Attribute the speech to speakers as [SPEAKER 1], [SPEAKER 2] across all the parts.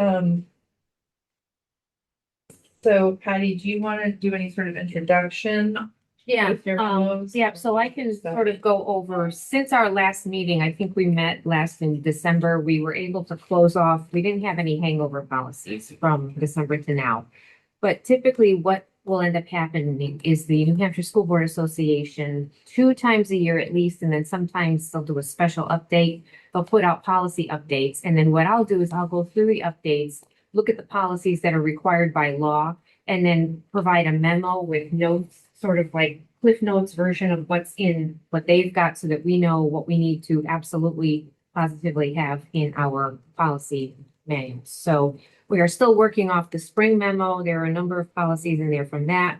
[SPEAKER 1] Um. So Patty, do you want to do any sort of introduction?
[SPEAKER 2] Yeah,
[SPEAKER 1] With your memos?
[SPEAKER 2] yeah, so I can sort of go over, since our last meeting, I think we met last in December, we were able to close off, we didn't have any hangover policies from December to now. But typically what will end up happening is the New Hampshire School Board Association, 2 times a year at least, and then sometimes they'll do a special update. They'll put out policy updates, and then what I'll do is I'll go through the updates, look at the policies that are required by law, and then provide a memo with notes, sort of like Cliff Notes version of what's in what they've got so that we know what we need to absolutely positively have in our policy manuals. So we are still working off the spring memo. There are a number of policies in there from that.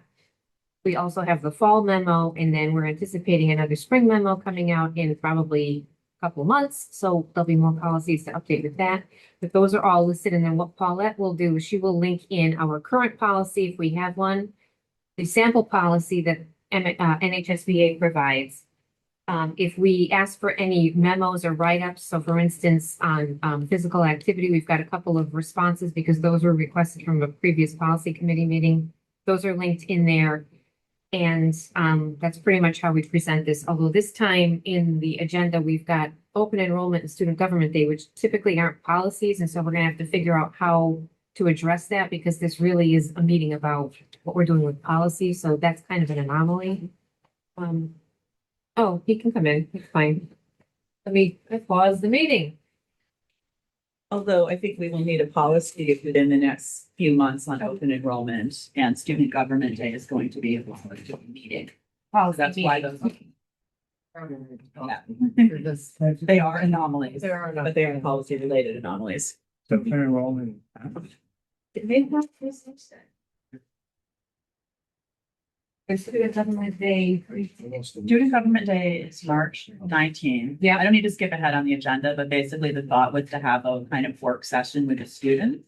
[SPEAKER 2] We also have the fall memo, and then we're anticipating another spring memo coming out in probably a couple of months. So there'll be more policies to update with that. But those are all listed. And then what Paulette will do is she will link in our current policy if we have one, the sample policy that NHSBA provides. If we ask for any memos or write-ups, so for instance, on physical activity, we've got a couple of responses because those were requested from a previous policy committee meeting. Those are linked in there. And that's pretty much how we present this. Although this time in the agenda, we've got open enrollment and student government day, which typically aren't policies. And so we're gonna have to figure out how to address that because this really is a meeting about what we're doing with policy. So that's kind of an anomaly. Oh, he can come in. It's fine. I pause the meeting.
[SPEAKER 3] Although I think we will need a policy within the next few months on open enrollment, and student government day is going to be a meeting.
[SPEAKER 2] Policy
[SPEAKER 3] That's why
[SPEAKER 2] meeting.
[SPEAKER 3] those. Yeah. They are anomalies, but they are policy related anomalies.
[SPEAKER 4] So open enrollment.
[SPEAKER 2] Did they have this instead? Student government day.
[SPEAKER 3] Student government day is March 19th.
[SPEAKER 2] Yeah.
[SPEAKER 3] I don't need to skip ahead on the agenda, but basically the thought was to have a kind of work session with the students,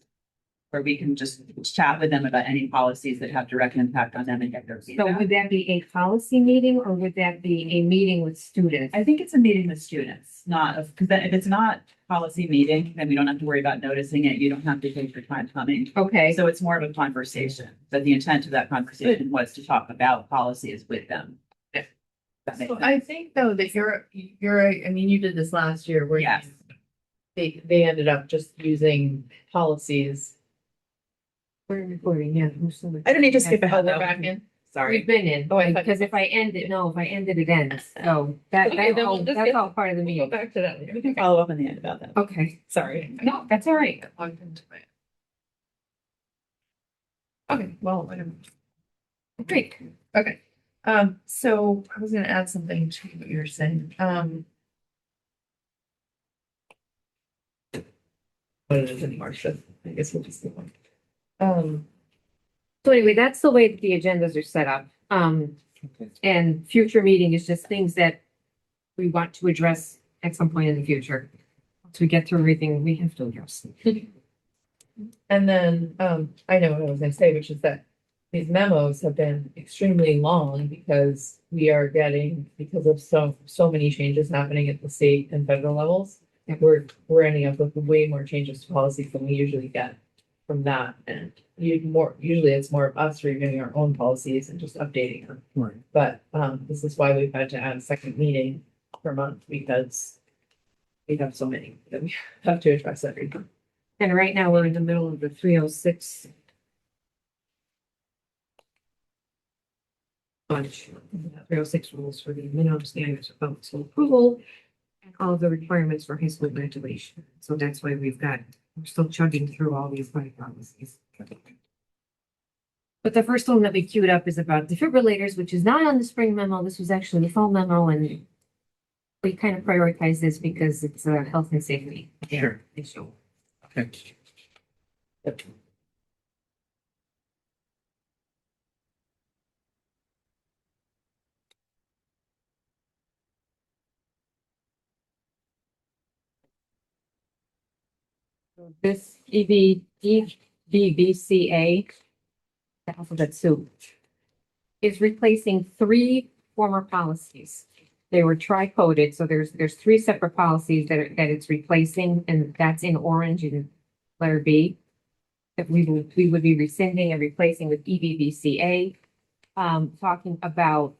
[SPEAKER 3] where we can just chat with them about any policies that have direct impact on them and get their
[SPEAKER 2] So
[SPEAKER 3] feedback.
[SPEAKER 2] would that be a policy meeting or would that be a meeting with students?
[SPEAKER 3] I think it's a meeting with students, not of, because if it's not policy meeting, then we don't have to worry about noticing it. You don't have to take your time coming.
[SPEAKER 2] Okay,
[SPEAKER 3] So it's more of a conversation, but the intent of that conversation was to talk about policies with them. If that makes
[SPEAKER 1] So
[SPEAKER 3] sense.
[SPEAKER 1] I think though that I mean, you did this last year where
[SPEAKER 3] Yes.
[SPEAKER 1] they ended up just using policies.
[SPEAKER 2] we're recording, yeah.
[SPEAKER 3] I don't need to skip
[SPEAKER 1] Oh,
[SPEAKER 3] ahead
[SPEAKER 1] we're
[SPEAKER 3] though.
[SPEAKER 1] back in?
[SPEAKER 3] Sorry.
[SPEAKER 2] We've been in,
[SPEAKER 1] Oh, I thought-
[SPEAKER 2] because if I end it, it ends. So
[SPEAKER 1] Okay, then we'll just
[SPEAKER 2] that's
[SPEAKER 1] get-
[SPEAKER 2] all part of the
[SPEAKER 1] We'll go
[SPEAKER 2] meeting.
[SPEAKER 1] back to that.
[SPEAKER 3] We can follow up in the end about that.
[SPEAKER 2] Okay,
[SPEAKER 3] Sorry.
[SPEAKER 2] no, that's all right.
[SPEAKER 1] Logged into my. Okay, well, whatever.
[SPEAKER 2] Great.
[SPEAKER 1] Okay, so I was gonna add something to what you were saying, What it is anymore, so I guess we'll just move on.
[SPEAKER 2] So anyway, that's the way that the agendas are set up.
[SPEAKER 4] Okay.
[SPEAKER 2] And future meeting is just things that we want to address at some point in the future. Once we get through everything we have to address.
[SPEAKER 1] And then, I know what I was gonna say, which is that these memos have been extremely long because we are getting, because of so many changes happening at the state and federal levels.
[SPEAKER 2] Yep.
[SPEAKER 1] We're ending up with way more changes to policies than we usually get from that, and usually it's more of us reviewing our own policies and just updating them.
[SPEAKER 4] Right.
[SPEAKER 1] But, this is why we've had to add a second meeting per month, because we have so many that we have to address every month.
[SPEAKER 2] And right now, we're in the middle of the 306 bunch. 306 rules for the minimum standards of public school approval and all of the requirements for high school graduation. So that's why we're still chugging through all these policies. But the first one that we queued up is about defibrillators, which is not on the spring memo. This was actually the fall memo, and we kind of prioritize this because it's a health and safety
[SPEAKER 4] Sure.
[SPEAKER 2] issue.
[SPEAKER 4] Okay.
[SPEAKER 2] This EBBCA, the alphabet soup, is replacing 3 former policies. They were tri-coded, so there's 3 separate policies that it's replacing, and that's in orange in letter B. that we would be rescinding and replacing with E EBVCA. Talking about,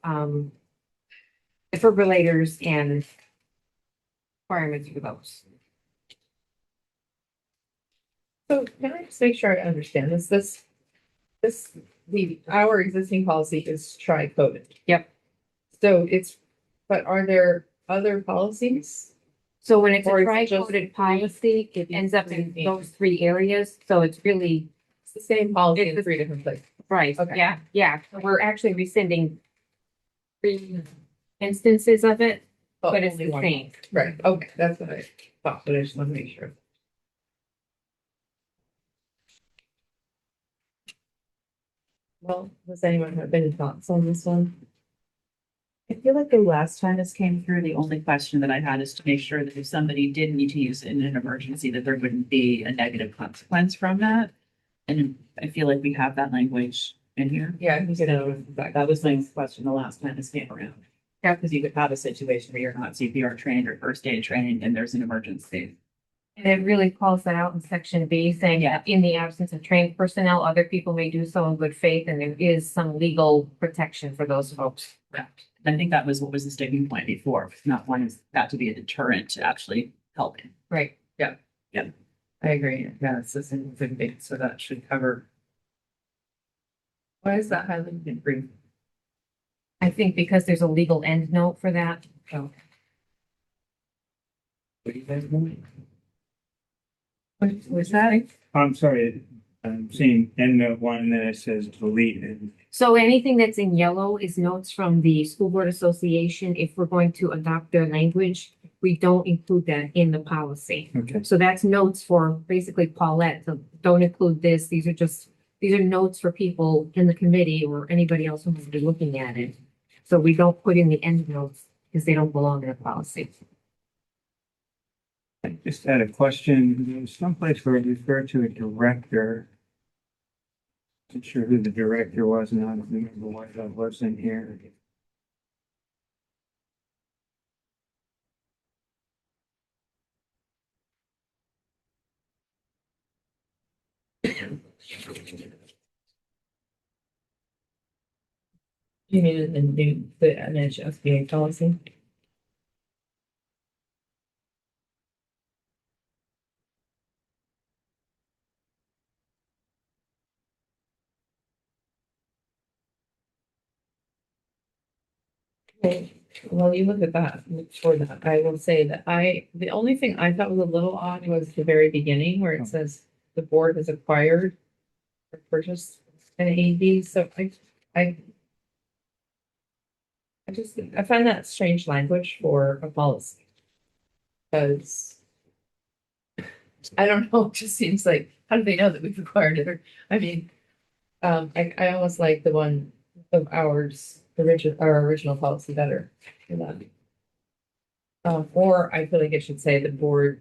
[SPEAKER 2] defibrillators and requirements for those.
[SPEAKER 1] So can I just make sure I understand our existing policy is tri-coded.
[SPEAKER 2] Yep.
[SPEAKER 1] So but are there other policies?
[SPEAKER 2] So when it's
[SPEAKER 1] Or
[SPEAKER 2] a
[SPEAKER 1] is it just
[SPEAKER 2] tri-coded policy, it ends up in those three areas, so it's really,
[SPEAKER 1] It's the same policy in
[SPEAKER 2] It's the-
[SPEAKER 1] 3 different places.
[SPEAKER 2] right,
[SPEAKER 1] Okay.
[SPEAKER 2] yeah. So we're actually rescinding three instances of it, but it's
[SPEAKER 1] only
[SPEAKER 2] the
[SPEAKER 1] one.
[SPEAKER 2] same.
[SPEAKER 1] Right, okay, that's what I thought, but I just want to make sure. Well, does anyone have any thoughts on this one?
[SPEAKER 3] I feel like the last time this came through, the only question that I had is to make sure that if somebody did need to use it in an emergency, that there wouldn't be a negative consequence from that. And I feel like we have that language in here.
[SPEAKER 1] Yeah, I think it is.
[SPEAKER 3] That was my question the last time this came around.
[SPEAKER 2] Yeah.
[SPEAKER 3] Because you could have a situation where you're not CPR trained or first aid trained and there's an emergency.
[SPEAKER 2] And it really calls that out in section B, saying that in the absence of trained personnel, other people may do so in good faith, and there is some legal protection for those folks.
[SPEAKER 3] Correct. And I think that was what was the sticking point before, was not wanting that to be a deterrent to actually helping.
[SPEAKER 2] Right.
[SPEAKER 1] I agree, yeah, it's the same thing, so that should cover. Why is that highlighted in green?
[SPEAKER 2] I think because there's a legal end note for that.
[SPEAKER 1] What do you guys want? What was that?
[SPEAKER 4] I'm sorry, I'm seeing end note one and then it says deleted.
[SPEAKER 2] So anything that's in yellow is notes from the School Board Association. If we're going to adopt their language, we don't include that in the policy.
[SPEAKER 4] Okay,
[SPEAKER 2] So that's notes for basically Paulette, so don't include this. These are notes for people in the committee or anybody else who might be looking at it. So we don't put in the end notes because they don't belong in the policy.
[SPEAKER 4] I just had a question. There's someplace where it referred to a director. Not sure who the director was, and I don't remember what that was in here.
[SPEAKER 1] You mean the NHSBA policy? Okay, well, you look at that, look for that. I will say that the only thing I thought was a little odd was the very beginning where it says the board has acquired or purchased an AED, so I I find that strange language for a policy. Because I don't know, it just seems like, how do they know that we've acquired it? Or, I mean, I almost like the one of ours, our original policy better for that. Or I feel like it should say the board.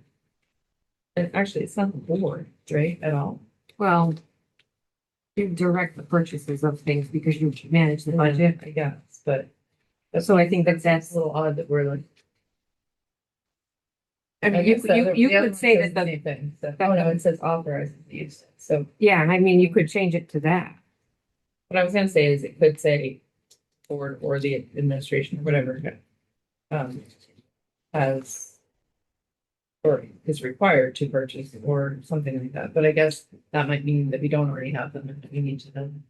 [SPEAKER 1] And actually, it's not the board, right, at all.
[SPEAKER 2] Well, you direct the purchases of things because you manage the budget.
[SPEAKER 1] I guess, but.
[SPEAKER 2] So I think that's
[SPEAKER 1] a little odd that we're like.
[SPEAKER 2] I mean, you,
[SPEAKER 1] guess the
[SPEAKER 2] you,
[SPEAKER 1] other-
[SPEAKER 2] you
[SPEAKER 1] the other
[SPEAKER 2] could
[SPEAKER 1] one
[SPEAKER 2] say
[SPEAKER 1] says
[SPEAKER 2] that
[SPEAKER 1] the
[SPEAKER 2] the,
[SPEAKER 1] same thing, so,
[SPEAKER 2] that
[SPEAKER 1] oh, no,
[SPEAKER 2] the-
[SPEAKER 1] it says authorizes the use, so.
[SPEAKER 2] yeah, I mean, you could change it to that.
[SPEAKER 1] What I was gonna say is it could say board or the administration or whatever. Has. Or is required to purchase or something like that, but I guess that might mean that we don't already have them and we need to then.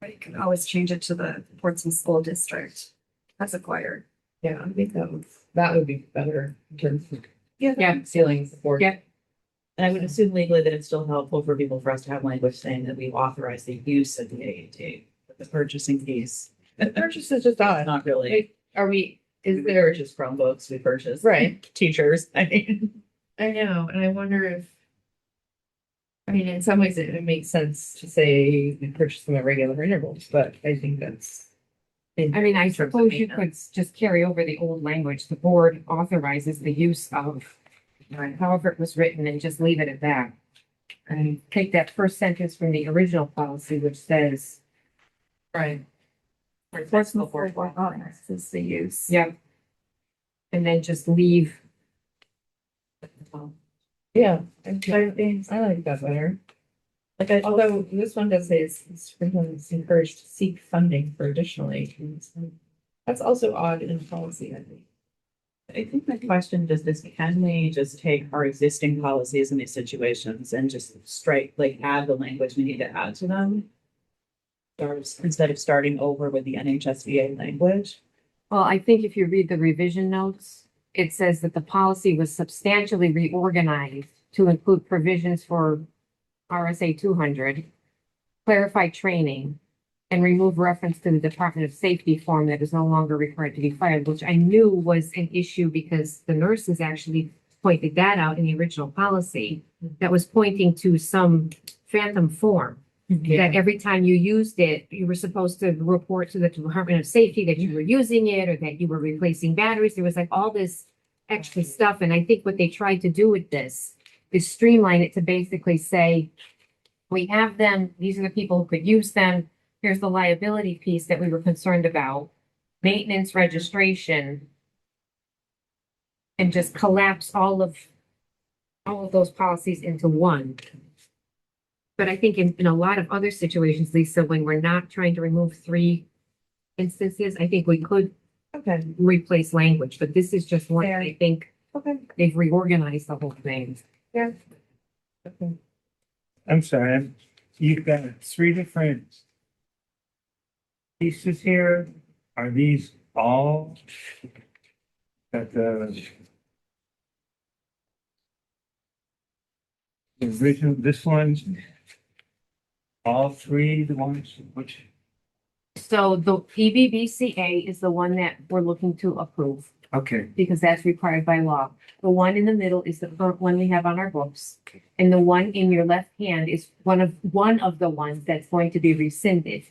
[SPEAKER 5] But you can always change it to the Portsmouth School District as acquired.
[SPEAKER 1] Yeah, I think that would be better in terms of
[SPEAKER 2] Yeah.
[SPEAKER 1] ceilings for.
[SPEAKER 2] Yeah.
[SPEAKER 3] And I would assume legally that it's still helpful for people for us to have language saying that we authorize the use of the AED, but the purchasing piece,
[SPEAKER 1] The purchase is just odd.
[SPEAKER 3] not really.
[SPEAKER 1] Wait, are we, is
[SPEAKER 3] We
[SPEAKER 1] there,
[SPEAKER 3] purchase Chromebooks, we purchase.
[SPEAKER 1] right,
[SPEAKER 3] Teachers, I mean.
[SPEAKER 1] I know, and I wonder if. I mean, in some ways it makes sense to say we purchase them at regular intervals, but I think that's.
[SPEAKER 2] I mean, I
[SPEAKER 1] in terms of
[SPEAKER 2] suppose you could
[SPEAKER 1] maintenance.
[SPEAKER 2] just carry over the old language. The board authorizes the use of, however it was written, and just leave it at that. And take that first sentence from the original policy, which says,
[SPEAKER 1] Right,
[SPEAKER 5] Portsmouth Board authorizes the use.
[SPEAKER 2] yeah. And then just leave.
[SPEAKER 1] yeah, I like that better.
[SPEAKER 3] Like I,
[SPEAKER 1] Although this one does say it's superintendent's encouraged to seek funding for additional aid. That's also odd in policy, I think.
[SPEAKER 3] I think the question just is, can we just take our existing policies in these situations and just straight, like, add the language we need to add to them? Or instead of starting over with the NHSBA language?
[SPEAKER 2] Well, I think if you read the revision notes, it says that the policy was substantially reorganized to include provisions for RSA 200, clarify training, and remove reference to the Department of Safety form that is no longer required to be filed, which I knew was an issue because the nurses actually pointed that out in the original policy that was pointing to some phantom form. That every time you used it, you were supposed to report to the Department of Safety that you were using it or that you were replacing batteries. There was like all this extra stuff. And I think what they tried to do with this is streamline it to basically say, we have them, these are the people who could use them. Here's the liability piece that we were concerned about, maintenance, registration, and just collapse all of those policies into one. But I think in a lot of other situations, Lisa, when we're not trying to remove 3 instances, I think we could
[SPEAKER 1] Okay,
[SPEAKER 2] replace language, but this is just one,
[SPEAKER 1] Fair.
[SPEAKER 2] I think
[SPEAKER 1] okay,
[SPEAKER 2] they've reorganized the whole thing.
[SPEAKER 1] okay.
[SPEAKER 4] I'm sorry, you've got 3 different pieces here. Are these all that the original, this one's all 3, the ones which,
[SPEAKER 2] So the PBBCA is the one that we're looking to approve
[SPEAKER 4] okay,
[SPEAKER 2] because that's required by law. The one in the middle is the current one we have on our books. And the one in your left hand is one of the ones that's going to be rescinded.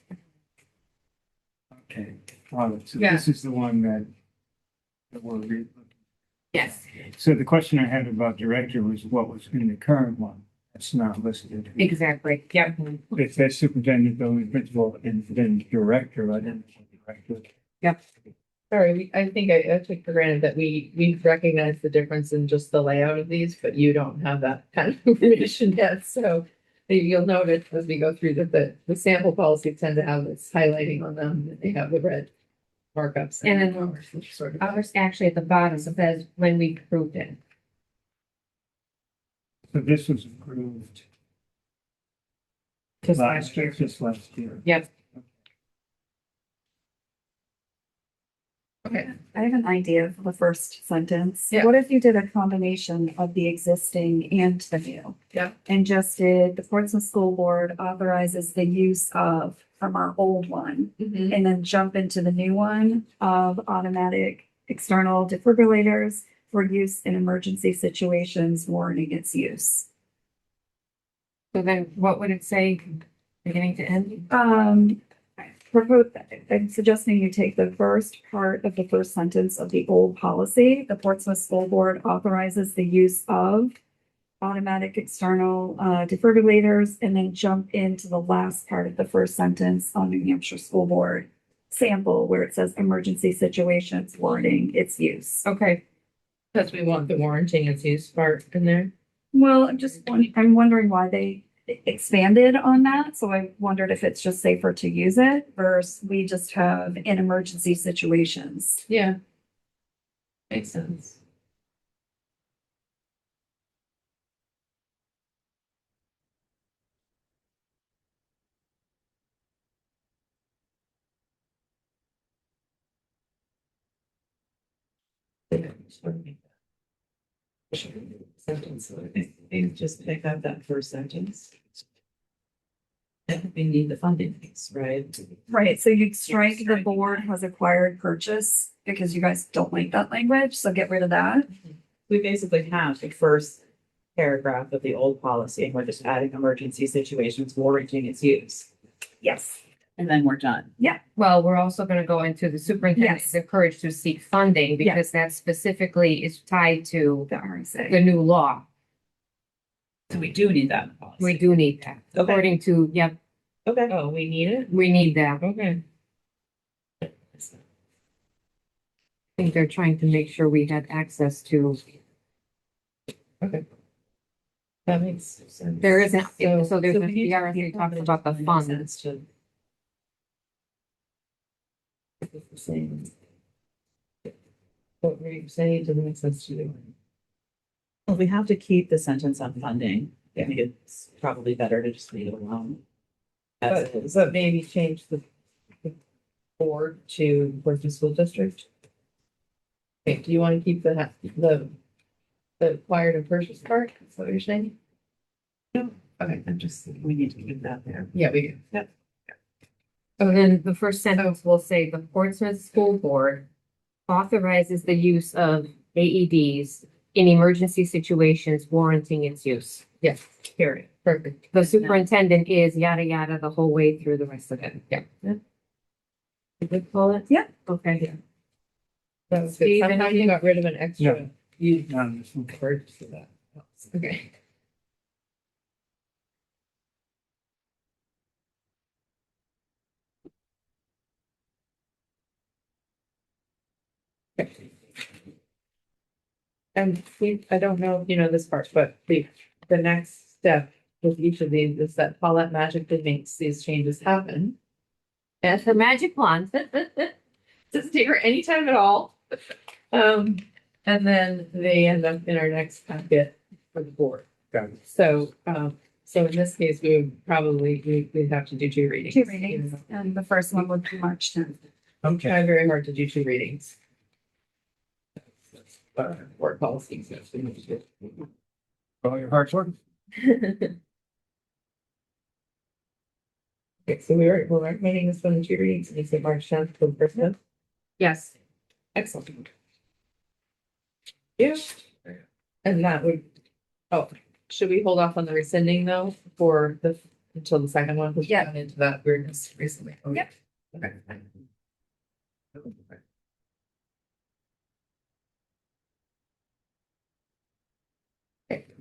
[SPEAKER 4] okay. So
[SPEAKER 1] Yeah.
[SPEAKER 4] this is the one that we're.
[SPEAKER 2] Yes.
[SPEAKER 4] So the question I had about director was what was in the current one. That's not listed.
[SPEAKER 2] Exactly. Yep.
[SPEAKER 4] It says superintendent, building principal, and then director, I didn't. Director.
[SPEAKER 1] Sorry, I think I took for granted that we recognize the difference in just the layout of these, but you don't have that kind of information yet, so you'll notice as we go through that the sample policies tend to have this highlighting on them, and they have the red markups.
[SPEAKER 2] And then
[SPEAKER 1] ours, which sort of.
[SPEAKER 2] Ours actually at the bottom says when we approved it.
[SPEAKER 4] So this was approved
[SPEAKER 2] Just last year.
[SPEAKER 4] Just last year.
[SPEAKER 2] Yep.
[SPEAKER 1] Okay,
[SPEAKER 5] I have an idea for the first sentence.
[SPEAKER 1] Yeah.
[SPEAKER 5] What if you did a combination of the existing and the new?
[SPEAKER 1] Yeah.
[SPEAKER 5] And just did the Portsmouth School Board authorizes the use of from our old one
[SPEAKER 1] Mhm.
[SPEAKER 5] and then jump into the new one of automatic external defibrillators for use in emergency situations warning its use.
[SPEAKER 2] So then what would it say beginning to end?
[SPEAKER 5] I'm suggesting you take the first part of the first sentence of the old policy. The Portsmouth School Board authorizes the use of automatic external defibrillators, and then jump into the last part of the first sentence on New Hampshire School Board sample where it says emergency situations warning its use.
[SPEAKER 2] Okay.
[SPEAKER 1] Because we want the warranting its use part in there.
[SPEAKER 5] Well, I'm wondering why they expanded on that. So I wondered if it's just safer to use it versus we just have in emergency situations.
[SPEAKER 1] Yeah. Makes sense. Sentence.
[SPEAKER 3] Maybe just pick up that first sentence. We need the funding piece, right?
[SPEAKER 5] Right, so you'd strike the board has acquired purchase because you guys don't like that language, so get rid of that.
[SPEAKER 3] We basically have the first paragraph of the old policy, and we're just adding emergency situations warranting its use.
[SPEAKER 5] Yes.
[SPEAKER 3] And then we're done.
[SPEAKER 2] Well, we're also gonna go into the superintendent is
[SPEAKER 5] Yes.
[SPEAKER 2] encouraged to seek funding
[SPEAKER 5] Yeah.
[SPEAKER 2] because that specifically is tied to
[SPEAKER 5] The RSA.
[SPEAKER 2] the new law.
[SPEAKER 3] So we do need that in the policy.
[SPEAKER 2] We do need that.
[SPEAKER 3] Okay.
[SPEAKER 2] According to, yep,
[SPEAKER 3] Okay.
[SPEAKER 1] Oh, we need it?
[SPEAKER 2] we need that.
[SPEAKER 1] Okay.
[SPEAKER 2] I think they're trying to make sure we had access to.
[SPEAKER 1] Okay. That makes sense.
[SPEAKER 2] There isn't, so there's
[SPEAKER 5] so
[SPEAKER 2] a
[SPEAKER 5] we need to
[SPEAKER 2] CRS
[SPEAKER 5] be
[SPEAKER 2] that talks
[SPEAKER 5] able to
[SPEAKER 2] about the
[SPEAKER 5] define
[SPEAKER 2] funds.
[SPEAKER 1] Sense to. Saying. What were you saying? Doesn't make sense to you.
[SPEAKER 3] Well, we have to keep the sentence on funding. I think it's probably better to just leave it alone. As is.
[SPEAKER 1] But maybe change the board to Portsmouth School District. Okay, do you want to keep the acquired and purchased part? Is that what you're saying? No, okay, I'm just,
[SPEAKER 3] We need to keep that there.
[SPEAKER 1] yeah, we do.
[SPEAKER 2] So then the first sentence will say the Portsmouth School Board authorizes the use of AEDs in emergency situations warranting its use.
[SPEAKER 1] Yes, period, perfect.
[SPEAKER 2] The superintendent is yada yada the whole way through the rest of it.
[SPEAKER 1] Yeah.
[SPEAKER 2] You good, Paula?
[SPEAKER 5] Yeah.
[SPEAKER 2] Okay.
[SPEAKER 1] That was good.
[SPEAKER 2] Steve,
[SPEAKER 1] Somehow you
[SPEAKER 2] anything?
[SPEAKER 1] got rid of an extra.
[SPEAKER 4] Yeah.
[SPEAKER 1] You
[SPEAKER 4] This one.
[SPEAKER 1] word for that. Okay. And I don't know if you know this part, but the next step with each of these is that Paulette magically makes these changes happen.
[SPEAKER 2] That's her magic wand.
[SPEAKER 1] Doesn't take her any time at all. And then they end up in our next packet for the board.
[SPEAKER 4] Got it.
[SPEAKER 1] So, so in this case, we'd have to do two readings.
[SPEAKER 5] Two readings, and the first one would be March 10th.
[SPEAKER 4] Okay.
[SPEAKER 1] Try very hard to do two readings. Board policies.
[SPEAKER 4] All your hard work.
[SPEAKER 1] Okay, so we're recommending this one in two readings, and you say March 10th for the first one.
[SPEAKER 2] Yes.
[SPEAKER 1] Excellent. Yeah. And that would, oh, should we hold off on the rescinding though, until the second one? Because we
[SPEAKER 5] Yeah.
[SPEAKER 1] got into that weirdness recently.
[SPEAKER 5] Yep.
[SPEAKER 1] Okay.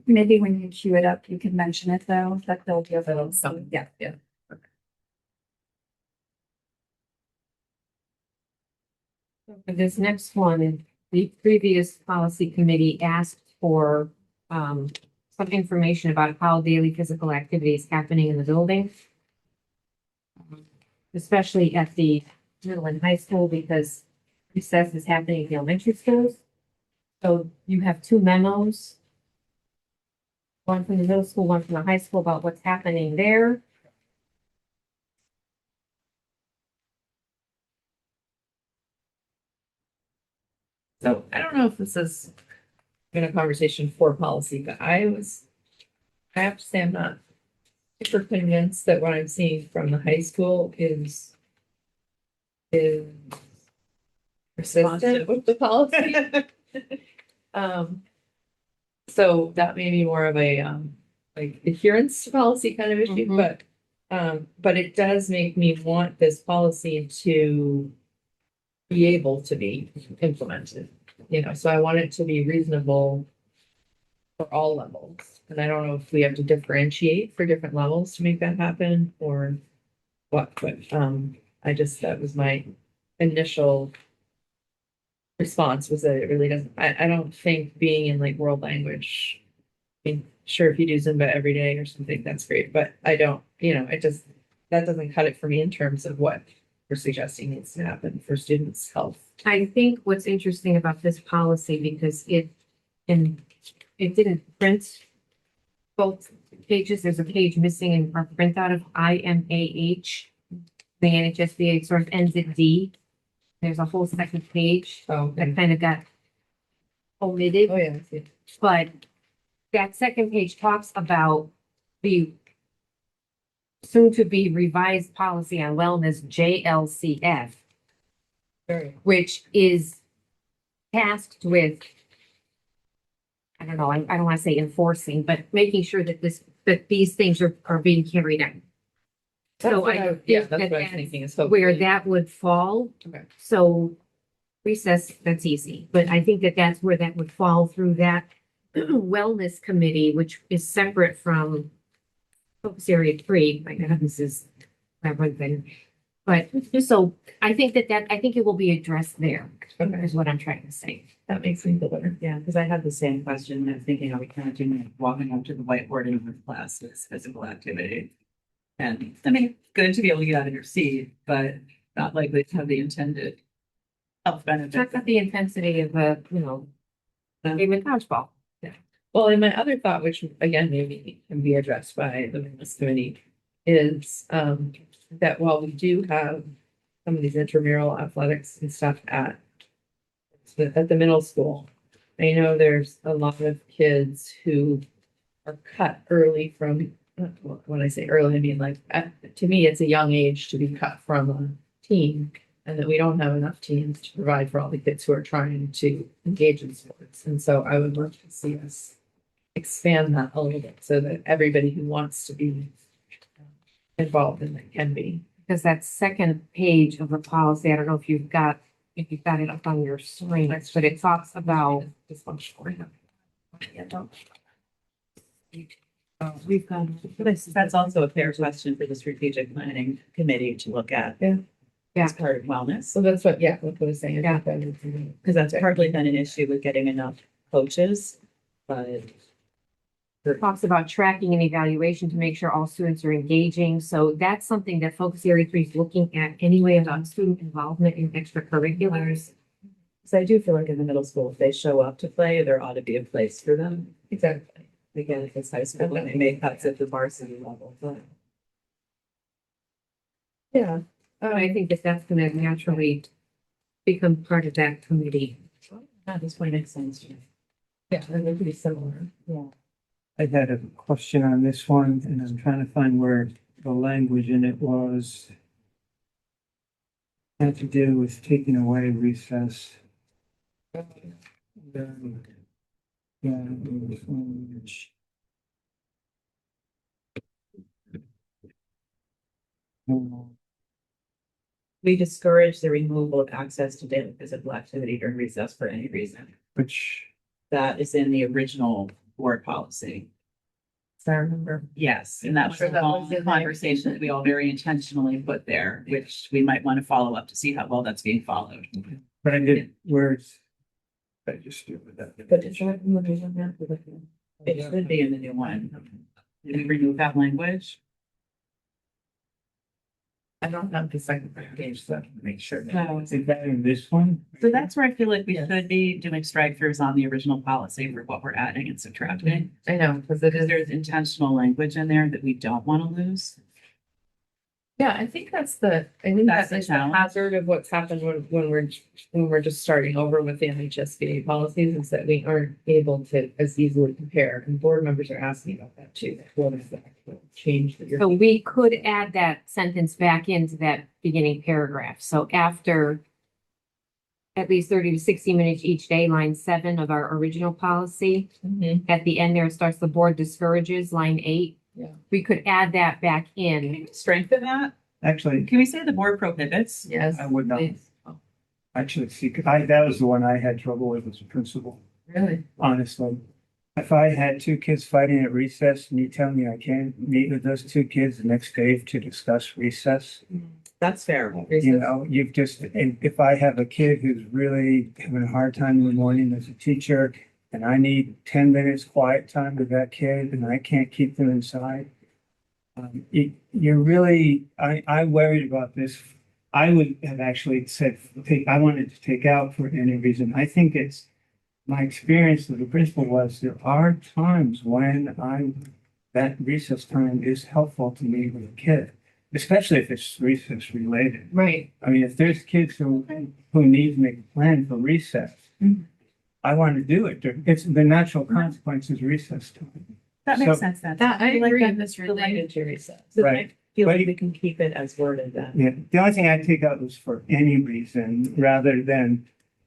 [SPEAKER 5] Maybe when you queue it up, you can mention it though, that there'll be a vote.
[SPEAKER 1] Yeah, yeah.
[SPEAKER 2] This next one, the previous policy committee asked for some information about how daily physical activity is happening in the building. Especially at the middle and high school, because recess is happening at the elementary schools. So you have two memos. One from the middle school, one from the high school about what's happening there.
[SPEAKER 1] So I don't know if this is been a conversation for policy, but I have to say I'm not super convinced that what I'm seeing from the high school is persistent with the policy. So that may be more of a, like adherence to policy kind of issue,
[SPEAKER 2] Mhm.
[SPEAKER 1] but it does make me want this policy to be able to be implemented, so I want it to be reasonable for all levels. And I don't know if we have to differentiate for different levels to make that happen or what, but, that was my initial response was that it really doesn't, I don't think being in like world language. I mean, sure, if you do Zumba every day or something, that's great, but I don't, that doesn't cut it for me in terms of what we're suggesting needs to happen for students' health.
[SPEAKER 2] I think what's interesting about this policy, because it didn't print both pages, there's a page missing in our printout of IMAH. The NHSBA sort of ends at D. There's a whole second page
[SPEAKER 1] Oh,
[SPEAKER 2] that kind of got omitted,
[SPEAKER 1] oh, yeah, I see.
[SPEAKER 2] but that second page talks about the soon to be revised policy on wellness, JLCF,
[SPEAKER 1] Very,
[SPEAKER 2] which is tasked with, I don't know, I don't want to say enforcing, but making sure that these things are being carried out. So
[SPEAKER 1] yeah,
[SPEAKER 2] think
[SPEAKER 1] that's what I was
[SPEAKER 2] that's
[SPEAKER 1] thinking is
[SPEAKER 2] where
[SPEAKER 1] hopefully.
[SPEAKER 2] that would fall.
[SPEAKER 1] Okay.
[SPEAKER 2] So recess, that's easy, but I think that that's where that would fall through that wellness committee, which is separate from focus area 3. My God, this is everything. But so I think I think it will be addressed there,
[SPEAKER 1] Okay,
[SPEAKER 2] is what I'm trying to say.
[SPEAKER 1] that makes me feel better.
[SPEAKER 3] Yeah, because I had the same question. I'm thinking, are we kind of doing like walking up to the whiteboard in with class as physical activity? And I mean, good to be able to get out of your seat, but not likely to have the intended health benefits.
[SPEAKER 2] Check out the intensity of game of dodgeball.
[SPEAKER 1] Well, and my other thought, which again, maybe can be addressed by the wellness committee, is that while we do have some of these intramural athletics and stuff at the middle school, I know there's a lot of kids who are cut early from, when I say early, I mean like, to me, it's a young age to be cut from a team, and that we don't have enough teams to provide for all the kids who are trying to engage in sports. And so I would love to see us expand that a little bit so that everybody who wants to be involved in it can be.
[SPEAKER 2] Because that second page of the policy, I don't know if you've got it up on your screen, but it talks about
[SPEAKER 1] Dysfunctional.
[SPEAKER 3] We've got, that's also a fair question for the strategic planning committee to look at.
[SPEAKER 1] Yeah.
[SPEAKER 3] As part of wellness,
[SPEAKER 1] So that's what, yeah, what I was saying.
[SPEAKER 2] Yeah.
[SPEAKER 3] because that's partly been an issue with getting enough coaches, but.
[SPEAKER 2] it talks about tracking and evaluation to make sure all students are engaging. So that's something that Focus Area 3 is looking at anyway about student involvement in extracurriculars.
[SPEAKER 3] So I do feel like in the middle school, if they show up to play, there ought to be a place for them.
[SPEAKER 1] Exactly.
[SPEAKER 3] Again, if it's high school, and they make cuts at the varsity level, but.
[SPEAKER 1] Yeah.
[SPEAKER 2] I think that that's going to naturally become part of that committee.
[SPEAKER 3] At this point, makes sense.
[SPEAKER 1] Yeah, and they're pretty similar.
[SPEAKER 3] Yeah.
[SPEAKER 4] I had a question on this one, and I'm trying to find where the language in it was. Had to do with taking away recess.
[SPEAKER 3] We discourage the removal of access to daily physical activity during recess for any reason.
[SPEAKER 4] Which,
[SPEAKER 3] That is in the original board policy.
[SPEAKER 1] So I remember.
[SPEAKER 3] Yes, and that was
[SPEAKER 1] Sure
[SPEAKER 3] a
[SPEAKER 1] that was
[SPEAKER 3] long
[SPEAKER 1] in there.
[SPEAKER 3] conversation that we all very intentionally put there, which we might want to follow up to see how well that's being followed.
[SPEAKER 4] but I did words. I just do with that.
[SPEAKER 1] But is that moving on that?
[SPEAKER 3] It should be in the new one. Did we remove that language?
[SPEAKER 1] I don't have the second page, so I can make sure.
[SPEAKER 3] No.
[SPEAKER 4] Is that in this one?
[SPEAKER 3] So that's where I feel like we
[SPEAKER 1] Yes.
[SPEAKER 3] should be doing strike throughs on the original policy for what we're adding and subtracting.
[SPEAKER 1] I know, because it
[SPEAKER 3] Because
[SPEAKER 1] is.
[SPEAKER 3] there's intentional language in there that we don't want to lose.
[SPEAKER 1] Yeah, I think that's the
[SPEAKER 3] That's the
[SPEAKER 1] is the
[SPEAKER 3] challenge.
[SPEAKER 1] hazard of what's happened when we're just starting over with the NHSBA policies, is that we aren't able to as easily compare, and board members are asking about that too. What is that change that you're?
[SPEAKER 2] So we could add that sentence back into that beginning paragraph. So after at least 30 to 60 minutes each day, line 7 of our original policy,
[SPEAKER 1] Mhm.
[SPEAKER 2] at the end there it starts the board discourages, line 8.
[SPEAKER 1] Yeah.
[SPEAKER 2] We could add that back
[SPEAKER 3] Can
[SPEAKER 2] in.
[SPEAKER 3] we strengthen that?
[SPEAKER 4] Actually,
[SPEAKER 3] Can we say the board prohibits?
[SPEAKER 1] Yes.
[SPEAKER 4] I would not.
[SPEAKER 1] please. Oh,
[SPEAKER 4] Actually, see, that was the one I had trouble with as a principal,
[SPEAKER 1] Really?
[SPEAKER 4] honestly. If I had two kids fighting at recess and you tell me I can't meet with those two kids the next day to discuss recess,
[SPEAKER 3] That's fair.
[SPEAKER 4] you know, you've just, and if I have a kid who's really having a hard time in the morning as a teacher, and I need 10 minutes quiet time with that kid, and I can't keep them inside. You're really, I worried about this. I would have actually said, I wanted to take out for any reason. I think it's, my experience with the principal was there are times when that recess time is helpful to me with a kid, especially if it's recess related.
[SPEAKER 1] Right.
[SPEAKER 4] I mean, if there's kids who need to make a plan for recess,
[SPEAKER 1] Mhm.
[SPEAKER 4] I want to do it. It's the natural consequences of recess time.
[SPEAKER 3] That
[SPEAKER 4] So-
[SPEAKER 3] makes sense then.
[SPEAKER 1] That, I
[SPEAKER 3] like
[SPEAKER 1] agree,
[SPEAKER 3] that-
[SPEAKER 1] and it's related to recess.
[SPEAKER 3] So I
[SPEAKER 4] Right.
[SPEAKER 3] feel like
[SPEAKER 4] But-
[SPEAKER 3] we can keep it as worded then.
[SPEAKER 4] Yeah, the only thing I take out was for any reason rather than,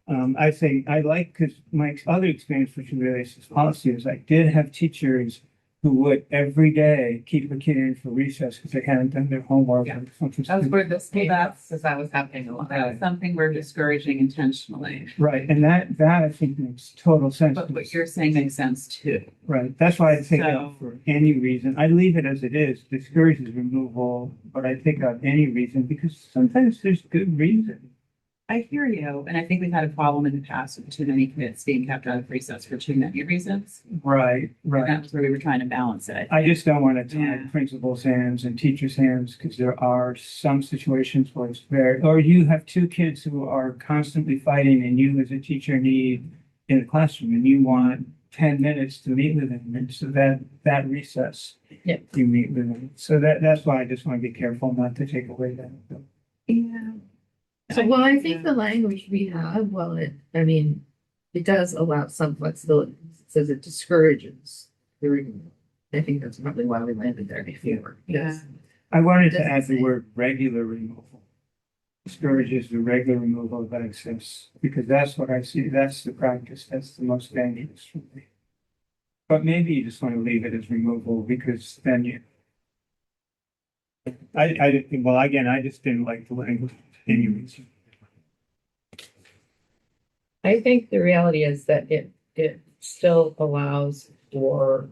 [SPEAKER 4] I think I like, because my other experience which relates to policy is I did have teachers who would every day keep a kid in for recess because they hadn't done their homework or something.
[SPEAKER 1] That's where this came
[SPEAKER 3] Well,
[SPEAKER 1] up, because that was happening a lot.
[SPEAKER 3] That's something we're discouraging intentionally.
[SPEAKER 4] Right, and that I think makes total sense.
[SPEAKER 3] But what you're saying makes sense too.
[SPEAKER 4] Right, that's why I take
[SPEAKER 3] So-
[SPEAKER 4] out for any reason. I leave it as it is, discourages removal, but I take out any reason because sometimes there's good reason.
[SPEAKER 3] I hear you, and I think we've had a problem in the past with too many kids being kept out of recess for too many reasons.
[SPEAKER 4] Right,
[SPEAKER 3] And
[SPEAKER 4] right.
[SPEAKER 3] that was where we were trying to balance it.
[SPEAKER 4] I just don't want to tie
[SPEAKER 3] Yeah.
[SPEAKER 4] principals' hands and teachers' hands because there are some situations where it's very, or you have two kids who are constantly fighting and you as a teacher need in the classroom and you want 10 minutes to meet with them. And so that recess,
[SPEAKER 1] Yeah.
[SPEAKER 4] you meet with them. So that's why I just want to be careful not to take away that.
[SPEAKER 3] Yeah.
[SPEAKER 1] So, well, I think the language we have, well, it does allow some flexibility. It says it discourages the removal. I think that's probably why we landed there before. because-
[SPEAKER 4] I wanted to
[SPEAKER 1] Doesn't
[SPEAKER 4] add the
[SPEAKER 1] say.
[SPEAKER 4] word regular removal. Discourages the regular removal of excess, because that's what I see, that's the practice, that's the most dangerous for me. But maybe you just want to leave it as removal, because then you. Well, again, I just didn't like the language for any reason.
[SPEAKER 1] I think the reality is that it still allows for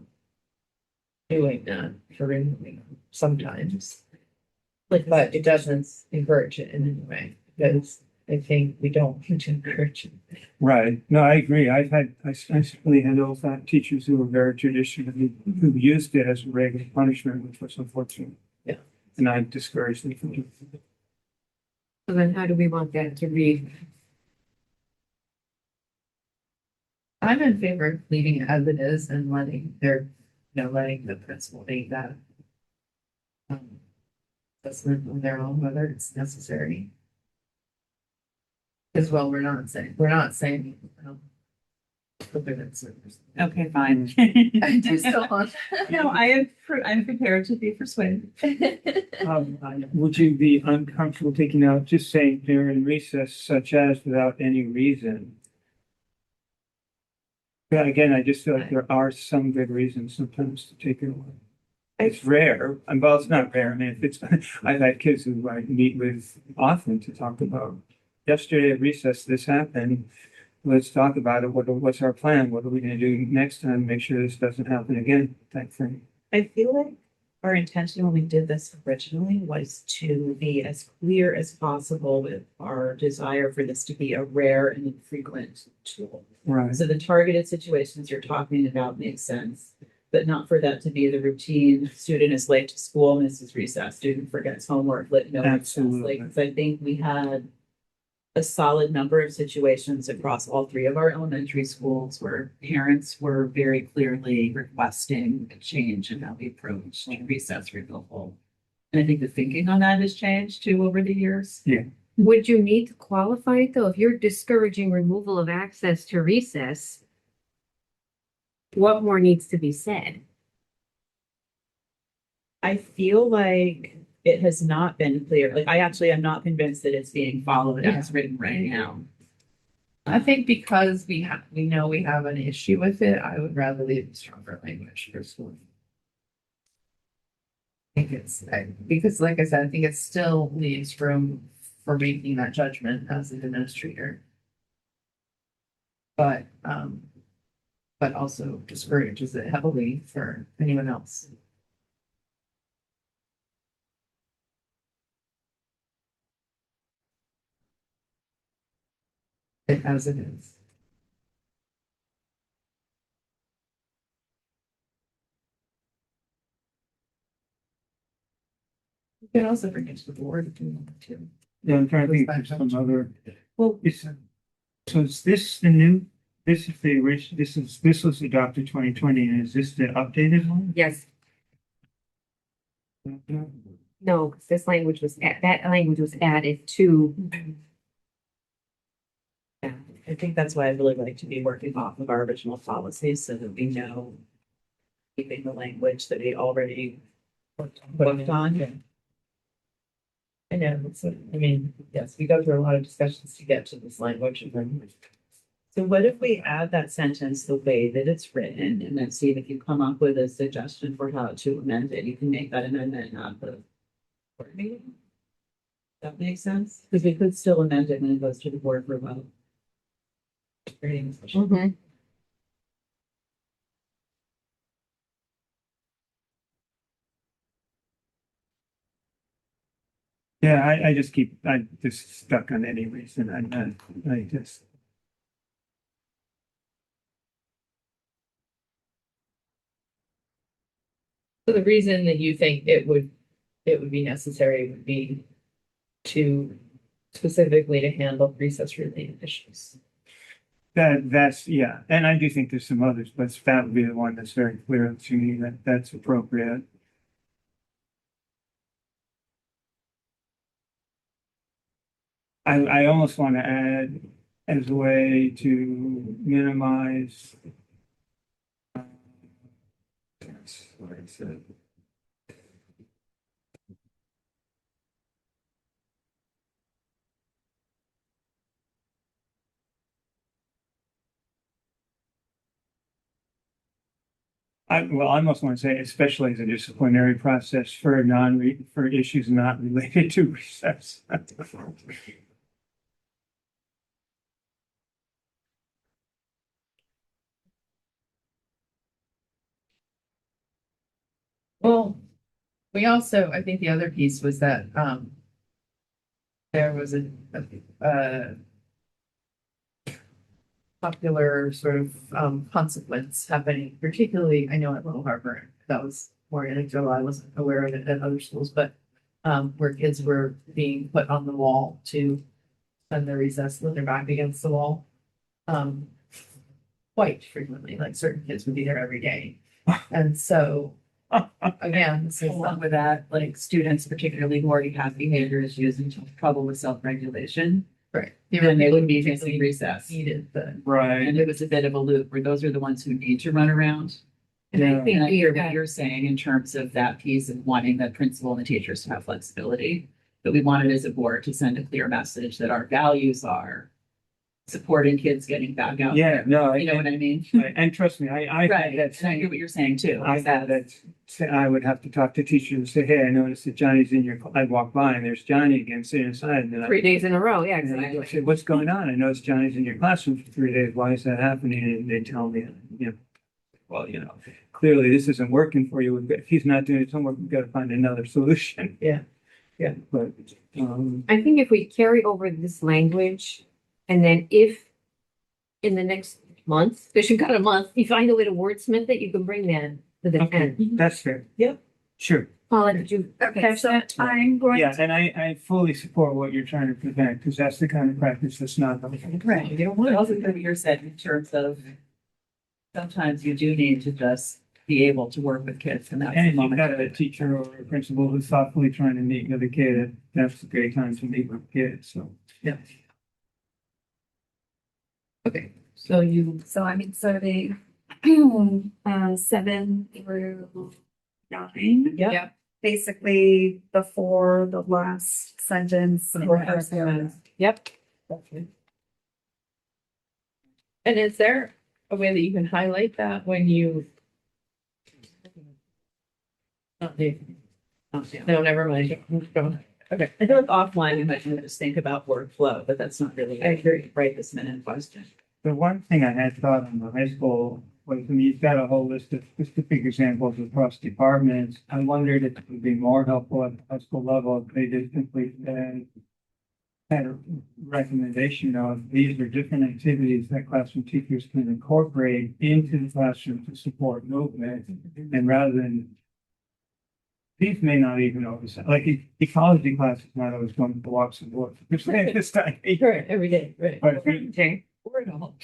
[SPEAKER 1] doing that, for removing them sometimes. But it doesn't encourage it in any way, because I think we don't want to encourage it.
[SPEAKER 4] Right, no, I agree, I certainly had old fat teachers who were very traditional, who used it as a regular punishment, which was unfortunate.
[SPEAKER 1] Yeah.
[SPEAKER 4] And I discouraged them from doing it.
[SPEAKER 2] So then how do we want that to read?
[SPEAKER 1] I'm in favor of leaving it as it is and letting letting the principal make that assessment on their own, whether it's necessary. As well, we're not saying. Whether that's.
[SPEAKER 3] Okay, fine.
[SPEAKER 1] I do still want.
[SPEAKER 3] No, I'm prepared to be persuaded.
[SPEAKER 4] Would you be uncomfortable taking out, just saying during recess such as without any reason? But again, I just feel like there are some good reasons sometimes to take it away. It's rare, and well, it's not rare, I mean, if it's, I've had kids who I meet with often to talk about. Yesterday at recess, this happened, let's talk about it, what's our plan, what are we gonna do next time, make sure this doesn't happen again, type thing.
[SPEAKER 3] I feel like our intention when we did this originally was to be as clear as possible with our desire for this to be a rare and infrequent tool.
[SPEAKER 4] Right.
[SPEAKER 3] So the targeted situations you're talking about make sense, but not for that to be the routine. Student is late to school, misses recess, student forgets homework, no recess.
[SPEAKER 4] Absolutely.
[SPEAKER 3] Like, 'cause I think we had a solid number of situations across all three of our elementary schools where parents were very clearly requesting a change in how we approach recess removal. And I think the thinking on that has changed too over the years.
[SPEAKER 2] Would you need to qualify it though? If you're discouraging removal of access to recess, what more needs to be said?
[SPEAKER 3] I feel like it has not been clear. Like, I actually am not convinced that it's being followed as written right now.
[SPEAKER 1] I think because we know we have an issue with it, I would rather leave stronger language personally. I think because like I said, I think it still leaves room for making that judgment as an administrator. But also discourages it heavily for anyone else. As it is. You can also bring it to the board if you want to.
[SPEAKER 4] Yeah, I'm trying to think of some other,
[SPEAKER 3] Well,
[SPEAKER 4] so is this the new, this is the original, this was adopted 2020, and is this the updated one?
[SPEAKER 2] Yes, no, 'cause this language was, that language was added to,
[SPEAKER 3] yeah, I think that's why I really like to be working off of our original policies so that we know keeping the language that we already worked on.
[SPEAKER 1] I know, yes, we go through a lot of discussions to get to this language and then
[SPEAKER 3] So what if we add that sentence the way that it's written and then see if you come up with a suggestion for how to amend it, you can make that amendment at the board meeting? That makes sense? Because we could still amend it and it goes to the board for a vote.
[SPEAKER 2] Mhm.
[SPEAKER 4] Yeah, I just I just stuck on any reason. I just,
[SPEAKER 1] So the reason that you think it would be necessary would be to specifically to handle recess related issues.
[SPEAKER 4] that's, yeah. And I do think there's some others, but that would be the one that's very clear to me that that's appropriate. I almost want to add as a way to minimize. That's what I said. I almost want to say, especially as a disciplinary process for for issues not related to recess.
[SPEAKER 1] Well, we also, I think the other piece was that, there was a popular sort of, consequence happening, particularly, I know at Little Harbor, that was more anecdotal, I wasn't aware of it at other schools, but, where kids were being put on the wall to spend their recess with their back against the wall. Um, quite frequently, like certain kids would be there every day. And so, again, this is
[SPEAKER 3] Along with that, like students particularly who already have behavior issues and trouble with self-regulation,
[SPEAKER 1] right.
[SPEAKER 3] then they would be
[SPEAKER 1] people
[SPEAKER 3] missing
[SPEAKER 1] who
[SPEAKER 3] recess.
[SPEAKER 1] needed the,
[SPEAKER 4] Right.
[SPEAKER 3] And it was a bit of a loop where those are the ones who need to run around.
[SPEAKER 2] And I
[SPEAKER 4] Yeah.
[SPEAKER 2] think
[SPEAKER 3] And I
[SPEAKER 2] we
[SPEAKER 3] hear what
[SPEAKER 2] had-
[SPEAKER 3] you're saying in terms of that piece of wanting the principal and the teachers to have flexibility. But we wanted as a board to send a clear message that our values are supporting kids getting back out.
[SPEAKER 4] Yeah, no,
[SPEAKER 3] You know what I mean?
[SPEAKER 4] and trust me, I
[SPEAKER 3] Right,
[SPEAKER 4] had that
[SPEAKER 3] and I hear
[SPEAKER 4] same,
[SPEAKER 3] what you're saying too.
[SPEAKER 4] I had that, I would have to talk to teachers and say, hey, I noticed that Johnny's in your, I'd walk by and there's Johnny again sitting inside. And then
[SPEAKER 2] 3 days in a row, yeah,
[SPEAKER 4] and then I go
[SPEAKER 2] exactly.
[SPEAKER 4] say, what's going on? I noticed Johnny's in your classroom for 3 days. Why is that happening? And they tell me, well, clearly this isn't working for you. If he's not doing his homework, we've got to find another solution.
[SPEAKER 1] Yeah. Yeah.
[SPEAKER 4] But,
[SPEAKER 2] I think if we carry over this language, and then if in the next month, because you've got a month, you find a way to wordsmith it, you can bring that to the
[SPEAKER 4] okay,
[SPEAKER 2] end.
[SPEAKER 4] that's fair.
[SPEAKER 3] Yep.
[SPEAKER 4] Sure.
[SPEAKER 2] Paula, did you
[SPEAKER 5] Okay,
[SPEAKER 2] catch
[SPEAKER 5] so
[SPEAKER 2] that?
[SPEAKER 5] I'm going
[SPEAKER 4] Yeah,
[SPEAKER 5] to,
[SPEAKER 4] and I fully support what you're trying to prevent, because that's the kind of practice that's not.
[SPEAKER 3] Right, you don't want. Also, what you're saying in terms of sometimes you do need to just be able to work with kids and that's
[SPEAKER 4] And
[SPEAKER 3] the
[SPEAKER 4] if you've
[SPEAKER 3] moment.
[SPEAKER 4] got a teacher or a principal who's thoughtfully trying to meet with a kid, that's a great time to meet with kids, so.
[SPEAKER 1] yeah. Okay, so you,
[SPEAKER 5] so I'm inserting 7 through 9.
[SPEAKER 3] Yep.
[SPEAKER 1] yeah,
[SPEAKER 5] Basically, before the last sentence. in
[SPEAKER 1] Before
[SPEAKER 5] the
[SPEAKER 1] first
[SPEAKER 5] paragraph.
[SPEAKER 2] Yep.
[SPEAKER 1] and is there a way that you can highlight that when you? No, never mind. Okay,
[SPEAKER 3] I feel like offline, you might just think about workflow, but that's not really.
[SPEAKER 1] I agree.
[SPEAKER 3] Right this minute question.
[SPEAKER 4] The one thing I had thought on the high school was, I mean, you've got a whole list of specific examples across departments. I wondered if it would be more helpful at the high school level if they just simply had a recommendation of these are different activities that classroom teachers can incorporate into the classroom to support movement. And rather than, these may not even always, like ecology class is not always going to walks and walks. You're saying this time.
[SPEAKER 1] right, every day, right.
[SPEAKER 4] But if you-
[SPEAKER 2] Okay.
[SPEAKER 3] Or at all.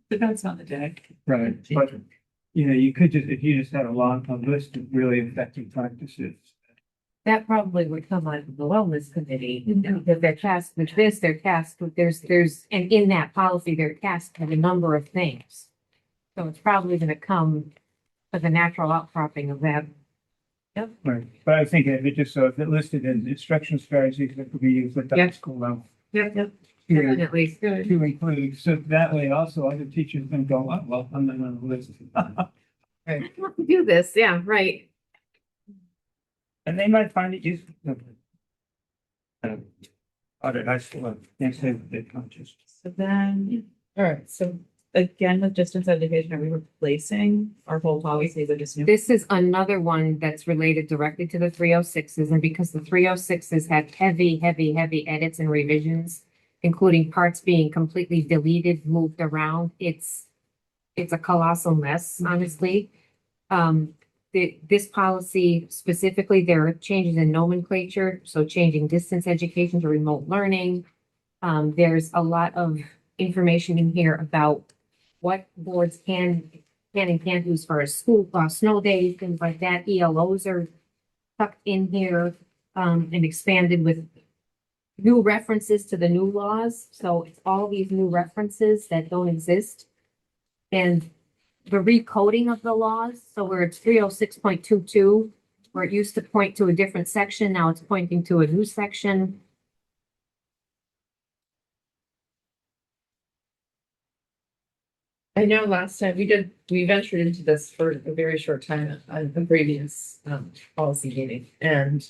[SPEAKER 3] Depends on the day.
[SPEAKER 4] right, but, you could just, if you just had a list of really effective practices.
[SPEAKER 2] That probably would come out of the wellness committee, because they're tasked with this, they're tasked with, and in that policy, they're tasked with a number of things. So it's probably gonna come as a natural outcropping of that.
[SPEAKER 4] Right, but I think if it listed as instructional strategies that could be used at the high
[SPEAKER 2] Yep.
[SPEAKER 4] school level.
[SPEAKER 2] Yep.
[SPEAKER 4] here
[SPEAKER 2] Definitely. Good.
[SPEAKER 4] to include, so that way also other teachers can go, oh, well, I'm not on the list.
[SPEAKER 2] Do this, yeah, right.
[SPEAKER 4] And they might find it useful. Other high school, can't say that they're conscious.
[SPEAKER 3] So then,
[SPEAKER 1] All right, so
[SPEAKER 3] again, with distance education, are we replacing our whole policies with this new?
[SPEAKER 2] This is another one that's related directly to the 306s, and because the 306s had heavy edits and revisions, including parts being completely deleted, moved around, it's a colossal mess, honestly. This policy specifically, there are changes in nomenclature, so changing distance education to remote learning. There's a lot of information in here about what boards can and can't use for a school, snow days, things like that. ELOs are tucked in here, and expanded with new references to the new laws. So it's all these new references that don't exist. And the recoding of the laws, so where it's 306.22, where it used to point to a different section, now it's pointing to a new section.
[SPEAKER 1] I know last time we ventured into this for a very short time on the previous policy meeting, and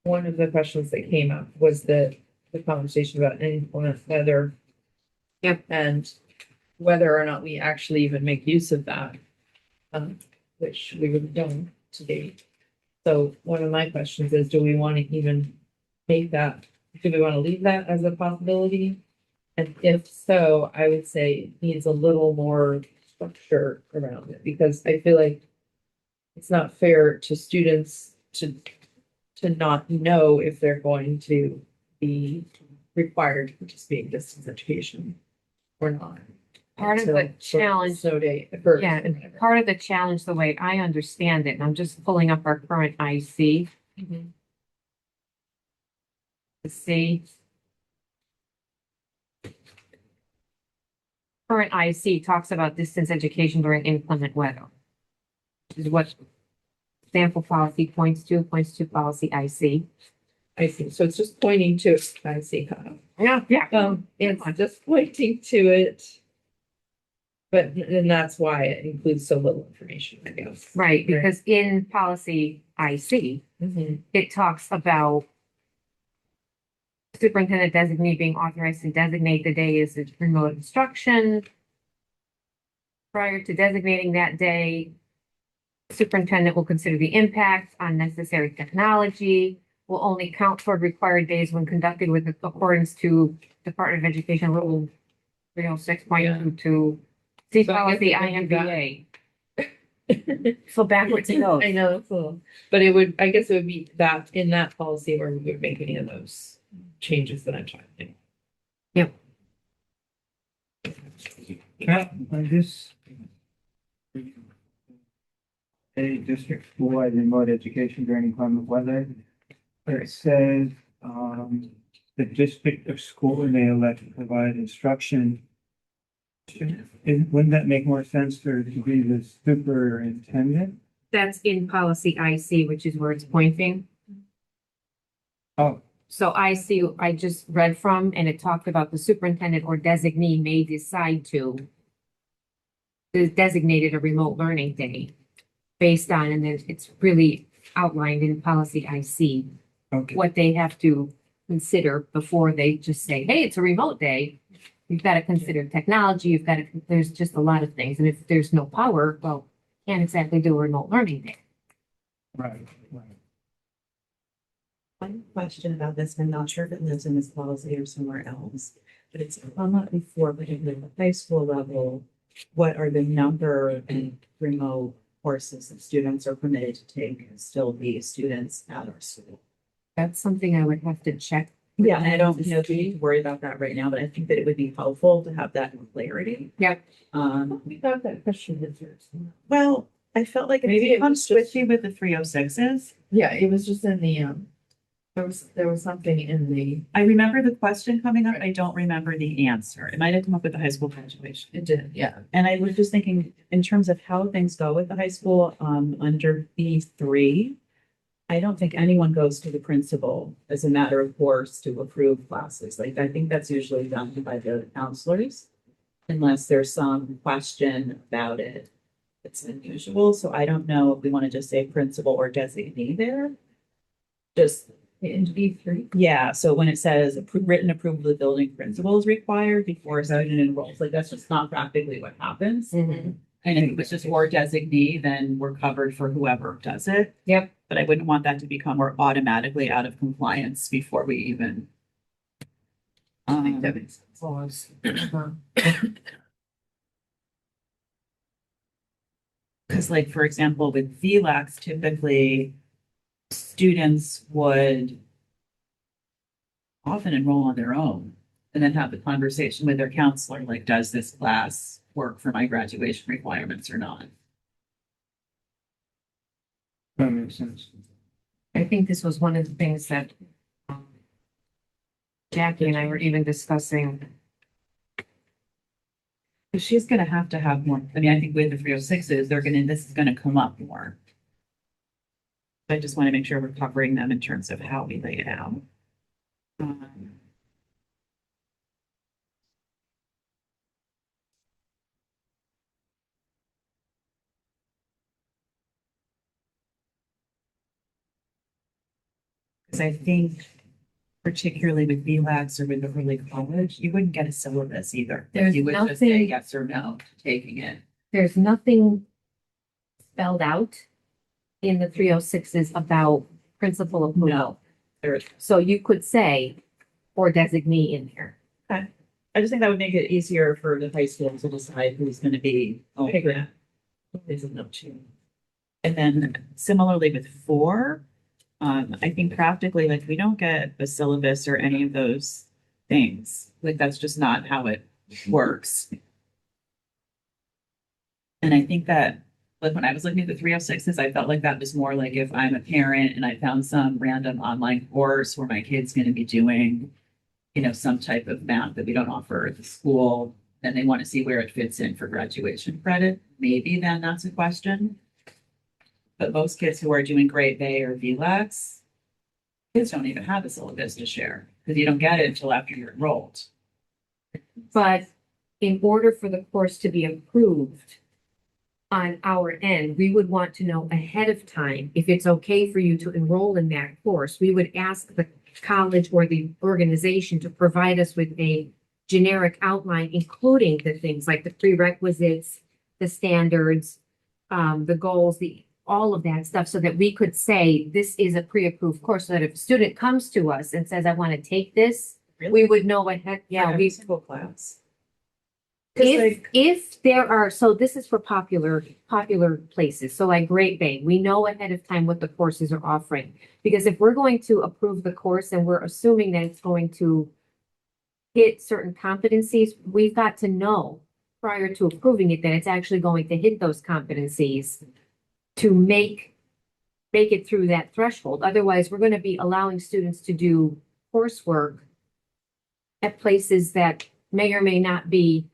[SPEAKER 1] one of the questions that came up was the conversation about inclement weather.
[SPEAKER 2] Yep.
[SPEAKER 1] And whether or not we actually even make use of that, which we would have done to date. So one of my questions is, do we want to even make that, do we want to leave that as a possibility? And if so, I would say it needs a little more structure around it, because I feel like it's not fair to students to not know if they're going to be required to participate in distance education or not.
[SPEAKER 2] Part of the
[SPEAKER 1] Until
[SPEAKER 2] challenge,
[SPEAKER 1] snow day occurs.
[SPEAKER 2] yeah, and part of the challenge, the way I understand it, and I'm just pulling up our current IC
[SPEAKER 1] Mhm.
[SPEAKER 2] to see. Current IC talks about distance education during inclement weather. Which is what sample policy points to policy IC.
[SPEAKER 1] I see. So it's just pointing to, I see.
[SPEAKER 2] Yeah.
[SPEAKER 1] It's just pointing to it. But then that's why it includes so little information, I guess.
[SPEAKER 2] Right, because in policy IC,
[SPEAKER 1] Mhm.
[SPEAKER 2] it talks about superintendent designee being authorized to designate the day as remote instruction. Prior to designating that day, superintendent will consider the impact on necessary technology, will only count toward required days when conducted with accordance to Department of Education Rule 306.22. See
[SPEAKER 1] So I guess
[SPEAKER 2] policy
[SPEAKER 1] it would be
[SPEAKER 2] IMBA. So backwards it goes.
[SPEAKER 1] I know, it's a little, but it would, I guess it would be that in that policy where we would make any of those changes that I'm trying to do.
[SPEAKER 4] On this. A district school-wide remote education during inclement weather. It says, the district or school may elect to provide instruction. Wouldn't that make more sense for it to be the superintendent?
[SPEAKER 2] That's in policy IC, which is where it's pointing.
[SPEAKER 4] Oh,
[SPEAKER 2] So IC, I just read from, and it talked about the superintendent or designee may decide to designated a remote learning day based on, and then it's really outlined in policy IC,
[SPEAKER 4] okay.
[SPEAKER 2] what they have to consider before they just say, hey, it's a remote day. You've got to consider technology, you've got to, there's just a lot of things. And if there's no power, well, can't exactly do a remote learning day.
[SPEAKER 4] Right.
[SPEAKER 3] One question about this, I'm not sure if it lives in this policy or somewhere else, but it's come up before, particularly at the high school level. What are the number and remote courses that students are permitted to take and still be students at our school?
[SPEAKER 2] That's something I would have to check.
[SPEAKER 3] Yeah, and I don't know if you need to worry about that right now, but I think that it would be helpful to have that clarity.
[SPEAKER 2] Yep.
[SPEAKER 1] We got that question with yours.
[SPEAKER 3] Well, I felt like
[SPEAKER 1] Maybe
[SPEAKER 3] it
[SPEAKER 1] it
[SPEAKER 3] becomes
[SPEAKER 1] was just-
[SPEAKER 3] switchy with the 306s.
[SPEAKER 1] Yeah, it was just in the, there was something in the,
[SPEAKER 3] I remember the question coming up. I don't remember the answer. It might have come up with the high school graduation.
[SPEAKER 1] it did, yeah.
[SPEAKER 3] And I was just thinking, in terms of how things go with the high school, under B3, I don't think anyone goes to the principal as a matter of course to approve classes. Like, I think that's usually done by the counselors. Unless there's some question about it. It's unusual, so I don't know if we want to just say principal or designee there. Just,
[SPEAKER 1] In B3.
[SPEAKER 3] yeah, so when it says written approval of the building principal is required before a student enrolls, like that's just not practically what happens.
[SPEAKER 2] Mhm.
[SPEAKER 3] And if it was just or designee, then we're covered for whoever does it.
[SPEAKER 2] Yep.
[SPEAKER 3] But I wouldn't want that to become we're automatically out of compliance before we even.
[SPEAKER 1] I think that
[SPEAKER 3] Um,
[SPEAKER 1] makes sense.
[SPEAKER 2] Pause.
[SPEAKER 3] Because like, for example, with VLAX, typically students would often enroll on their own and then have the conversation with their counselor, like, does this class work for my graduation requirements or not?
[SPEAKER 4] That makes sense.
[SPEAKER 2] I think this was one of the things that Jackie and I were even discussing.
[SPEAKER 3] Because she's gonna have to have more, I mean, I think with the 306s, this is gonna come up more. I just want to make sure we're covering them in terms of how we lay it out. Um, Because I think particularly with VLAX or with the early college, you wouldn't get a syllabus either.
[SPEAKER 2] There's
[SPEAKER 3] You would just say
[SPEAKER 2] nothing-
[SPEAKER 3] yes or no to taking it.
[SPEAKER 2] There's nothing spelled out in the 306s about principal approval.
[SPEAKER 3] No. There's,
[SPEAKER 2] So you could say or designee in there.
[SPEAKER 3] I just think that would make it easier for the high school to decide who's gonna be.
[SPEAKER 1] I agree.
[SPEAKER 3] There's enough to. And then similarly with 4, I think practically, like, we don't get a syllabus or any of those things. Like, that's just not how it works. And I think that, like, when I was looking at the 306s, I felt like that was more like if I'm a parent and I found some random online course where my kid's gonna be doing, some type of math that we don't offer at the school, and they want to see where it fits in for graduation credit, maybe then that's a question. But most kids who are doing grade A or VLAX, kids don't even have a syllabus to share because you don't get it until after you're enrolled.
[SPEAKER 2] But in order for the course to be approved on our end, we would want to know ahead of time if it's okay for you to enroll in that course. We would ask the college or the organization to provide us with a generic outline, including the things like the prerequisites, the standards, the goals, all of that stuff, so that we could say this is a pre-approved course, so that if a student comes to us and says, I want to take this, we would know ahead, yeah, we.
[SPEAKER 3] Single class.
[SPEAKER 2] If there are, so this is for popular places, so like Great Bay, we know ahead of time what the courses are offering. Because if we're going to approve the course and we're assuming that it's going to hit certain competencies, we've got to know prior to approving it that it's actually going to hit those competencies to make it through that threshold. Otherwise, we're going to be allowing students to do coursework at places that may or may not be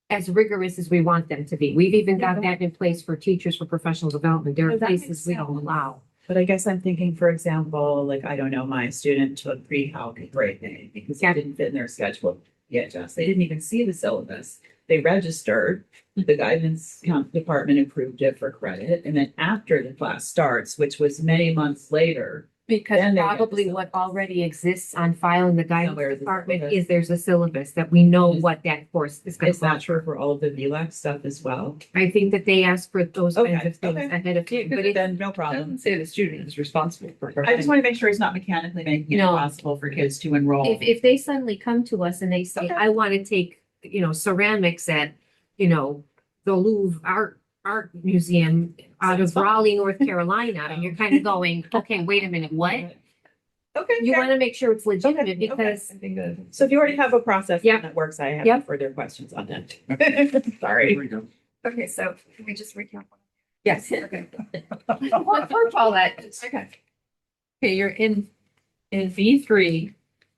[SPEAKER 2] as rigorous as we want them to be. We've even got that in place for teachers for professional development. There
[SPEAKER 3] No,
[SPEAKER 2] are
[SPEAKER 3] that makes
[SPEAKER 2] places we don't
[SPEAKER 3] sense.
[SPEAKER 2] allow.
[SPEAKER 3] But I guess I'm thinking, for example, like, I don't know, my student took pre-calc at grade A because
[SPEAKER 2] Yeah.
[SPEAKER 3] it didn't fit in their schedule yet, Jess. They didn't even see the syllabus. They registered, the guidance department approved it for credit, and then after the class starts, which was many months later.
[SPEAKER 2] Because
[SPEAKER 3] Then they get the
[SPEAKER 2] probably what
[SPEAKER 3] syllabus.
[SPEAKER 2] already exists on file in the guidance
[SPEAKER 3] Somewhere the
[SPEAKER 2] department
[SPEAKER 3] syllabus.
[SPEAKER 2] is there's a syllabus that we know
[SPEAKER 3] Is-
[SPEAKER 2] what that course is going
[SPEAKER 3] Is
[SPEAKER 2] to
[SPEAKER 3] that
[SPEAKER 2] be.
[SPEAKER 3] true for all of the VLAX stuff as well?
[SPEAKER 2] I think that they ask for those kinds
[SPEAKER 3] Okay,
[SPEAKER 2] of things
[SPEAKER 3] okay.
[SPEAKER 2] ahead of time, but
[SPEAKER 3] But
[SPEAKER 2] it,
[SPEAKER 3] then no
[SPEAKER 1] It
[SPEAKER 3] problem.
[SPEAKER 1] doesn't say the student is responsible for.
[SPEAKER 3] I just want to make sure it's not mechanically making it
[SPEAKER 2] No.
[SPEAKER 3] possible for kids to enroll.
[SPEAKER 2] if they suddenly come to us and they say,
[SPEAKER 3] Okay.
[SPEAKER 2] I want to take, ceramics at, the Louvre Art Museum out of
[SPEAKER 3] Sounds fun.
[SPEAKER 2] Raleigh, North Carolina, and you're kind of going, okay, wait a minute, what?
[SPEAKER 3] Okay.
[SPEAKER 2] You
[SPEAKER 3] fair.
[SPEAKER 2] want to make sure it's legitimate
[SPEAKER 3] Okay, okay.
[SPEAKER 2] because
[SPEAKER 1] I think that.
[SPEAKER 3] So if you already have a process
[SPEAKER 2] Yep.
[SPEAKER 3] that works, I have no
[SPEAKER 2] Yep.
[SPEAKER 3] further questions on that.
[SPEAKER 4] There
[SPEAKER 3] Sorry.
[SPEAKER 4] we go.
[SPEAKER 5] Okay, so can we just recap?
[SPEAKER 2] Yes.
[SPEAKER 5] Okay.
[SPEAKER 1] For Paulette. Okay. Okay, you're in B3,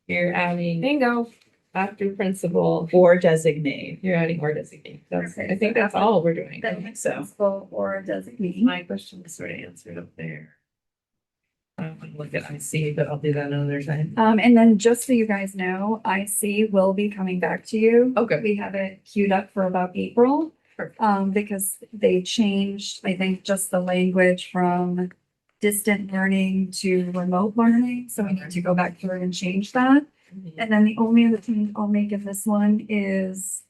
[SPEAKER 1] you're adding
[SPEAKER 2] Bingo.
[SPEAKER 1] after principal,
[SPEAKER 3] Or designate.
[SPEAKER 1] you're adding or designate. That's,
[SPEAKER 5] Okay,
[SPEAKER 1] I think
[SPEAKER 5] so
[SPEAKER 1] that's all we're doing.
[SPEAKER 5] That
[SPEAKER 3] think
[SPEAKER 5] makes
[SPEAKER 3] so.
[SPEAKER 5] principal or designee.
[SPEAKER 1] My question was sort of answered up there. look at IC, but I'll do that another time.
[SPEAKER 5] And then just so you guys know, IC will be coming back to you.
[SPEAKER 1] Okay.
[SPEAKER 5] We have it queued up for about April.
[SPEAKER 1] Perfect.
[SPEAKER 5] Because they changed, I think, just the language from distant learning to remote learning. So we need to go back through and change that. And then the only other thing I'll make in this one is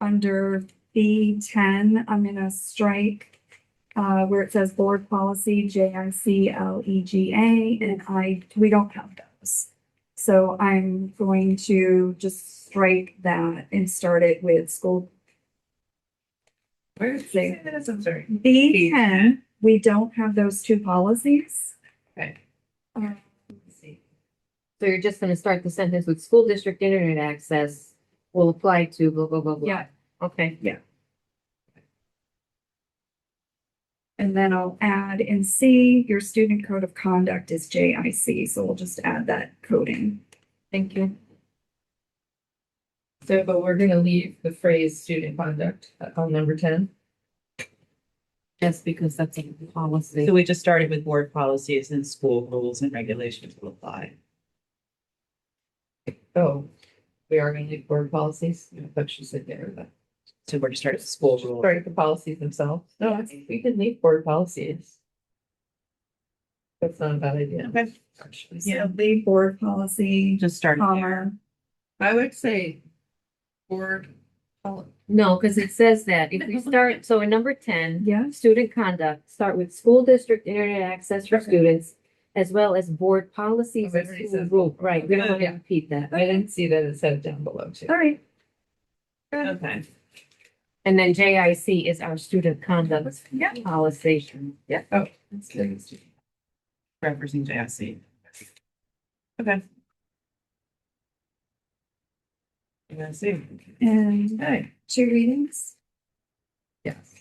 [SPEAKER 5] under B10, I'm gonna strike where it says board policy, JICLEGA, and we don't have those. So I'm going to just strike that and start it with school.
[SPEAKER 1] Where did you say that is? I'm sorry.
[SPEAKER 5] B10, we don't have those two policies.
[SPEAKER 1] Okay.
[SPEAKER 5] Uh,
[SPEAKER 1] Let's see.
[SPEAKER 2] So you're just gonna start the sentence with school district internet access will apply to blah, blah, blah, blah.
[SPEAKER 5] Yeah.
[SPEAKER 2] Okay.
[SPEAKER 5] And then I'll add in C, your student code of conduct is JIC, so we'll just add that coding.
[SPEAKER 2] Thank you.
[SPEAKER 1] So, but we're gonna leave the phrase student conduct on number 10.
[SPEAKER 2] Just because that's a policy.
[SPEAKER 3] So we just started with board policies and school rules and regulations will apply.
[SPEAKER 1] Oh, we are gonna leave board policies. I thought she said there, but
[SPEAKER 3] So we're just starting with school rules.
[SPEAKER 1] sorry, the policies themselves. No, I think we can leave board policies. That's not a bad idea.
[SPEAKER 3] Okay.
[SPEAKER 1] Actually.
[SPEAKER 5] So lead board policy,
[SPEAKER 3] Just starting there.
[SPEAKER 5] comma,
[SPEAKER 1] I would say board. poli-
[SPEAKER 2] No, because it says that if we start, so in number 10,
[SPEAKER 5] yeah,
[SPEAKER 2] student conduct, start with school district internet access for
[SPEAKER 1] Okay.
[SPEAKER 2] students, as well as board policies
[SPEAKER 1] Oh, it
[SPEAKER 2] and
[SPEAKER 1] already
[SPEAKER 2] school
[SPEAKER 1] says
[SPEAKER 2] rule. Right, we don't want to
[SPEAKER 1] Yeah.
[SPEAKER 2] repeat that.
[SPEAKER 1] I didn't see that it said down below too.
[SPEAKER 5] all right.
[SPEAKER 3] Okay.
[SPEAKER 2] And then JIC is our student conduct
[SPEAKER 5] Yeah.
[SPEAKER 2] policy.
[SPEAKER 1] Oh, that's good.
[SPEAKER 3] Referencing JIC. Okay. JIC.
[SPEAKER 5] And
[SPEAKER 1] Okay,
[SPEAKER 5] 2 readings.
[SPEAKER 1] yes.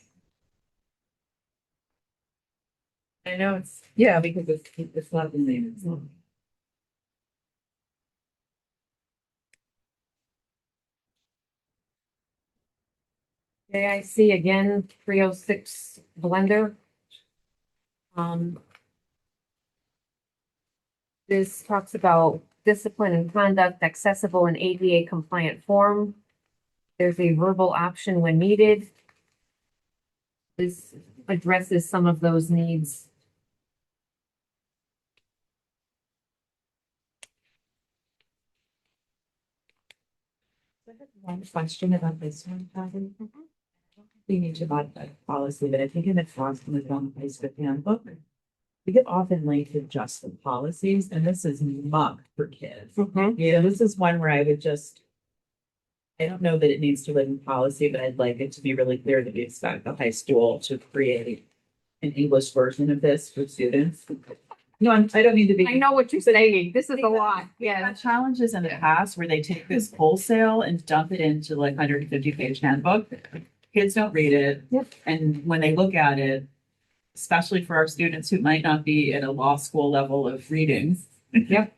[SPEAKER 1] I know yeah, because it's not the same. It's not.
[SPEAKER 2] JIC again, 306 blender. This talks about discipline and conduct accessible in ADA compliant form. There's a verbal option when needed. This addresses some of those needs.
[SPEAKER 6] I have one question about this one, Kathy. We need to modify the policy, but I think in the past, when we've on the high school handbook, we get often linked to just the policies, and this is muck for kids. Yeah, this is one where I would just, I don't know that it needs to live in policy, but I'd like it to be really clear that we expect the high school to create an English version of this for students. No, I don't mean to be.
[SPEAKER 2] I know what you're saying. This is a lot.
[SPEAKER 3] We
[SPEAKER 2] Yeah.
[SPEAKER 3] had challenges in the past where they take this wholesale and dump it into like 150-page handbook. Kids don't read it.
[SPEAKER 2] Yep.
[SPEAKER 3] And when they look at it, especially for our students who might not be at a law school level of reading.
[SPEAKER 2] Yep.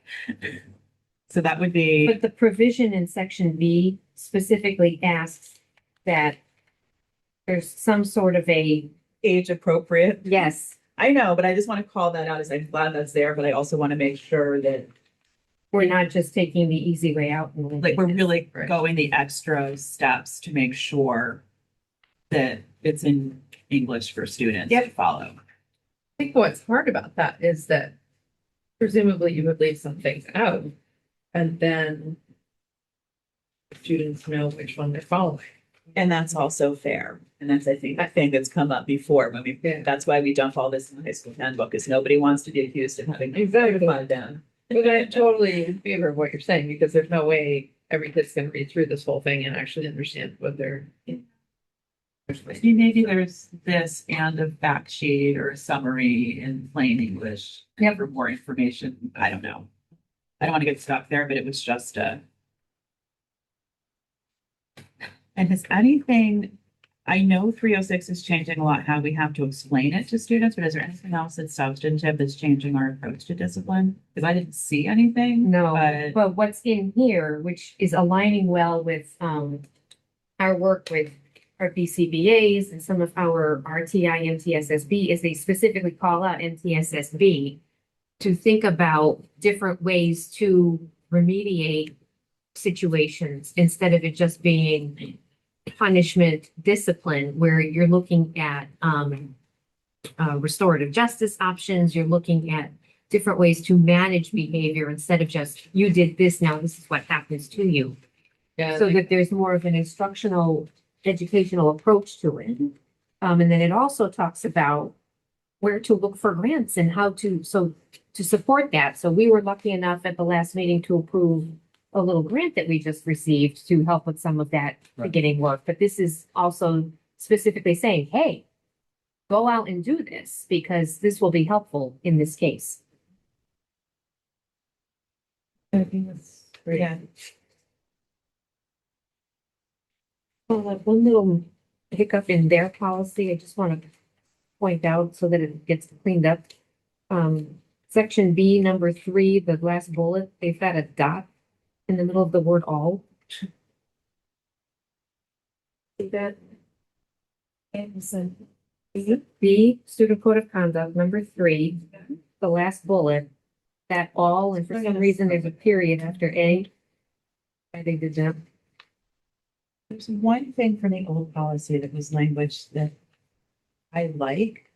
[SPEAKER 3] So that would be,
[SPEAKER 2] But the provision in section B specifically asks that there's some sort of a,
[SPEAKER 3] age appropriate.
[SPEAKER 2] yes,
[SPEAKER 3] I know, but I just want to call that out as I'm glad that's there, but I also want to make sure that
[SPEAKER 2] we're not just taking the easy way out. and
[SPEAKER 3] like we're really
[SPEAKER 1] Right.
[SPEAKER 3] going the extra steps to make sure that it's in English for students to
[SPEAKER 1] Yep.
[SPEAKER 3] follow.
[SPEAKER 1] I think what's hard about that is that presumably you would leave some things out and then students know which one they're following.
[SPEAKER 3] And that's also fair. And that's, I think, a thing that's come up before when we,
[SPEAKER 1] Yeah.
[SPEAKER 3] that's why we dump all this in the high school handbook, is nobody wants to be accused of having
[SPEAKER 1] Exactly.
[SPEAKER 3] certified them.
[SPEAKER 1] But I'm totally in favor of what you're saying, because there's no way every kid's gonna read through this whole thing and actually understand what they're.
[SPEAKER 3] Maybe there's this and a fact sheet or a summary in plain English.
[SPEAKER 2] Yep.
[SPEAKER 3] For more information. I don't know. I don't want to get stuck there, but it was just and has anything, I know 306 is changing a lot how we have to explain it to students, but is there anything else that's substantive that's changing our approach to discipline? Because I didn't see anything.
[SPEAKER 2] No,
[SPEAKER 3] But
[SPEAKER 2] but what's in here, which is aligning well with, our work with our BCBA's and some of our RTI MTSSB, is they specifically call out MTSSB to think about different ways to remediate situations instead of it just being punishment, discipline, where you're looking at restorative justice options, you're looking at different ways to manage behavior instead of just, you did this, now this is what happens to you.
[SPEAKER 1] Yeah,
[SPEAKER 2] So that there's more of an instructional, educational approach to it. And then it also talks about where to look for grants and how to, so to support that. So we were lucky enough at the last meeting to approve a little grant that we just received to help with some of that
[SPEAKER 4] Right.
[SPEAKER 2] beginning work. But this is also specifically saying, hey, go out and do this because this will be helpful in this case.
[SPEAKER 1] I think that's great.
[SPEAKER 3] Yeah.
[SPEAKER 2] Well, one little hiccup in their policy, I just want to point out so that it gets cleaned up. Section B, number 3, the last bullet, they've got a dot in the middle of the word all. See that? B, student code of conduct, number 3, the last bullet, that all, and for some reason there's a period after A. I think did that.
[SPEAKER 3] There's one thing from the old policy that was language that I like,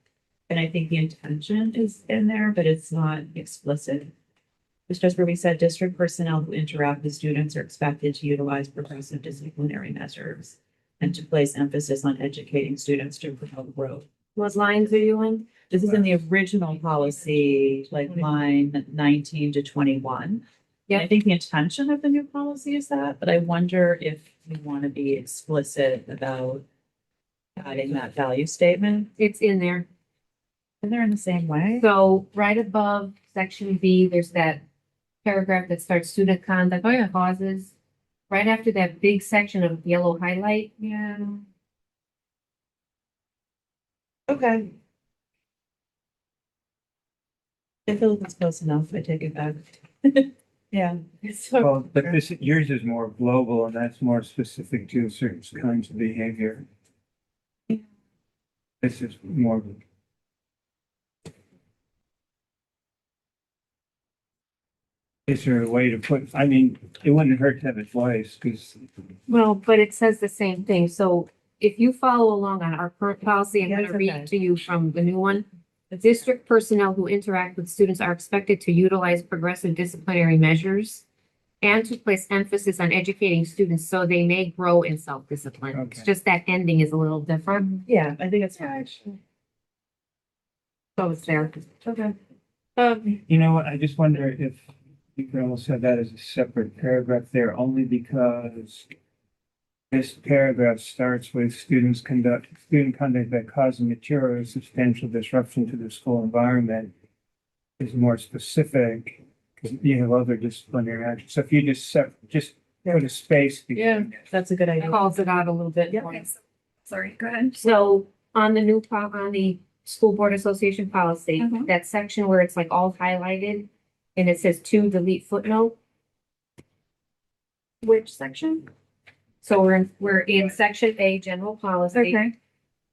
[SPEAKER 3] and I think the intention is in there, but it's not explicit. It's just where we said district personnel who interact with students are expected to utilize progressive disciplinary measures and to place emphasis on educating students to promote growth.
[SPEAKER 2] What lines are you in?
[SPEAKER 3] This is in the original policy, like line 19 to 21.
[SPEAKER 2] Yep.
[SPEAKER 3] I think the intention of the new policy is that, but I wonder if we want to be explicit about adding that value statement.
[SPEAKER 2] It's in there.
[SPEAKER 3] And they're in the same way.
[SPEAKER 2] So right above section B, there's that paragraph that starts student conduct causes. Right after that big section of yellow highlight.
[SPEAKER 3] Yeah. Okay. I feel like it's close enough. I take it back. Yeah.
[SPEAKER 4] Well, but this, yours is more global and that's more specific to certain kinds of behavior. This is more. Is there a way to put, I mean, it wouldn't hurt to have it twice, because
[SPEAKER 2] Well, but it says the same thing. So if you follow along on our current policy, I'm
[SPEAKER 3] Yeah,
[SPEAKER 2] gonna
[SPEAKER 3] it's
[SPEAKER 2] read
[SPEAKER 3] okay.
[SPEAKER 2] to you from the new one. The district personnel who interact with students are expected to utilize progressive disciplinary measures and to place emphasis on educating students so they may grow in self-discipline. It's
[SPEAKER 4] Okay.
[SPEAKER 2] just that ending is a little different.
[SPEAKER 3] Yeah, I think it's fine.
[SPEAKER 2] So it's there.
[SPEAKER 3] Okay.
[SPEAKER 4] you know what, I just wonder if you could almost have that as a separate paragraph there, only because this paragraph starts with student conduct that causes material or substantial disruption to the school environment is more specific, because you have other disciplinary actions. So if you just put a space.
[SPEAKER 1] Yeah.
[SPEAKER 4] between it.
[SPEAKER 3] That's a good idea.
[SPEAKER 2] Calls it out a little bit.
[SPEAKER 3] Yep.
[SPEAKER 2] more.
[SPEAKER 5] Sorry, go ahead.
[SPEAKER 2] So on the new, on the school board association policy,
[SPEAKER 5] Mhm.
[SPEAKER 2] that section where it's like all highlighted and it says to delete footnote.
[SPEAKER 5] Which section?
[SPEAKER 2] So we're in section A, general policy.
[SPEAKER 5] Okay,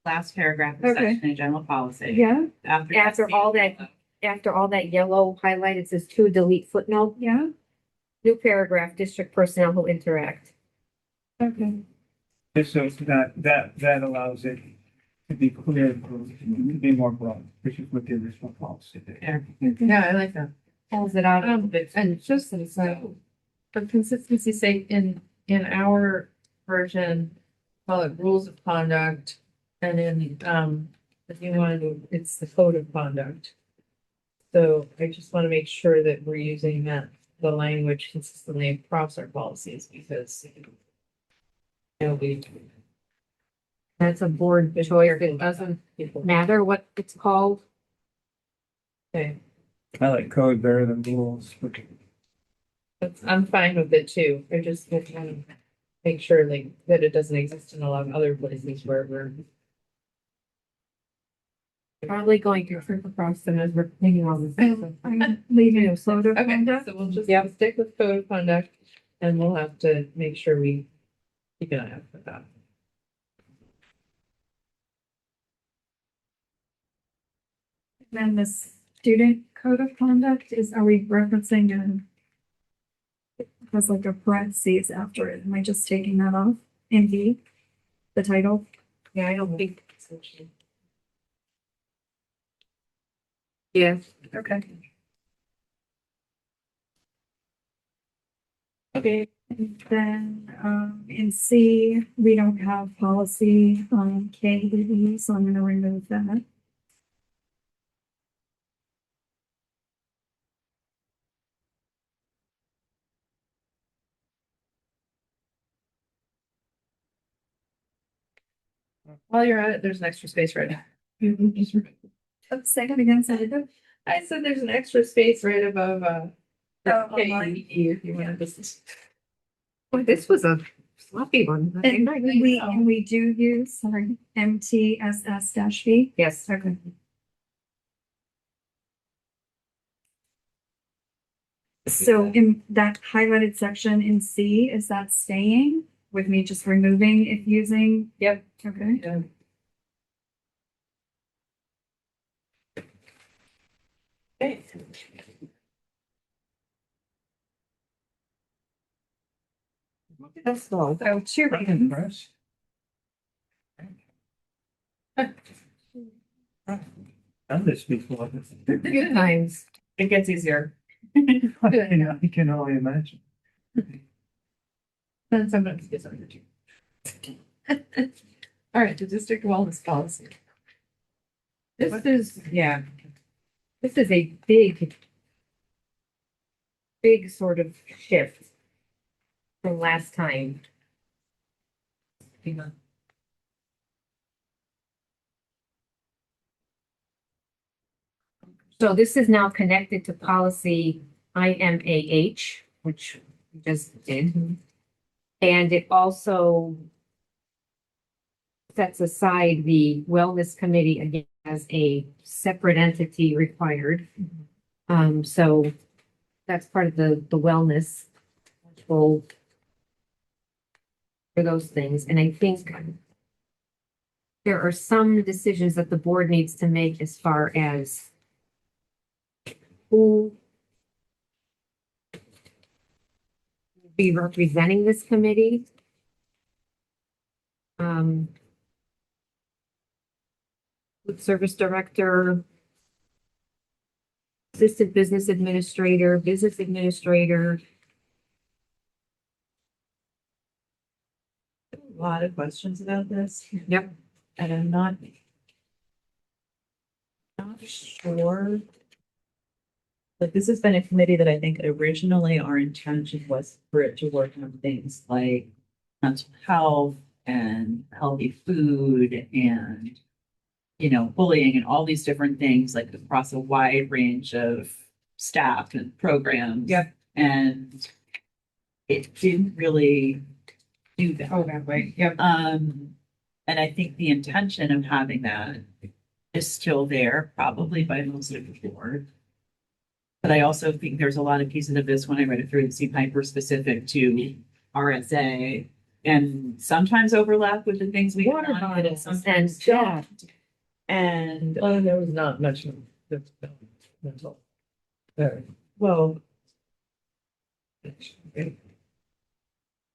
[SPEAKER 3] Last paragraph of
[SPEAKER 5] Okay.
[SPEAKER 3] section A, general policy.
[SPEAKER 5] yeah,
[SPEAKER 2] After all that yellow highlight, it says to delete footnote,
[SPEAKER 5] yeah,
[SPEAKER 2] new paragraph, district personnel who interact.
[SPEAKER 5] okay.
[SPEAKER 4] Just so it's not, that allows it to be clear, to be more broad, which is what the original policy did.
[SPEAKER 1] Yeah, I like that.
[SPEAKER 2] Pulls it out.
[SPEAKER 1] And just for consistency's sake, in our version, call it rules of conduct, and in, the new one, it's the code of conduct. So I just want to make sure that we're using the language consistently across our policies, because we.
[SPEAKER 2] That's a board choice. It doesn't matter what it's called.
[SPEAKER 1] Okay,
[SPEAKER 4] I like code better than rules, but
[SPEAKER 1] I'm fine with it too. I just want to make sure like that it doesn't exist in a lot of other places where we're.
[SPEAKER 2] Probably going to trip across them as we're thinking all this.
[SPEAKER 5] I'm leaving a code of
[SPEAKER 1] Okay,
[SPEAKER 5] conduct.
[SPEAKER 1] so we'll just
[SPEAKER 2] Yep.
[SPEAKER 1] stick with code of conduct, and we'll have to make sure we keep an eye out for that.
[SPEAKER 5] Then the student code of conduct is, are we referencing it has like a parentheses after it. Am I just taking that off in V, the title?
[SPEAKER 2] Yeah, I don't think. Yeah,
[SPEAKER 5] Okay.
[SPEAKER 3] Okay.
[SPEAKER 5] And then, in C, we don't have policy, KBE, so I'm gonna remove that.
[SPEAKER 1] While you're at it, there's an extra space right now.
[SPEAKER 5] Say that again, Senator.
[SPEAKER 1] I said there's an extra space right above,
[SPEAKER 5] Oh,
[SPEAKER 1] KE,
[SPEAKER 5] online.
[SPEAKER 1] if you want to just.
[SPEAKER 2] well, this was a sloppy one.
[SPEAKER 5] And we do use, sorry, MTSS V.
[SPEAKER 2] Yes,
[SPEAKER 5] Okay. So in that highlighted section in C, is that staying with me just removing if using?
[SPEAKER 1] Yep.
[SPEAKER 5] Okay.
[SPEAKER 1] Yeah. Okay.
[SPEAKER 2] that's all.
[SPEAKER 5] So cheerleading.
[SPEAKER 4] Press. Done this before.
[SPEAKER 2] Good times.
[SPEAKER 3] It gets easier.
[SPEAKER 4] You know, I can only imagine.
[SPEAKER 1] And sometimes it gets under too. All right, the district wellness policy.
[SPEAKER 2] This is, yeah. This is a big sort of shift from last time. So this is now connected to policy IMAH, which we just did. And it also sets aside the wellness committee again as a separate entity required. So that's part of the wellness goal for those things. And I think there are some decisions that the board needs to make as far as who will be representing this committee. Food service director, assistant business administrator, business administrator.
[SPEAKER 3] A lot of questions about this.
[SPEAKER 2] Yep.
[SPEAKER 3] And I'm not sure. Like, this has been a committee that I think originally our intention was for it to work on things like mental health and healthy food and, you know, bullying and all these different things, like across a wide range of staff and programs.
[SPEAKER 1] Yep.
[SPEAKER 3] And it didn't really do that.
[SPEAKER 1] Oh, that way, yep.
[SPEAKER 3] And I think the intention of having that is still there, probably by most of the board. But I also think there's a lot of pieces of this when I read it through that seem hyper specific to RSA and sometimes overlap with the things we
[SPEAKER 2] Water
[SPEAKER 3] want, and
[SPEAKER 2] bottles
[SPEAKER 3] sometimes
[SPEAKER 2] and, yeah.
[SPEAKER 3] don't. And
[SPEAKER 1] Well, there was not much of the mental. Very.
[SPEAKER 3] well,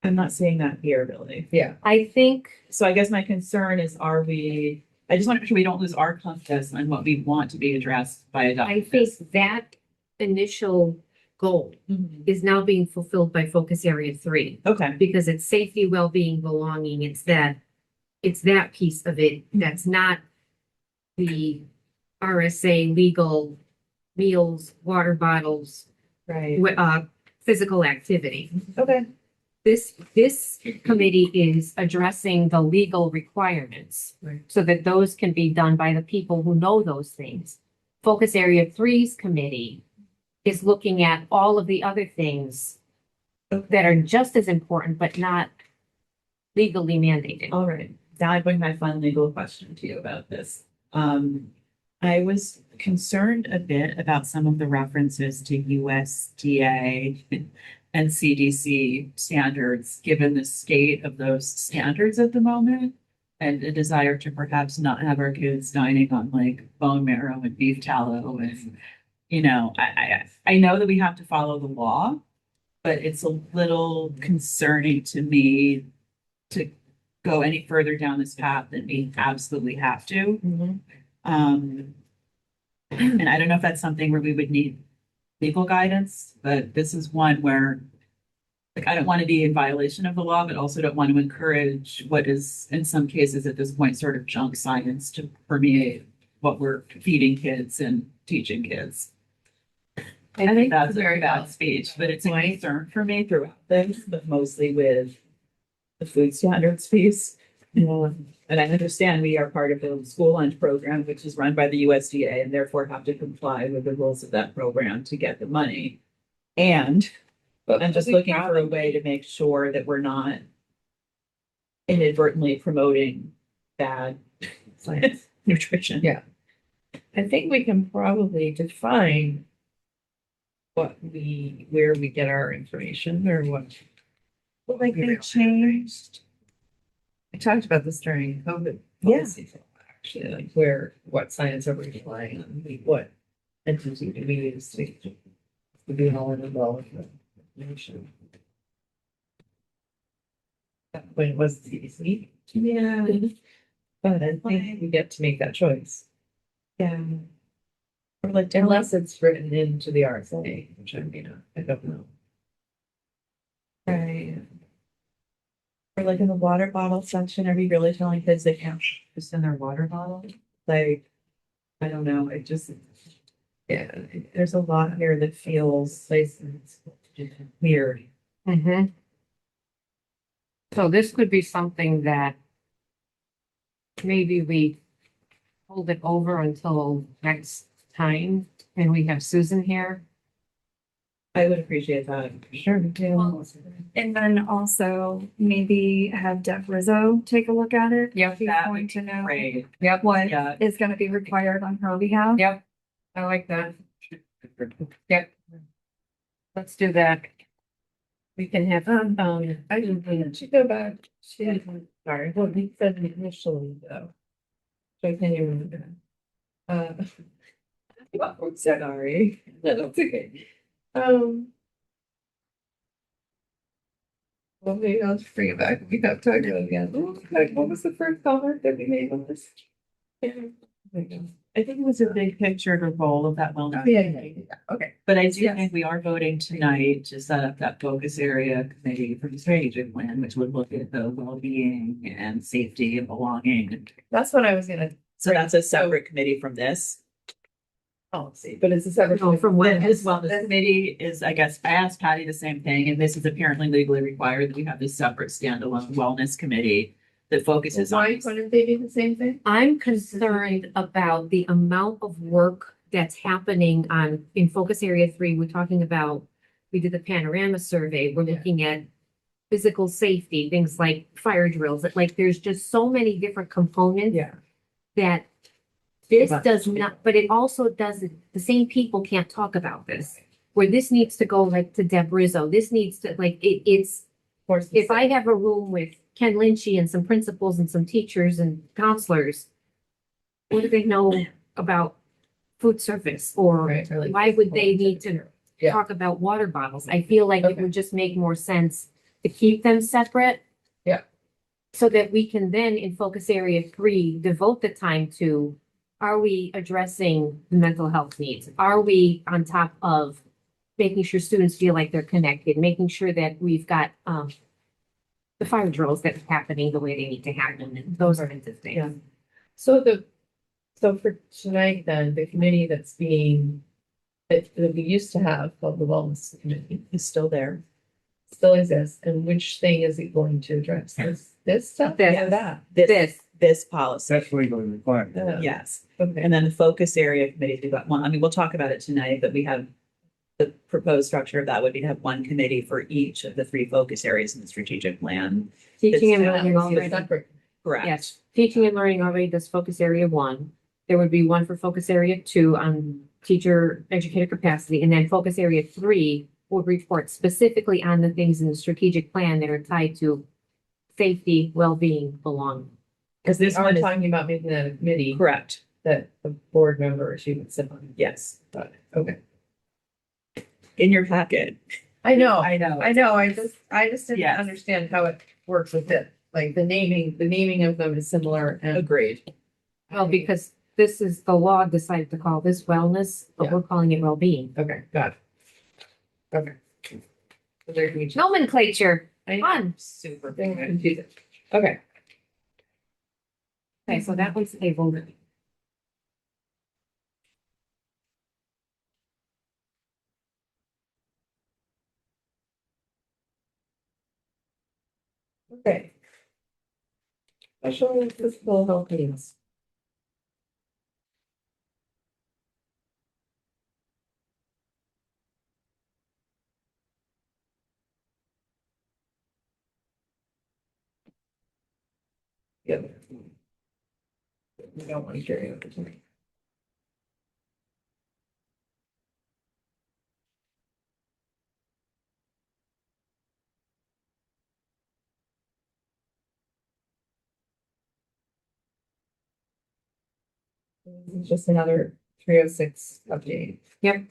[SPEAKER 3] I'm not seeing that here really.
[SPEAKER 1] Yeah,
[SPEAKER 2] I think
[SPEAKER 3] So I guess my concern is, I just want to make sure we don't lose our compass on what we want to be addressed by
[SPEAKER 2] I
[SPEAKER 3] adopting
[SPEAKER 2] think
[SPEAKER 3] this.
[SPEAKER 2] that initial goal
[SPEAKER 3] Mhm.
[SPEAKER 2] is now being fulfilled by focus area 3
[SPEAKER 3] Okay,
[SPEAKER 2] because it's safety, well-being, belonging. It's that piece of it. That's not the RSA legal meals, water bottles,
[SPEAKER 3] right,
[SPEAKER 2] physical activity.
[SPEAKER 3] okay.
[SPEAKER 2] This committee is addressing the legal requirements.
[SPEAKER 1] Right.
[SPEAKER 2] So that those can be done by the people who know those things. Focus Area 3's committee is looking at all of the other things that are just as important, but not legally mandated.
[SPEAKER 3] All right, now I bring my fun legal question to you about this. I was concerned a bit about some of the references to USDA and CDC standards, given the state of those standards at the moment. And a desire to perhaps not have our kids dining on like bone marrow and beef tallow and you know, I know that we have to follow the law, but it's a little concerning to me to go any further down this path than we absolutely have to. Um, and I don't know if that's something where we would need legal guidance, but this is one where like, I don't want to be in violation of the law, but also don't want to encourage what is, in some cases at this point, sort of junk science to permeate what we're feeding kids and teaching kids. I think that's a very bad speech, but it's a concern for me throughout this, but mostly with the food standards piece. And I understand we are part of the school lunch program, which is run by the USDA and therefore have to comply with the rules of that program to get the money. And I'm just looking for a way to make sure that we're not inadvertently promoting bad science nutrition.
[SPEAKER 1] Yeah. I think we can probably define where we get our information or what.
[SPEAKER 6] Well, like they changed.
[SPEAKER 1] I talked about this during COVID
[SPEAKER 6] Yeah.
[SPEAKER 1] policy, actually, like what science are we relying on, what entity do we use to be an all in all of the information. When it was the CDC.
[SPEAKER 6] Yeah.
[SPEAKER 1] But I think we get to make that choice.
[SPEAKER 6] Yeah. Or like,
[SPEAKER 1] Unless it's written into the RSA, which I mean, I don't know.
[SPEAKER 6] right. Or like in the water bottle section, are we really telling kids they can't just in their water bottle? Like, I don't know, it just,
[SPEAKER 1] Yeah.
[SPEAKER 6] there's a lot here that feels weird.
[SPEAKER 2] So this could be something that maybe we hold it over until next time and we have Susan here.
[SPEAKER 3] I would appreciate that.
[SPEAKER 1] Sure.
[SPEAKER 5] And then also maybe have Deb Rizzo take a look at it.
[SPEAKER 2] Yep.
[SPEAKER 5] She's
[SPEAKER 3] That
[SPEAKER 5] going
[SPEAKER 3] would
[SPEAKER 5] to know
[SPEAKER 3] Great.
[SPEAKER 2] Yep.
[SPEAKER 5] what
[SPEAKER 3] Yeah.
[SPEAKER 5] is gonna be required on her behalf.
[SPEAKER 2] Yep. I like that. Yep. Let's do that. We can have,
[SPEAKER 1] I should go back. Sorry, what he said initially though. So I can't even remember. Sorry, that's okay. Well, maybe I'll just bring it back. We have talked about it again. What was the first comment that we made on this? Yeah. There you go.
[SPEAKER 3] I think it was a big picture to roll of that
[SPEAKER 1] Oh,
[SPEAKER 3] wellness.
[SPEAKER 1] yeah. Okay.
[SPEAKER 3] But I do
[SPEAKER 1] Yes.
[SPEAKER 3] think we are voting tonight to set up that focus area committee for the strategic plan, which would look at the well-being and safety and belonging.
[SPEAKER 1] That's what I was gonna
[SPEAKER 3] So that's a separate committee from this.
[SPEAKER 1] policy, but it's a separate.
[SPEAKER 2] No, from what-
[SPEAKER 3] This wellness committee is, I guess, I asked Patty the same thing, and this is apparently legally required that we have this separate standalone wellness committee that focuses on.
[SPEAKER 1] Why couldn't they be the same thing?
[SPEAKER 2] I'm concerned about the amount of work that's happening in focus area 3. We're talking about, we did the panorama survey. We're
[SPEAKER 1] Yeah.
[SPEAKER 2] looking at physical safety, things like fire drills, like there's just so many different components
[SPEAKER 1] Yeah.
[SPEAKER 2] that this
[SPEAKER 1] Much,
[SPEAKER 2] does
[SPEAKER 1] yeah.
[SPEAKER 2] not, but it also doesn't, the same people can't talk about this. Where this needs to go like to Deb Rizzo, this needs to, like, it's, if I have a room with Ken Lynchy and some principals and some teachers and counselors, what do they know about food service? Or
[SPEAKER 1] Right, or like-
[SPEAKER 2] why would they need to
[SPEAKER 1] Yeah.
[SPEAKER 2] talk about water bottles? I feel like it
[SPEAKER 1] Okay.
[SPEAKER 2] would just make more sense to keep them separate.
[SPEAKER 1] Yeah.
[SPEAKER 2] So that we can then in focus area 3, devote the time to, are we addressing the mental health needs? Are we on top of making sure students feel like they're connected, making sure that we've got, the fire drills that are happening the way they need to happen and those kinds of
[SPEAKER 1] Yeah.
[SPEAKER 2] things.
[SPEAKER 1] So for tonight then, the committee that we used to have called the wellness committee
[SPEAKER 3] Is still there.
[SPEAKER 1] still exists, and which thing is it going to address? This stuff?
[SPEAKER 2] This.
[SPEAKER 1] Yeah, that.
[SPEAKER 3] This policy.
[SPEAKER 4] That's legally required.
[SPEAKER 1] Yeah.
[SPEAKER 3] Yes.
[SPEAKER 1] Okay.
[SPEAKER 3] And then the focus area committee, we've got one, I mean, we'll talk about it tonight, but we have the proposed structure of that would be to have one committee for each of the 3 focus areas in the strategic plan.
[SPEAKER 2] Teaching and
[SPEAKER 3] It's
[SPEAKER 2] learning
[SPEAKER 1] It's
[SPEAKER 2] already.
[SPEAKER 1] separate.
[SPEAKER 3] Correct.
[SPEAKER 2] Yes, teaching and learning already does focus area 1. There would be one for focus area 2 on teacher educator capacity, and then focus area 3 would report specifically on the things in the strategic plan that are tied to safety, well-being, belonging.
[SPEAKER 3] Because this
[SPEAKER 1] We are
[SPEAKER 3] one is
[SPEAKER 1] talking about making that a committee
[SPEAKER 3] correct.
[SPEAKER 1] that the board member she would sit on.
[SPEAKER 3] Yes,
[SPEAKER 1] Got it. Okay.
[SPEAKER 3] in your packet.
[SPEAKER 1] I know,
[SPEAKER 3] I know.
[SPEAKER 1] I know, I just didn't
[SPEAKER 3] Yes.
[SPEAKER 1] understand how it works with it. Like the naming of them is similar and.
[SPEAKER 3] Agreed.
[SPEAKER 2] Well, because this is, the law decided to call this wellness, but
[SPEAKER 1] Yeah.
[SPEAKER 2] we're calling it well-being.
[SPEAKER 1] Okay, got it. Okay. So there can be.
[SPEAKER 2] Nomenclature,
[SPEAKER 1] I
[SPEAKER 2] fun.
[SPEAKER 1] super confusing. Okay.
[SPEAKER 2] Okay, so that one's tabled.
[SPEAKER 1] Okay. Special physical health needs. Yeah. We don't want to carry over tonight. This is just another 306 update.
[SPEAKER 2] Yep.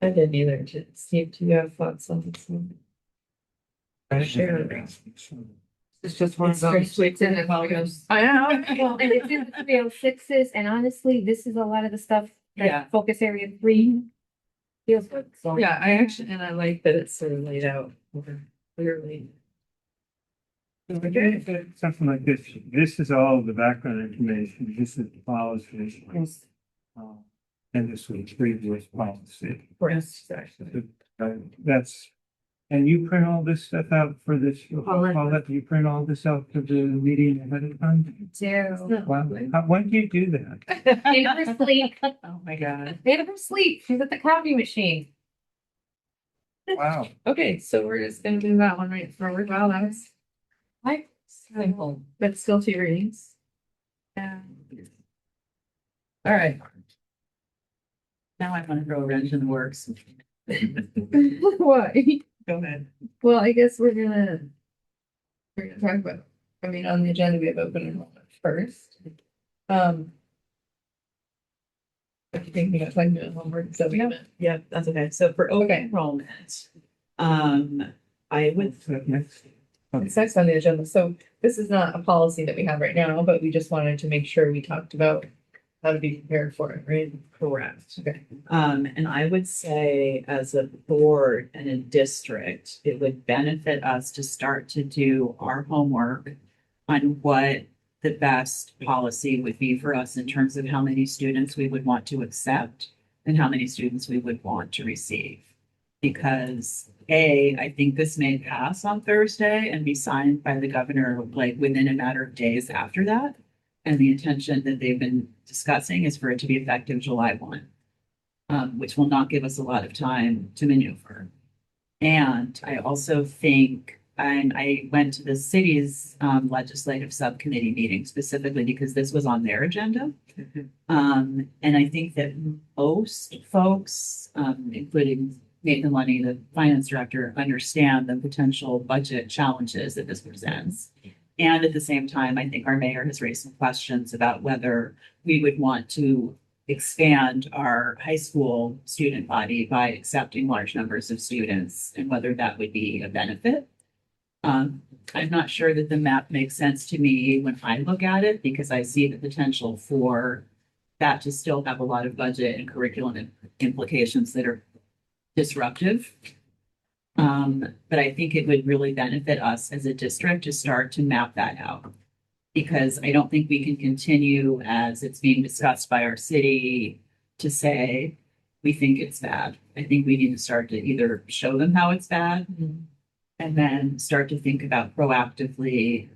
[SPEAKER 1] I didn't either. Steve, do you have thoughts on this one? Sure.
[SPEAKER 2] It's just one of
[SPEAKER 1] It's
[SPEAKER 2] those.
[SPEAKER 1] straight
[SPEAKER 2] It's in
[SPEAKER 1] to
[SPEAKER 2] the
[SPEAKER 1] the
[SPEAKER 2] photos.
[SPEAKER 1] I know.
[SPEAKER 2] Well, and it's in the 306s, and honestly, this is a lot of the stuff
[SPEAKER 3] Yeah.
[SPEAKER 2] that focus area 3 feels good, so.
[SPEAKER 1] Yeah, I actually, and I like that it's sort of laid out more clearly.
[SPEAKER 4] Okay, something like this is all the background information, this is the policy.
[SPEAKER 2] Yes.
[SPEAKER 4] And this was previous policy.
[SPEAKER 1] Correct, actually.
[SPEAKER 4] That's, and you print all this stuff out for this,
[SPEAKER 2] Paulette.
[SPEAKER 4] Paulette, you print all this out for the meeting ahead of time? Wow, when do you do that?
[SPEAKER 2] In her sleep,
[SPEAKER 3] Oh, my God.
[SPEAKER 2] in her sleep, she's at the copy machine.
[SPEAKER 4] Wow.
[SPEAKER 1] Okay, so we're just gonna do that one right forward. Wow, that was
[SPEAKER 2] Right.
[SPEAKER 1] simple, but still 2 readings. Yeah. All right.
[SPEAKER 3] Now I want to throw a wrench in the works.
[SPEAKER 1] Why?
[SPEAKER 3] Go ahead.
[SPEAKER 1] Well, I guess we're gonna talk about, I mean, on the agenda, we have open enrollment first. If you think we got talking about homework, so we meant.
[SPEAKER 3] Yeah, that's okay. So for open
[SPEAKER 1] Okay.
[SPEAKER 3] enrollment, I would,
[SPEAKER 4] What's that next?
[SPEAKER 1] It's next on the agenda, so this is not a policy that we have right now, but we just wanted to make sure we talked about how to be prepared for it, right?
[SPEAKER 3] correct.
[SPEAKER 1] Okay.
[SPEAKER 3] And I would say as a board and a district, it would benefit us to start to do our homework on what the best policy would be for us in terms of how many students we would want to accept and how many students we would want to receive. Because I think this may pass on Thursday and be signed by the governor like within a matter of days after that. And the intention that they've been discussing is for it to be effective July 1, which will not give us a lot of time to maneuver. And I also think, and I went to the city's legislative subcommittee meeting specifically because this was on their agenda. And I think that most folks, including Nathan Lunny, the finance director, understand the potential budget challenges that this presents. And at the same time, I think our mayor has raised some questions about whether we would want to expand our high school student body by accepting large numbers of students and whether that would be a benefit. I'm not sure that the map makes sense to me when I look at it because I see the potential for that to still have a lot of budget and curriculum implications that are disruptive. But I think it would really benefit us as a district to start to map that out. Because I don't think we can continue as it's being discussed by our city to say, we think it's bad. I think we need to start to either show them how it's bad and then start to think about proactively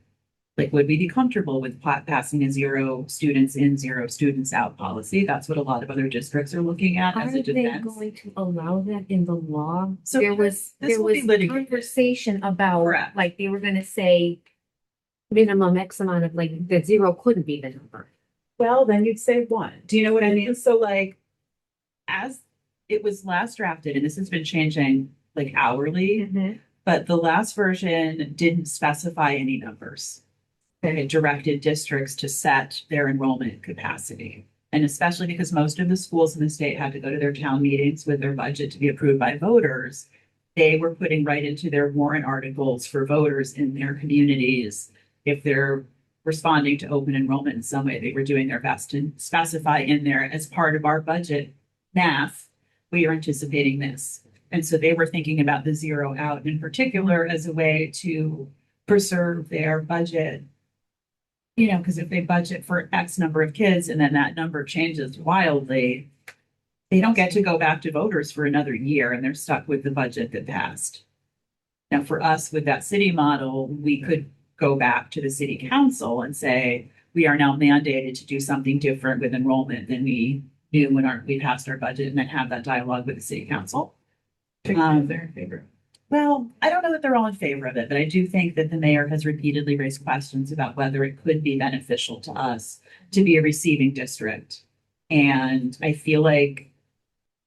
[SPEAKER 3] Like, would we be comfortable with passing a 0 students in, 0 students out policy? That's what a lot of other districts are looking at
[SPEAKER 2] Are
[SPEAKER 3] as a
[SPEAKER 2] they
[SPEAKER 3] defense.
[SPEAKER 2] going to allow that in the law?
[SPEAKER 3] So
[SPEAKER 2] There was,
[SPEAKER 3] this
[SPEAKER 2] there
[SPEAKER 3] will be
[SPEAKER 2] was
[SPEAKER 3] litigated.
[SPEAKER 2] conversation about,
[SPEAKER 3] Correct.
[SPEAKER 2] like, they were gonna say minimum X amount of, like, that 0 couldn't be the number.
[SPEAKER 3] Well, then you'd say 1. Do you know what I mean? So like, as it was last drafted, and this has been changing like hourly, but the last version didn't specify any numbers. It directed districts to set their enrollment capacity. And especially because most of the schools in the state had to go to their town meetings with their budget to be approved by voters, they were putting right into their warrant articles for voters in their communities. If they're responding to open enrollment in some way, they were doing their best to specify in there as part of our budget math, we are anticipating this. And so they were thinking about the 0 out in particular as a way to preserve their budget. You know, because if they budget for X number of kids and then that number changes wildly, they don't get to go back to voters for another year and they're stuck with the budget that passed. Now, for us with that city model, we could go back to the city council and say, we are now mandated to do something different with enrollment than we knew when we passed our budget, and then have that dialogue with the city council.
[SPEAKER 1] They're in favor.
[SPEAKER 3] Well, I don't know that they're all in favor of it, but I do think that the mayor has repeatedly raised questions about whether it could be beneficial to us to be a receiving district. And I feel like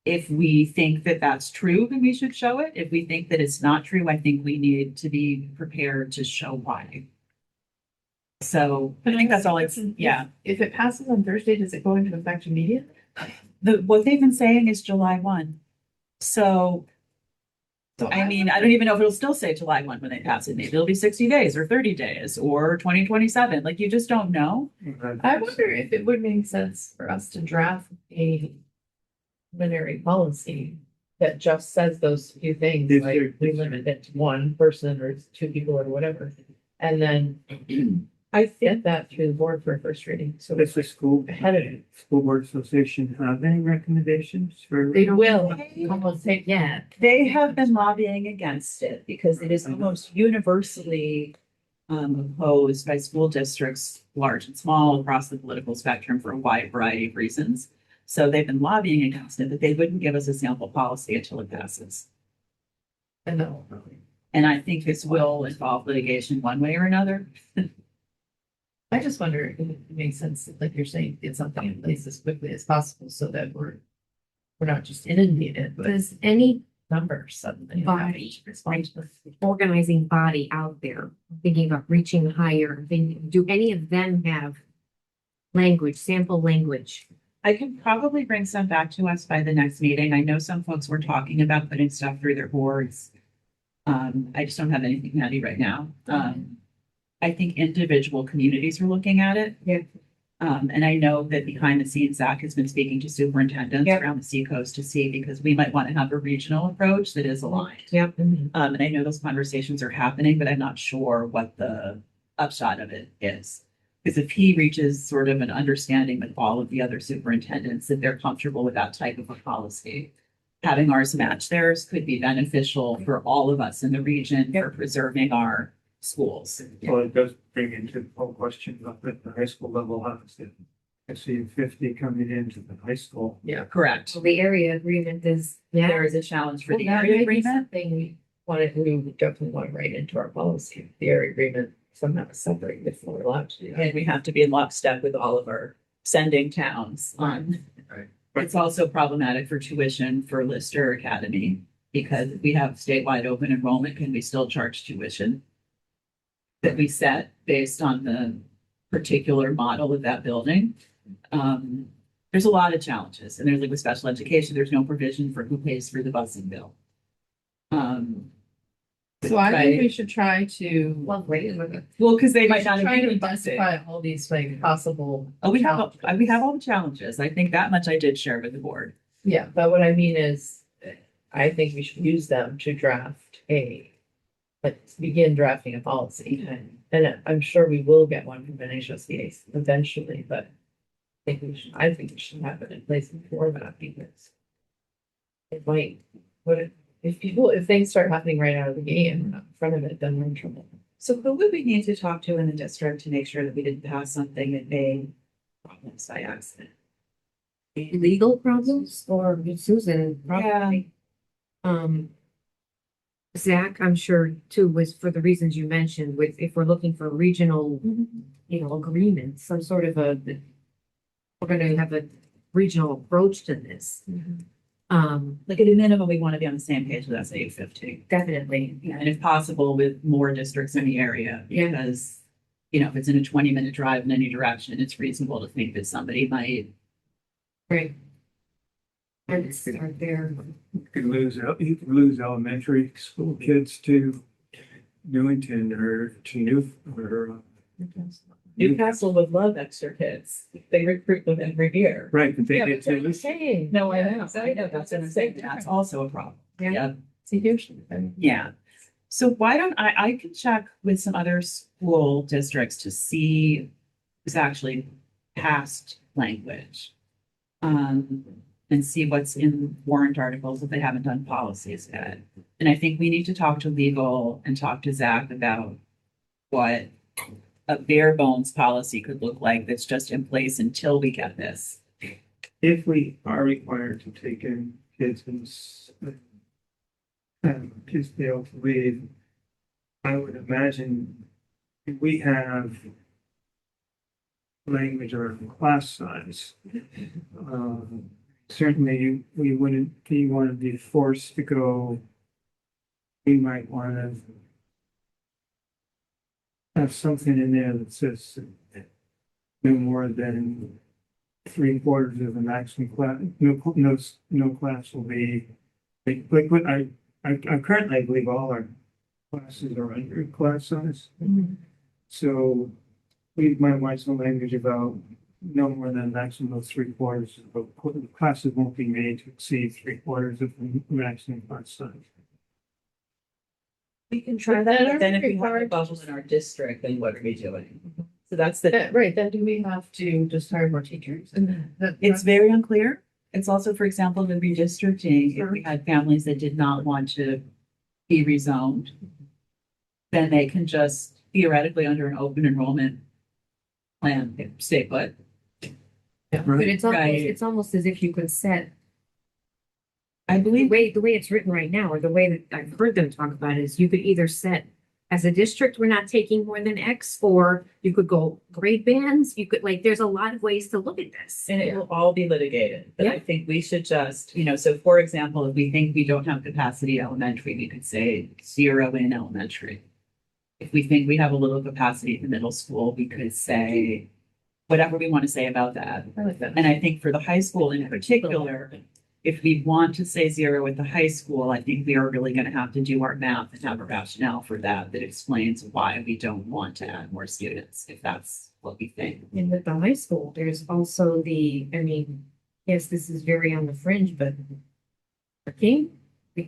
[SPEAKER 3] if we think that that's true, then we should show it. If we think that it's not true, I think we need to be prepared to show why. So I think that's all it's, yeah.
[SPEAKER 1] If it passes on Thursday, does it go into effect immediately?
[SPEAKER 3] What they've been saying is July 1. So
[SPEAKER 1] So
[SPEAKER 3] I mean, I don't even know if it'll still say July 1 when they pass it. Maybe it'll be 60 days or 30 days or 2027. Like, you just don't know.
[SPEAKER 1] I wonder if it would make sense for us to draft a preliminary policy that just says those few things,
[SPEAKER 4] If
[SPEAKER 1] like
[SPEAKER 4] there-
[SPEAKER 1] we limit it to 1 person or 2 people or whatever. And then I get that through the board for a first reading, so
[SPEAKER 4] Does the school,
[SPEAKER 1] ahead of it.
[SPEAKER 4] school board association have any recommendations for?
[SPEAKER 1] They will almost say, yeah,
[SPEAKER 3] They have been lobbying against it because it is almost universally opposed by school districts, large and small, across the political spectrum for a wide variety of reasons. So they've been lobbying against it, but they wouldn't give us a sample policy until it passes.
[SPEAKER 1] I know.
[SPEAKER 3] And I think this will involve litigation one way or another.
[SPEAKER 1] I just wonder if it makes sense, like you're saying, get something in place as quickly as possible so that we're not just inundated with
[SPEAKER 2] Does any
[SPEAKER 1] numbers suddenly.
[SPEAKER 2] body, like organizing body out there, thinking about reaching higher, do any of them have language, sample language?
[SPEAKER 3] I can probably bring some back to us by the next meeting. I know some folks were talking about putting stuff through their boards. I just don't have anything handy right now. I think individual communities are looking at it.
[SPEAKER 2] Yeah.
[SPEAKER 3] And I know that behind the scenes, Zach has been speaking to superintendents
[SPEAKER 2] Yep.
[SPEAKER 3] around the seacoast to see, because we might want to have a regional approach that is aligned.
[SPEAKER 2] Yep.
[SPEAKER 1] Mhm.
[SPEAKER 3] And I know those conversations are happening, but I'm not sure what the upshot of it is. Because if he reaches sort of an understanding with all of the other superintendents that they're comfortable with that type of a policy, having ours match theirs could be beneficial for all of us in the region for preserving our schools.
[SPEAKER 4] Well, it does bring into the whole question of at the high school level, obviously. I see 50 coming into the high school.
[SPEAKER 3] Correct.
[SPEAKER 2] So the area agreement is,
[SPEAKER 3] There is a challenge for the
[SPEAKER 1] Well, that
[SPEAKER 3] area
[SPEAKER 1] may be
[SPEAKER 3] agreement.
[SPEAKER 1] something we would definitely want to write into our policy, the area agreement somehow separate before we're allowed to do that.
[SPEAKER 3] And we have to be in lockstep with all of our sending towns on.
[SPEAKER 4] Right.
[SPEAKER 3] It's also problematic for tuition for Lister Academy, because if we have statewide open enrollment, can we still charge tuition that we set based on the particular model of that building? There's a lot of challenges, and there's like with special education, there's no provision for who pays for the busing bill.
[SPEAKER 1] So I think
[SPEAKER 3] Right.
[SPEAKER 1] we should try to.
[SPEAKER 2] well, wait a minute.
[SPEAKER 3] Well, because they
[SPEAKER 1] We
[SPEAKER 3] might
[SPEAKER 1] should
[SPEAKER 3] not
[SPEAKER 1] try
[SPEAKER 3] agree
[SPEAKER 1] to
[SPEAKER 3] with busing.
[SPEAKER 1] identify all these like possible.
[SPEAKER 3] Oh, we have all the challenges. I think that much I did share with the board.
[SPEAKER 1] Yeah, but what I mean is, I think we should use them to draft let's begin drafting a policy. And I'm sure we will get one from NHSBA eventually, but I think we should have it in place before that, because it might, if things start happening right out of the gate and we're not in front of it, then we're in trouble.
[SPEAKER 3] So who would we need to talk to in the district to make sure that we didn't pass something that made problems by accident?
[SPEAKER 2] Legal problems or Susan? probably. Zach, I'm sure too, was for the reasons you mentioned with, if we're looking for regional, you know, agreements, some sort of we're gonna have a regional approach to this.
[SPEAKER 3] Like at a minimum, we want to be on the same page with SAU 50.
[SPEAKER 2] Definitely.
[SPEAKER 3] And if possible, with more districts in the area,
[SPEAKER 2] Yeah.
[SPEAKER 3] because, you know, if it's in a 20-minute drive in any direction, it's reasonable to think that somebody might.
[SPEAKER 2] Right. And start there.
[SPEAKER 4] You could lose elementary school kids to Newington or to
[SPEAKER 6] Newcastle would love extra kids. They recruit them every year.
[SPEAKER 4] Right, but they
[SPEAKER 1] Yeah,
[SPEAKER 4] did
[SPEAKER 1] but they're
[SPEAKER 4] too.
[SPEAKER 1] saying.
[SPEAKER 6] No, I know.
[SPEAKER 3] I know, that's what I'm saying. That's also a problem.
[SPEAKER 2] Yeah.
[SPEAKER 1] It's a huge.
[SPEAKER 3] Yeah. So why don't I can check with some other school districts to see who's actually passed language. And see what's in warrant articles if they haven't done policies yet. And I think we need to talk to legal and talk to Zach about what a bare bones policy could look like that's just in place until we get this.
[SPEAKER 4] If we are required to take in kids kids fail to leave, I would imagine if we have language around class size, certainly we wouldn't be one to be forced to go. We might want to have something in there that says no more than 3/4 of the maximum class. No class will be like what I currently believe all our classes are under class size. So we might want some language about no more than a maximum of 3/4 of the classes won't be made to exceed 3/4 of the maximum class size.
[SPEAKER 6] We can try that, but then if we have a bubble in our district, then what are we doing? So that's the,
[SPEAKER 1] Right, then do we have to just hire more teachers?
[SPEAKER 3] It's very unclear. It's also, for example, the redistricting, if we had families that did not want to be rezoned, then they can just theoretically under an open enrollment plan, stay put.
[SPEAKER 2] But it's almost,
[SPEAKER 3] Right.
[SPEAKER 2] it's almost as if you could set,
[SPEAKER 3] I believe
[SPEAKER 2] the way it's written right now, or the way that I've heard them talk about it, is you could either set as a district, we're not taking more than X, or you could go grade bands, you could, like, there's a lot of ways to look at this.
[SPEAKER 3] and it will all be litigated, but I think we should just, so for example, if we think we don't have capacity elementary, we could say 0 in elementary. If we think we have a little capacity in the middle school, we could say whatever we want to say about that.
[SPEAKER 1] I like that.
[SPEAKER 3] And I think for the high school in particular, if we want to say 0 at the high school, I think we are really going to have to do our math and have a rationale for that explains why we don't want to add more students, if that's what we think.
[SPEAKER 2] And with the high school, there's also I mean, yes, this is very on the fringe, but parking,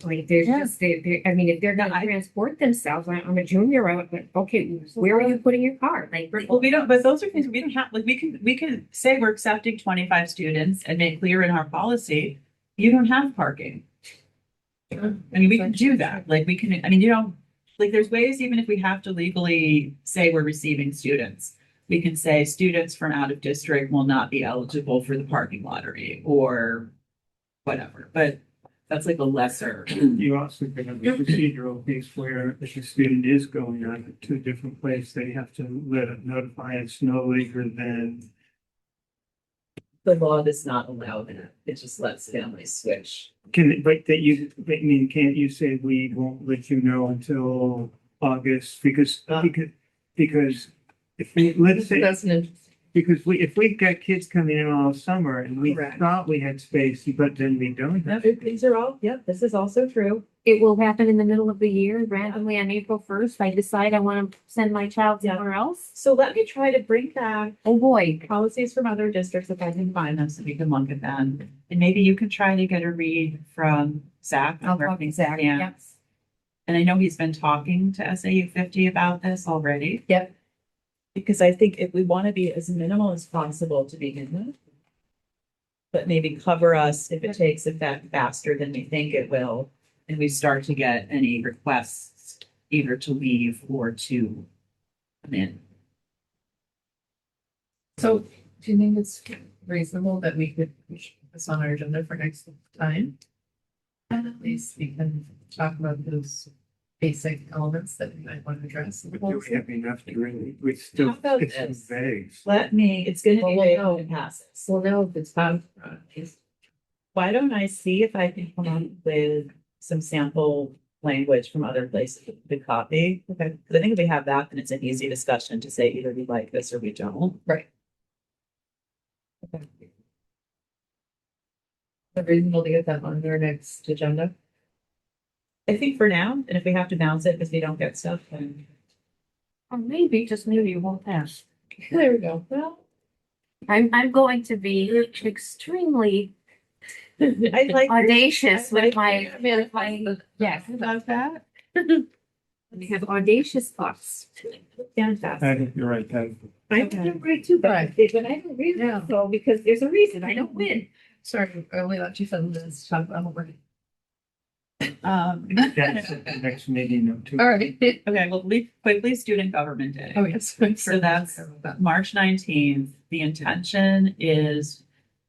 [SPEAKER 2] like, there's
[SPEAKER 3] Yeah.
[SPEAKER 2] just, I mean, if they're
[SPEAKER 3] No,
[SPEAKER 2] gonna transport themselves, I'm a junior, okay, where are you putting your car? Like,
[SPEAKER 3] Well, we don't, but those are things we don't have, like, we can say we're accepting 25 students and make clear in our policy, you don't have parking. I mean, we can do that, like, there's ways, even if we have to legally say we're receiving students. We can say students from out of district will not be eligible for the parking lottery or whatever, but that's like a lesser.
[SPEAKER 4] You also can have a procedural piece where if a student is going on to a different place, they have to notify us no later than.
[SPEAKER 6] the law does not allow that. It just lets families switch.
[SPEAKER 4] Can't you say we won't let you know until August because if we, let's say,
[SPEAKER 1] That's an interesting.
[SPEAKER 4] because if we've got kids coming in all summer and we
[SPEAKER 6] Correct.
[SPEAKER 4] thought we had space, but then we don't.
[SPEAKER 6] These are all, this is also true.
[SPEAKER 2] it will happen in the middle of the year, randomly on April 1st, I decide I wanna send my child
[SPEAKER 6] Yeah.
[SPEAKER 2] somewhere else.
[SPEAKER 6] So let me try to bring back
[SPEAKER 2] Oh, boy.
[SPEAKER 6] policies from other districts if I can find them.
[SPEAKER 3] So we can look at them. And maybe you can try to get a read from Zach.
[SPEAKER 2] I'll talk to Zach,
[SPEAKER 3] Yeah.
[SPEAKER 2] yeah.
[SPEAKER 3] And I know he's been talking to SAU 50 about this already.
[SPEAKER 6] Because I think if we want to be as minimal as possible to begin with, but maybe cover us if it takes effect faster than we think it will,
[SPEAKER 3] And we start to get any requests either to leave or to come in.
[SPEAKER 1] So do you think it's reasonable that we could push this on our agenda for next time? And at least we can talk about those basic elements that we might want to address.
[SPEAKER 4] But do we have enough to really, we still,
[SPEAKER 3] How about
[SPEAKER 4] it's so
[SPEAKER 3] this?
[SPEAKER 4] vague.
[SPEAKER 3] It's gonna
[SPEAKER 1] Well,
[SPEAKER 3] be
[SPEAKER 1] we'll
[SPEAKER 3] vague
[SPEAKER 1] know.
[SPEAKER 3] when it passes.
[SPEAKER 1] So now if it's time.
[SPEAKER 6] Why don't I see if I can come up with some sample language from other places that we could copy? Okay. Because I think if we have that, then it's an easy discussion to say either we like this or we don't.
[SPEAKER 1] Right. Okay. Is it reasonable to get that on our next agenda?
[SPEAKER 6] I think for now, and if we have to bounce it because we don't get stuff, then.
[SPEAKER 2] Or maybe, just maybe it won't pass.
[SPEAKER 1] There we go. Well,
[SPEAKER 2] I'm going to be extremely
[SPEAKER 6] I like.
[SPEAKER 2] audacious
[SPEAKER 6] I
[SPEAKER 2] with
[SPEAKER 6] like
[SPEAKER 2] my,
[SPEAKER 1] your
[SPEAKER 2] with my, yes,
[SPEAKER 3] Love that.
[SPEAKER 2] we have audacious thoughts.
[SPEAKER 6] Fantastic.
[SPEAKER 4] I think you're right, Ted.
[SPEAKER 5] I don't agree too, but
[SPEAKER 1] Right.
[SPEAKER 5] but I don't read
[SPEAKER 1] Yeah.
[SPEAKER 5] it, so because there's a reason I don't win.
[SPEAKER 1] sorry, I only let you 7 minutes to talk about homework.
[SPEAKER 4] That's at the next meeting of two.
[SPEAKER 1] All right.
[SPEAKER 3] Okay, well, quickly, Student Government Day.
[SPEAKER 1] Oh, yes.
[SPEAKER 3] So that's March 19th. The intention is,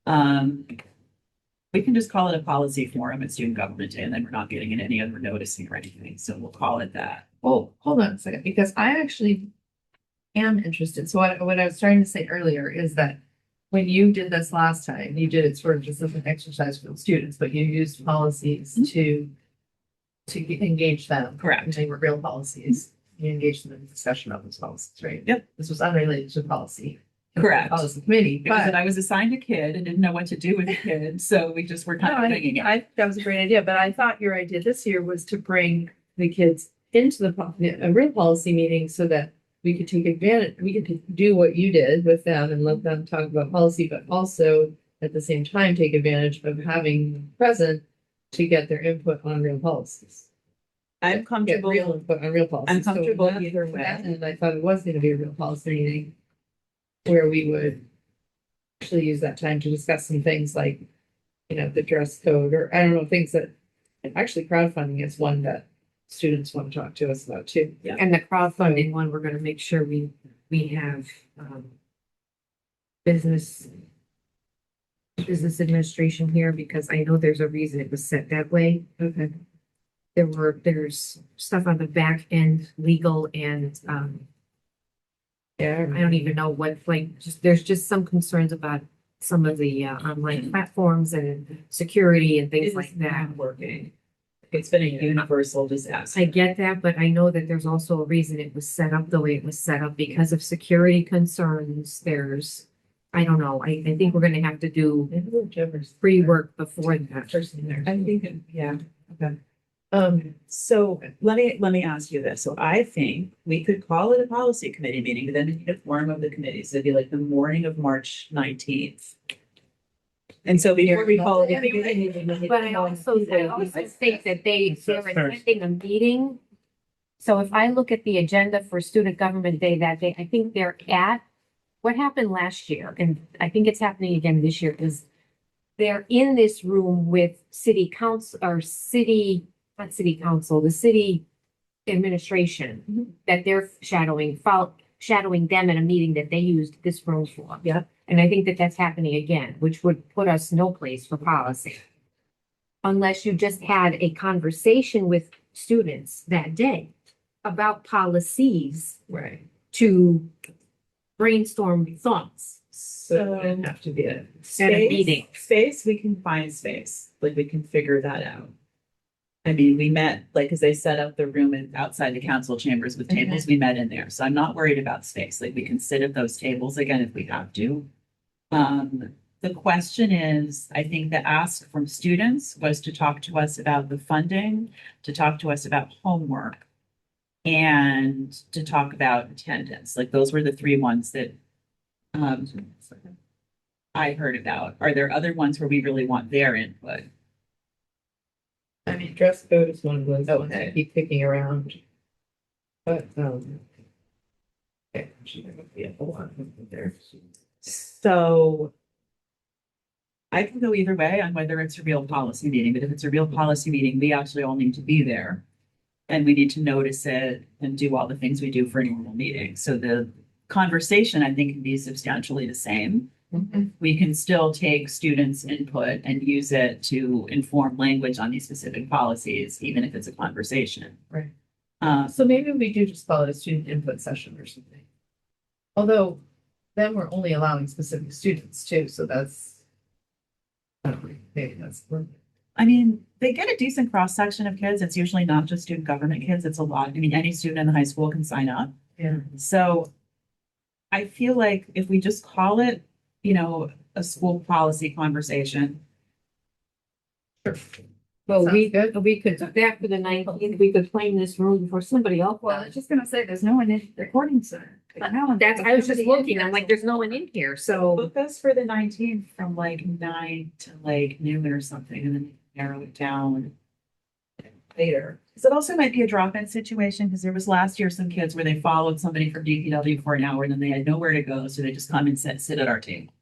[SPEAKER 3] we can just call it a policy forum at Student Government Day, and then we're not getting in any other noticing or anything, so we'll call it that.
[SPEAKER 1] Oh, hold on a second, because I actually am interested. So what I was trying to say earlier is that when you did this last time, you did it sort of just as an exercise for the students, but you used policies to engage them.
[SPEAKER 3] Correct.
[SPEAKER 1] And they were real policies. You engaged them in discussion of those policies, right?
[SPEAKER 3] Yep.
[SPEAKER 1] This was unrelated to policy.
[SPEAKER 3] Correct.
[SPEAKER 1] Policy committee,
[SPEAKER 3] It was
[SPEAKER 1] but
[SPEAKER 3] that I was assigned a kid and didn't know what to do with the kid, so we just were
[SPEAKER 1] No,
[SPEAKER 3] kind of winging it.
[SPEAKER 1] that was a great idea, but I thought your idea this year was to bring the kids into a real policy meeting so that we could take advantage, we could do what you did with them and let them talk about policy, but also at the same time, take advantage of having them present to get their input on real policies.
[SPEAKER 6] I'm
[SPEAKER 1] Get
[SPEAKER 6] comfortable.
[SPEAKER 1] real input on real policies.
[SPEAKER 6] I'm
[SPEAKER 1] So
[SPEAKER 6] comfortable
[SPEAKER 1] that-
[SPEAKER 6] either
[SPEAKER 1] for that,
[SPEAKER 6] way.
[SPEAKER 1] And I thought it was gonna be a real policy meeting where we would actually use that time to discuss some things like, the dress code, or I don't know, things that, actually crowdfunding is one that students want to talk to us about too.
[SPEAKER 2] And the crowdfunding one, we're gonna make sure we have, business administration here, because I know there's a reason it was set that way.
[SPEAKER 1] Okay.
[SPEAKER 2] There's stuff on the back end, legal and,
[SPEAKER 1] Yeah.
[SPEAKER 2] I don't even know what, there's just some concerns about some of the online platforms and security and things
[SPEAKER 6] It
[SPEAKER 2] like
[SPEAKER 6] is
[SPEAKER 2] that.
[SPEAKER 6] not working. It's been a universal disaster.
[SPEAKER 2] I get that, but I know that there's also a reason it was set up the way it was set up because of security concerns. I don't know, I think we're gonna have to do
[SPEAKER 1] Maybe whichever's
[SPEAKER 2] pre-work before that.
[SPEAKER 1] person there.
[SPEAKER 6] I think, yeah.
[SPEAKER 1] Um,
[SPEAKER 6] So let me ask you this. So I think we could call it a policy committee meeting, but then we need a forum of the committees. It'd be like the morning of March 19th. And so before we call it.
[SPEAKER 2] But I also think that they're
[SPEAKER 4] Thursday.
[SPEAKER 2] attending a meeting. So if I look at the agenda for Student Government Day that day, I think they're at, what happened last year, and I think it's happening again this year, is they're in this room with city council, or not city council, the city administration, that they're shadowing them in a meeting that they used this room for.
[SPEAKER 6] Yeah.
[SPEAKER 2] And I think that that's happening again, which would put us no place for policy. Unless you just had a conversation with students that day about policies
[SPEAKER 1] right.
[SPEAKER 2] to brainstorm thoughts.
[SPEAKER 1] So it didn't have to be a.
[SPEAKER 2] At a meeting.
[SPEAKER 6] Space, we can find space, like we can figure that out. I mean, we met, like, cause they set up the room outside the council chambers with tables, we met in there, so I'm not worried about space, like, we can sit at those tables again if we have to. The question is, I think the ask from students was to talk to us about the funding, to talk to us about homework, and to talk about attendance, like, those were the three ones that I heard about. Are there other ones where we really want their input?
[SPEAKER 1] I mean, dress code is one of those ones I keep picking around. But, okay, actually, there would be a whole lot there.
[SPEAKER 6] So I can go either way on whether it's a real policy meeting, but if it's a real policy meeting, we actually all need to be there.
[SPEAKER 3] And we need to notice it and do all the things we do for a normal meeting. So the conversation, I think, can be substantially the same. We can still take students' input and use it to inform language on these specific policies, even if it's a conversation.
[SPEAKER 1] Right.
[SPEAKER 3] So
[SPEAKER 1] So maybe we do just call it a student input session or something. Although then we're only allowing specific students too, so that's. I don't know, maybe that's.
[SPEAKER 3] I mean, they get a decent cross section of kids. It's usually not just student government kids. It's a lot. I mean, any student in the high school can sign up.
[SPEAKER 1] Yeah.
[SPEAKER 3] So I feel like if we just call it, a school policy conversation.
[SPEAKER 2] Well,
[SPEAKER 1] Sounds
[SPEAKER 2] we,
[SPEAKER 1] good.
[SPEAKER 2] we could, after the 19th, we could claim this room for somebody else.
[SPEAKER 5] Well, I was just gonna say, there's no one in the recording center. Right now.
[SPEAKER 2] That's, I was just looking, I'm like, there's no one in here, so.
[SPEAKER 3] Book us for the 19th from like 9 to like noon or something, and then narrow it down later. Because it also might be a drop-in situation, because there was last year some kids where they followed somebody from DPW for an hour and then they had nowhere to go, so they just come and sit at our table.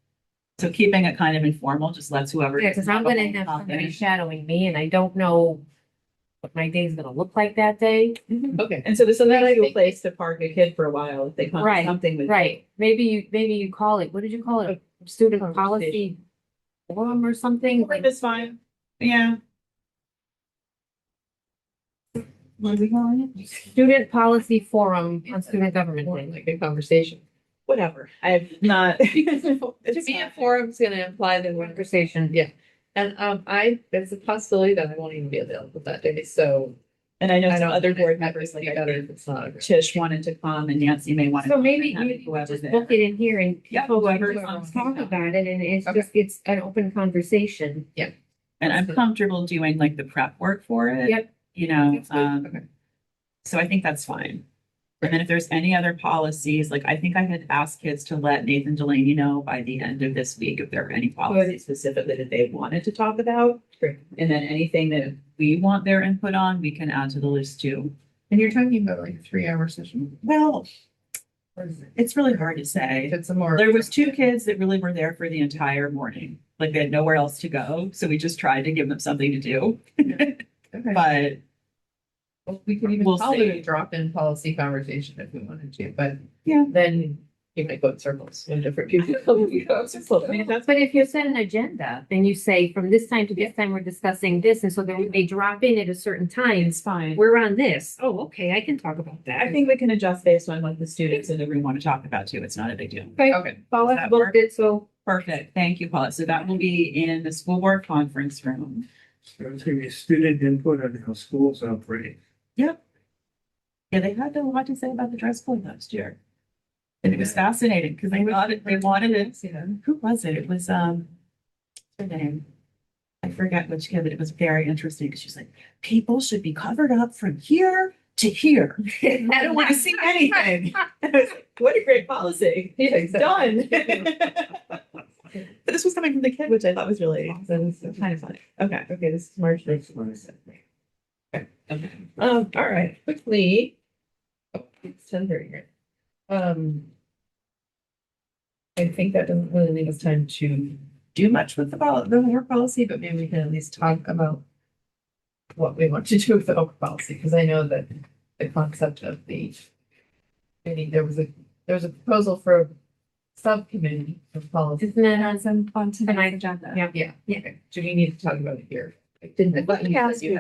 [SPEAKER 3] So keeping it kind of informal just lets whoever.
[SPEAKER 2] Yeah, because I'm gonna have somebody shadowing me and I don't know what my day's gonna look like that day.
[SPEAKER 1] Okay.
[SPEAKER 6] And so this is
[SPEAKER 1] Then I
[SPEAKER 6] a
[SPEAKER 1] think-
[SPEAKER 6] place to park a kid for a while if they come to
[SPEAKER 2] Right,
[SPEAKER 6] something with.
[SPEAKER 2] Right, maybe you call it, what did you call it? Student policy forum or something? Like,
[SPEAKER 3] It's fine. Yeah.
[SPEAKER 6] What are we calling it?
[SPEAKER 2] Student policy forum on student government
[SPEAKER 1] More
[SPEAKER 2] day.
[SPEAKER 1] like a conversation.
[SPEAKER 6] Whatever. I've not.
[SPEAKER 1] To
[SPEAKER 6] It's
[SPEAKER 1] be a
[SPEAKER 6] fine.
[SPEAKER 1] forum is gonna imply that we're.
[SPEAKER 2] Conversation.
[SPEAKER 1] Yeah. And there's a possibility that I won't even be available that day, so.
[SPEAKER 6] And I know
[SPEAKER 1] I
[SPEAKER 6] some
[SPEAKER 1] don't.
[SPEAKER 6] other board
[SPEAKER 1] I'd
[SPEAKER 6] members, like
[SPEAKER 1] be
[SPEAKER 6] I
[SPEAKER 1] better
[SPEAKER 6] think
[SPEAKER 1] if it's not.
[SPEAKER 3] Tish wanted to come and Nancy may want to.
[SPEAKER 2] So maybe
[SPEAKER 3] have
[SPEAKER 2] you
[SPEAKER 3] whoever's
[SPEAKER 2] just
[SPEAKER 3] there.
[SPEAKER 2] book it in here and
[SPEAKER 3] Yeah,
[SPEAKER 2] people
[SPEAKER 3] whoever's
[SPEAKER 2] can
[SPEAKER 3] on.
[SPEAKER 2] talk about it and it's
[SPEAKER 1] Okay.
[SPEAKER 2] just, it's an open conversation.
[SPEAKER 3] And I'm comfortable doing like the prep work for it.
[SPEAKER 2] Yep.
[SPEAKER 1] That's good. Okay.
[SPEAKER 3] So I think that's fine. And then if there's any other policies, like I think I had asked kids to let Nathan Delaney know by the end of this week if there are any policies specifically that they wanted to talk about.
[SPEAKER 1] Great.
[SPEAKER 3] And then anything that we want their input on, we can add to the list too.
[SPEAKER 1] And you're talking about like a 3-hour session?
[SPEAKER 3] Well,
[SPEAKER 1] Or is it?
[SPEAKER 3] it's really hard to say.
[SPEAKER 1] If it's a more.
[SPEAKER 3] There was 2 kids that really were there for the entire morning. Like they had nowhere else to go. So we just tried to give them something to do.
[SPEAKER 1] Okay.
[SPEAKER 3] But
[SPEAKER 1] Well, we could even
[SPEAKER 3] We'll
[SPEAKER 1] call it
[SPEAKER 3] see.
[SPEAKER 1] a drop-in policy conversation if we wanted to, but.
[SPEAKER 3] Yeah.
[SPEAKER 1] Then you might go in circles when different people.
[SPEAKER 3] I mean, that's
[SPEAKER 2] But if you set an agenda, then you say from this time to this time, we're discussing this, and so then when they drop in at a certain time,
[SPEAKER 3] it's fine.
[SPEAKER 2] we're on this. Oh, okay, I can talk about that.
[SPEAKER 3] I think we can adjust based on what the students in the room want to talk about too. It's not a big deal.
[SPEAKER 1] Okay.
[SPEAKER 2] Paula
[SPEAKER 3] Does that work?
[SPEAKER 2] booked it, so
[SPEAKER 3] Perfect. Thank you, Paula. So that will be in the school board conference room.
[SPEAKER 4] So it's gonna be student input on how schools operate.
[SPEAKER 3] Yep. Yeah, they had a lot to say about the dress code last year. And it was fascinating because they wanted it. Who was it? It was, what's her name? I forget which kid, but it was very interesting because she's like, people should be covered up from here to here. I don't want to see anything. I was like, what a great policy.
[SPEAKER 1] Yeah,
[SPEAKER 3] Done. But this was coming from the kid, which I thought was really kind of funny. Okay.
[SPEAKER 1] Okay, this is March
[SPEAKER 4] That's
[SPEAKER 1] next.
[SPEAKER 4] nice.
[SPEAKER 3] Okay.
[SPEAKER 1] All right, quickly. Oh, it's 10:30 here. I think that doesn't really leave us time to do much with the work policy, but maybe we can at least talk about what we want to do with the work policy, because I know that the concept of there was a proposal for a subcommittee of policy.
[SPEAKER 2] isn't that on
[SPEAKER 5] Some on tonight's
[SPEAKER 2] tonight's
[SPEAKER 5] agenda.
[SPEAKER 2] Yeah.
[SPEAKER 1] Yeah, okay. Do we need to talk about it here? I didn't.
[SPEAKER 6] Let me ask you.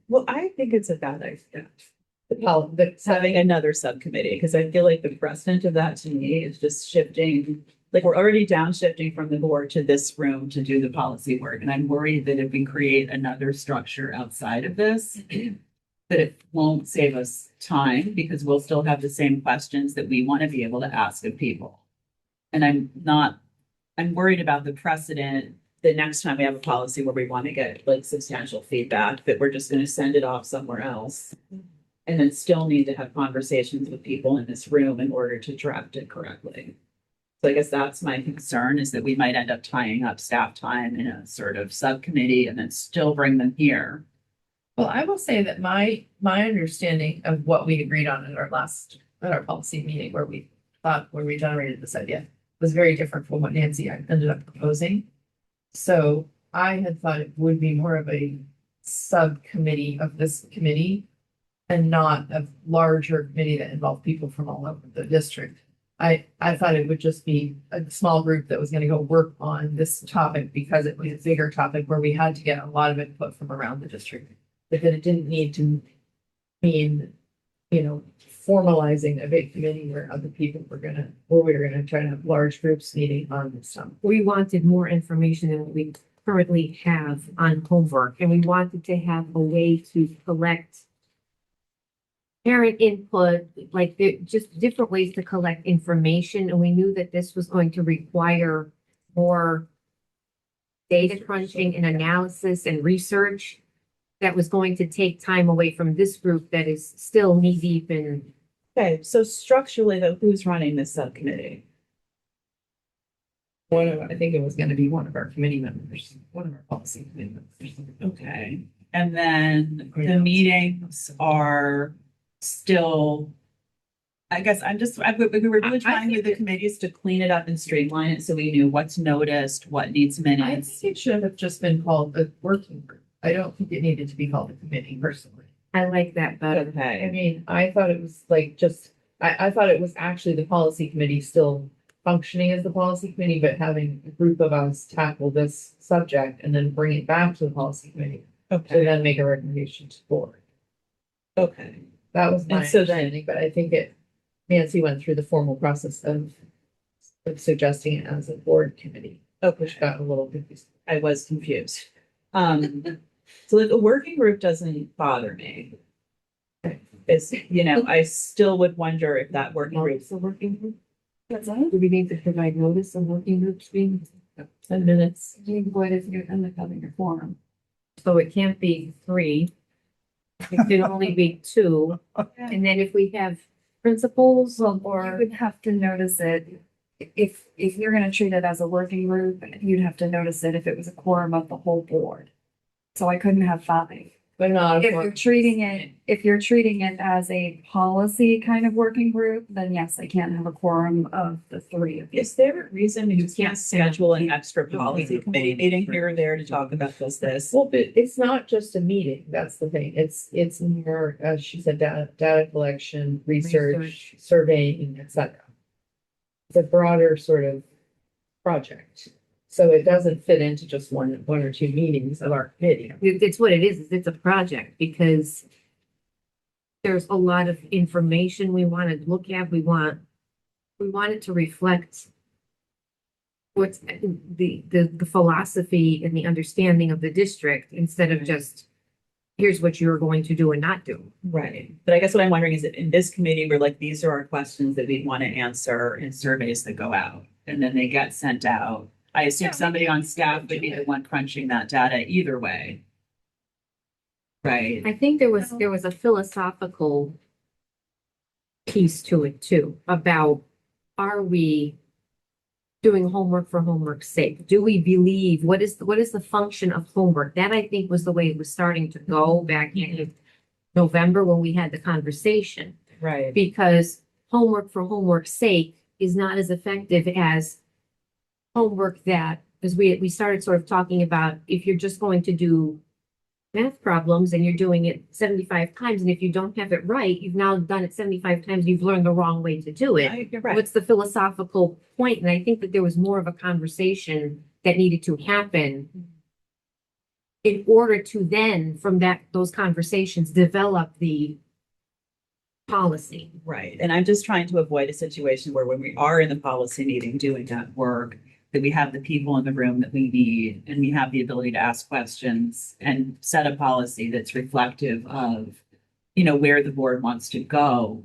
[SPEAKER 6] Well, I think it's a bad idea.
[SPEAKER 3] Having another subcommittee, because I feel like the precedent of that to me is just shifting. Like we're already downshifting from the board to this room to do the policy work. And I'm worried that if we create another structure outside of this, that it won't save us time because we'll still have the same questions that we want to be able to ask of people. And I'm worried about the precedent. The next time we have a policy where we want to get like substantial feedback, that we're just going to send it off somewhere else. And then still need to have conversations with people in this room in order to draft it correctly. So I guess that's my concern, is that we might end up tying up staff time in a sort of subcommittee and then still bring them here.
[SPEAKER 1] Well, I will say that my understanding of what we agreed on at our policy meeting where we generated this idea was very different from what Nancy ended up proposing. So I had thought it would be more of a subcommittee of this committee and not a larger committee that involved people from all over the district. I thought it would just be a small group that was gonna go work on this topic because it was a bigger topic where we had to get a lot of input from around the district. But that it didn't need to mean, formalizing a big committee where other people where we were gonna try to have large groups meeting on this stuff.
[SPEAKER 2] We wanted more information than we currently have on homework, and we wanted to have a way to collect parent input, like just different ways to collect information, and we knew that this was going to require more data crunching and analysis and research that was going to take time away from this group that is still knee deep in.
[SPEAKER 3] Okay, so structurally though, who's running this subcommittee?
[SPEAKER 1] I think it was gonna be one of our committee members, one of our policy committee members.
[SPEAKER 3] Okay, and then the meetings are still. I guess we were really
[SPEAKER 1] I
[SPEAKER 3] trying with
[SPEAKER 1] think
[SPEAKER 3] the
[SPEAKER 1] it-
[SPEAKER 3] committees to clean it up and streamline it so we knew what's noticed, what needs
[SPEAKER 1] I
[SPEAKER 3] minutes.
[SPEAKER 1] think it should have just been called a working group. I don't think it needed to be called a committee personally.
[SPEAKER 2] I like that better.
[SPEAKER 1] I
[SPEAKER 3] Okay,
[SPEAKER 1] mean, I thought it was like just, I thought it was actually the policy committee still functioning as the policy committee, but having a group of us tackle this subject and then bring it back to the policy committee to
[SPEAKER 3] okay,
[SPEAKER 1] then make a recommendation to the board.
[SPEAKER 3] okay.
[SPEAKER 1] That was my
[SPEAKER 3] And so then-
[SPEAKER 1] understanding, but I think Nancy went through the formal process of suggesting it as a board committee,
[SPEAKER 3] Okay,
[SPEAKER 1] which got a little confusing.
[SPEAKER 3] I was confused. So the working group doesn't bother me. It's, I still would wonder if that working group.
[SPEAKER 2] It's a working group.
[SPEAKER 5] That's it?
[SPEAKER 2] Do we need to provide notice of working groups being,
[SPEAKER 1] 10 minutes.
[SPEAKER 5] What if you end up having a forum?
[SPEAKER 2] so it can't be 3. It can only be 2. And then if we have principals
[SPEAKER 5] You
[SPEAKER 2] or,
[SPEAKER 5] would have to notice it, if you're gonna treat it as a working group, you'd have to notice it if it was a quorum of the whole board. So I couldn't have 5.
[SPEAKER 1] But not.
[SPEAKER 5] If you're treating it as a policy kind of working group, then yes, I can't have a quorum of the 3 of you.
[SPEAKER 3] Is there a reason you
[SPEAKER 2] can't
[SPEAKER 3] can't
[SPEAKER 2] stand
[SPEAKER 3] schedule an extra policy committee meeting here or there to talk about this?
[SPEAKER 1] Well, but it's not just a meeting, that's the thing. It's more, as she said, data collection, research, surveying, et cetera. It's a broader sort of project. So it doesn't fit into just one or 2 meetings of our committee.
[SPEAKER 2] it's what it is it's a project because there's a lot of information we want to look at. We want it to reflect what's the philosophy and the understanding of the district instead of just here's what you're going to do and not do.
[SPEAKER 3] Right. But I guess what I'm wondering is that in this committee, we're like, these are our questions that we want to answer in surveys that go out. And then they get sent out. I assume somebody on staff would be the one crunching that data either way. Right.
[SPEAKER 2] I think there was a philosophical piece to it too, about are we doing homework for homework's sake? Do we believe, what is the function of homework? That I think was the way it was starting to go back in November when we had the conversation.
[SPEAKER 3] Right.
[SPEAKER 2] Because homework for homework's sake is not as effective as homework that, because we started sort of talking about if you're just going to do math problems and you're doing it 75 times, and if you don't have it right, you've now done it 75 times, you've learned the wrong way to do it.
[SPEAKER 3] You're right.
[SPEAKER 2] What's the philosophical point? And I think that there was more of a conversation that needed to happen in order to then, from those conversations, develop the policy.
[SPEAKER 3] Right. And I'm just trying to avoid a situation where when we are in the policy meeting doing that work, that we have the people in the room that we need and we have the ability to ask questions and set a policy that's reflective of, where the board wants to go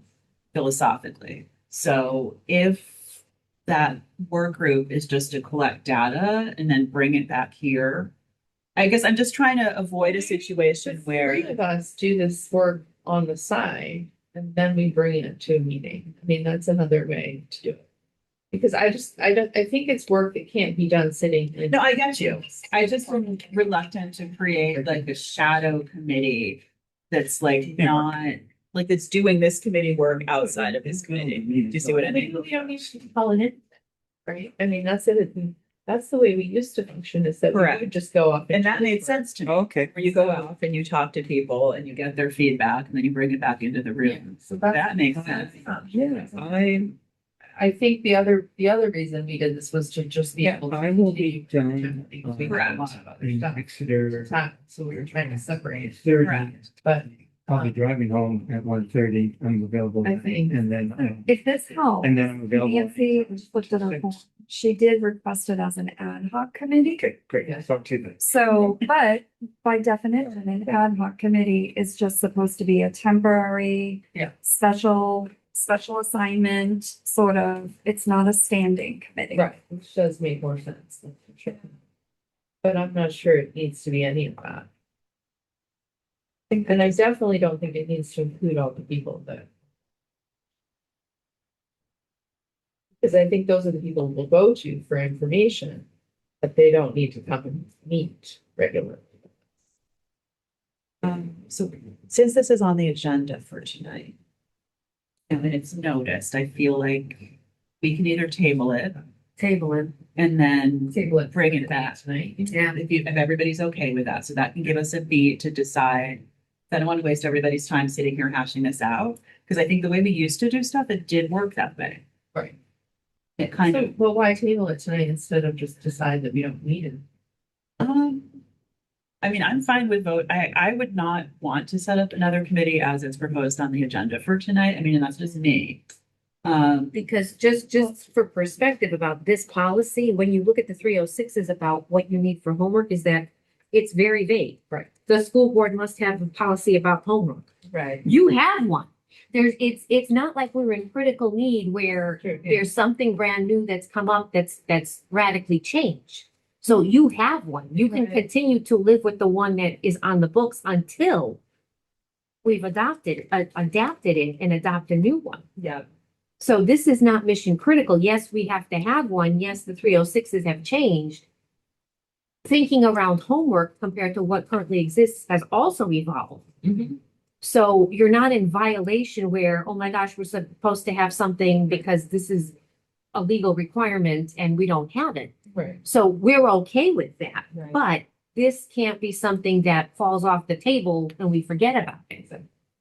[SPEAKER 3] philosophically. So if that work group is just to collect data and then bring it back here, I guess I'm just trying to avoid a situation
[SPEAKER 1] The
[SPEAKER 3] where.
[SPEAKER 1] 3 of us do this work on the side and then we bring it to a meeting. I mean, that's another way to do it. Because I think it's work that can't be done sitting in.
[SPEAKER 3] No, I get you. I just am reluctant to create like a shadow committee that's like not, like that's doing this committee work outside of this committee. Do you see what I
[SPEAKER 1] I mean,
[SPEAKER 3] mean?
[SPEAKER 1] we don't need to call it in, right? I mean, that's it. That's the way we used to function, is that we
[SPEAKER 3] Correct.
[SPEAKER 1] would just go off.
[SPEAKER 3] And that made sense to me.
[SPEAKER 4] Okay.
[SPEAKER 3] Where you go off and you talk to people and you get their feedback and then you bring it back into the room.
[SPEAKER 1] So that's.
[SPEAKER 3] That makes sense.
[SPEAKER 1] Yeah.
[SPEAKER 4] I
[SPEAKER 1] think the other reason we did this was to just be able. to
[SPEAKER 4] I will be
[SPEAKER 1] continue
[SPEAKER 4] done,
[SPEAKER 1] because we had a lot of other
[SPEAKER 4] in
[SPEAKER 1] stuff
[SPEAKER 4] Exeter.
[SPEAKER 1] time, so we were trying to separate,
[SPEAKER 4] 30.
[SPEAKER 3] Correct.
[SPEAKER 1] but
[SPEAKER 4] I'll be driving home at 1:30. I'm available.
[SPEAKER 1] I think-
[SPEAKER 4] And then,
[SPEAKER 5] If this helps,
[SPEAKER 4] and then I'm available.
[SPEAKER 5] Nancy just looked at her phone. She did request it as an ad hoc committee.
[SPEAKER 4] Okay, great. Talk to you then.
[SPEAKER 5] So, but by definition, an ad hoc committee is just supposed to be a temporary.
[SPEAKER 1] Yeah.
[SPEAKER 5] Special assignment, sort of, it's not a standing committee.
[SPEAKER 1] right, which does make more sense. That's for sure. But I'm not sure it needs to be any of that. And I definitely don't think it needs to include all the people that. Because I think those are the people we'll go to for information, but they don't need to come and meet regularly.
[SPEAKER 3] So since this is on the agenda for tonight. And it's noticed, I feel like we can either table it
[SPEAKER 2] Table it.
[SPEAKER 3] and then
[SPEAKER 1] Table it.
[SPEAKER 3] Bring it back.
[SPEAKER 1] tonight.
[SPEAKER 3] and if everybody's okay with that, so that can give us a beat to decide. I don't want to waste everybody's time sitting here hashing this out, because I think the way we used to do stuff, it did work that way.
[SPEAKER 1] Right.
[SPEAKER 3] It kind
[SPEAKER 1] So,
[SPEAKER 3] of,
[SPEAKER 1] well, why table it tonight instead of just decide that we don't need it?
[SPEAKER 3] I mean, I'm fine with vote. I would not want to set up another committee as it's proposed on the agenda for tonight. I mean, and that's just me.
[SPEAKER 2] Because just for perspective about this policy, when you look at the 306s about what you need for homework, is that it's very vague.
[SPEAKER 1] Right.
[SPEAKER 2] The school board must have a policy about homework.
[SPEAKER 1] Right.
[SPEAKER 2] You have one. It's not like we're in critical need where
[SPEAKER 1] True, yeah.
[SPEAKER 2] there's something brand new that's come up that's radically changed. So you have one. You can
[SPEAKER 1] Right.
[SPEAKER 2] continue to live with the one that is on the books until we've adapted it and adopt a new one.
[SPEAKER 1] Yeah.
[SPEAKER 2] So this is not mission critical. Yes, we have to have one. Yes, the 306s have changed. Thinking around homework compared to what currently exists has also evolved.
[SPEAKER 1] Mhm.
[SPEAKER 2] So you're not in violation where, oh my gosh, we're supposed to have something because this is a legal requirement and we don't have it.
[SPEAKER 1] Right.
[SPEAKER 2] So we're okay with that.
[SPEAKER 1] Right.
[SPEAKER 2] But this can't be something that falls off the table and we forget about it.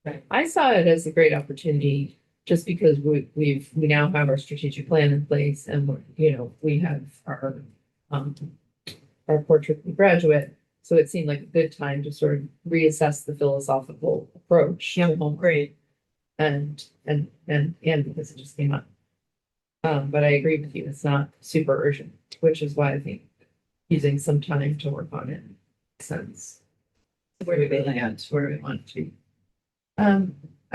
[SPEAKER 1] Right. I saw it as a great opportunity just because we now have our strategic plan in place and we have our portrait graduate. So it seemed like a good time to sort of reassess the philosophical approach. to homework.
[SPEAKER 3] Great.
[SPEAKER 1] And because it just came up. But I agree with you, it's not super urgent, which is why I think using some time to work on it makes sense. Where do we land, where we want to be.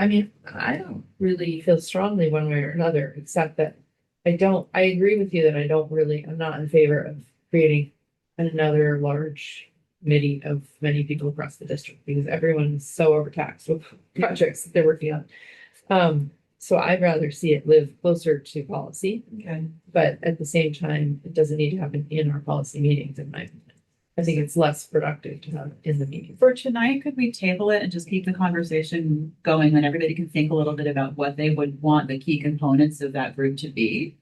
[SPEAKER 1] I mean, I don't really feel strongly one way or another, except that I agree with you that I'm not in favor of creating another large committee of many people across the district because everyone's so overtaxed with projects that they're working on. So I'd rather see it live closer to policy,
[SPEAKER 3] Okay.
[SPEAKER 1] but at the same time, it doesn't need to happen in our policy meetings, in my opinion. I think it's less productive to have it in the meeting.
[SPEAKER 3] For tonight, could we table it and just keep the conversation going and everybody can think a little bit about what they would want the key components of that group to be?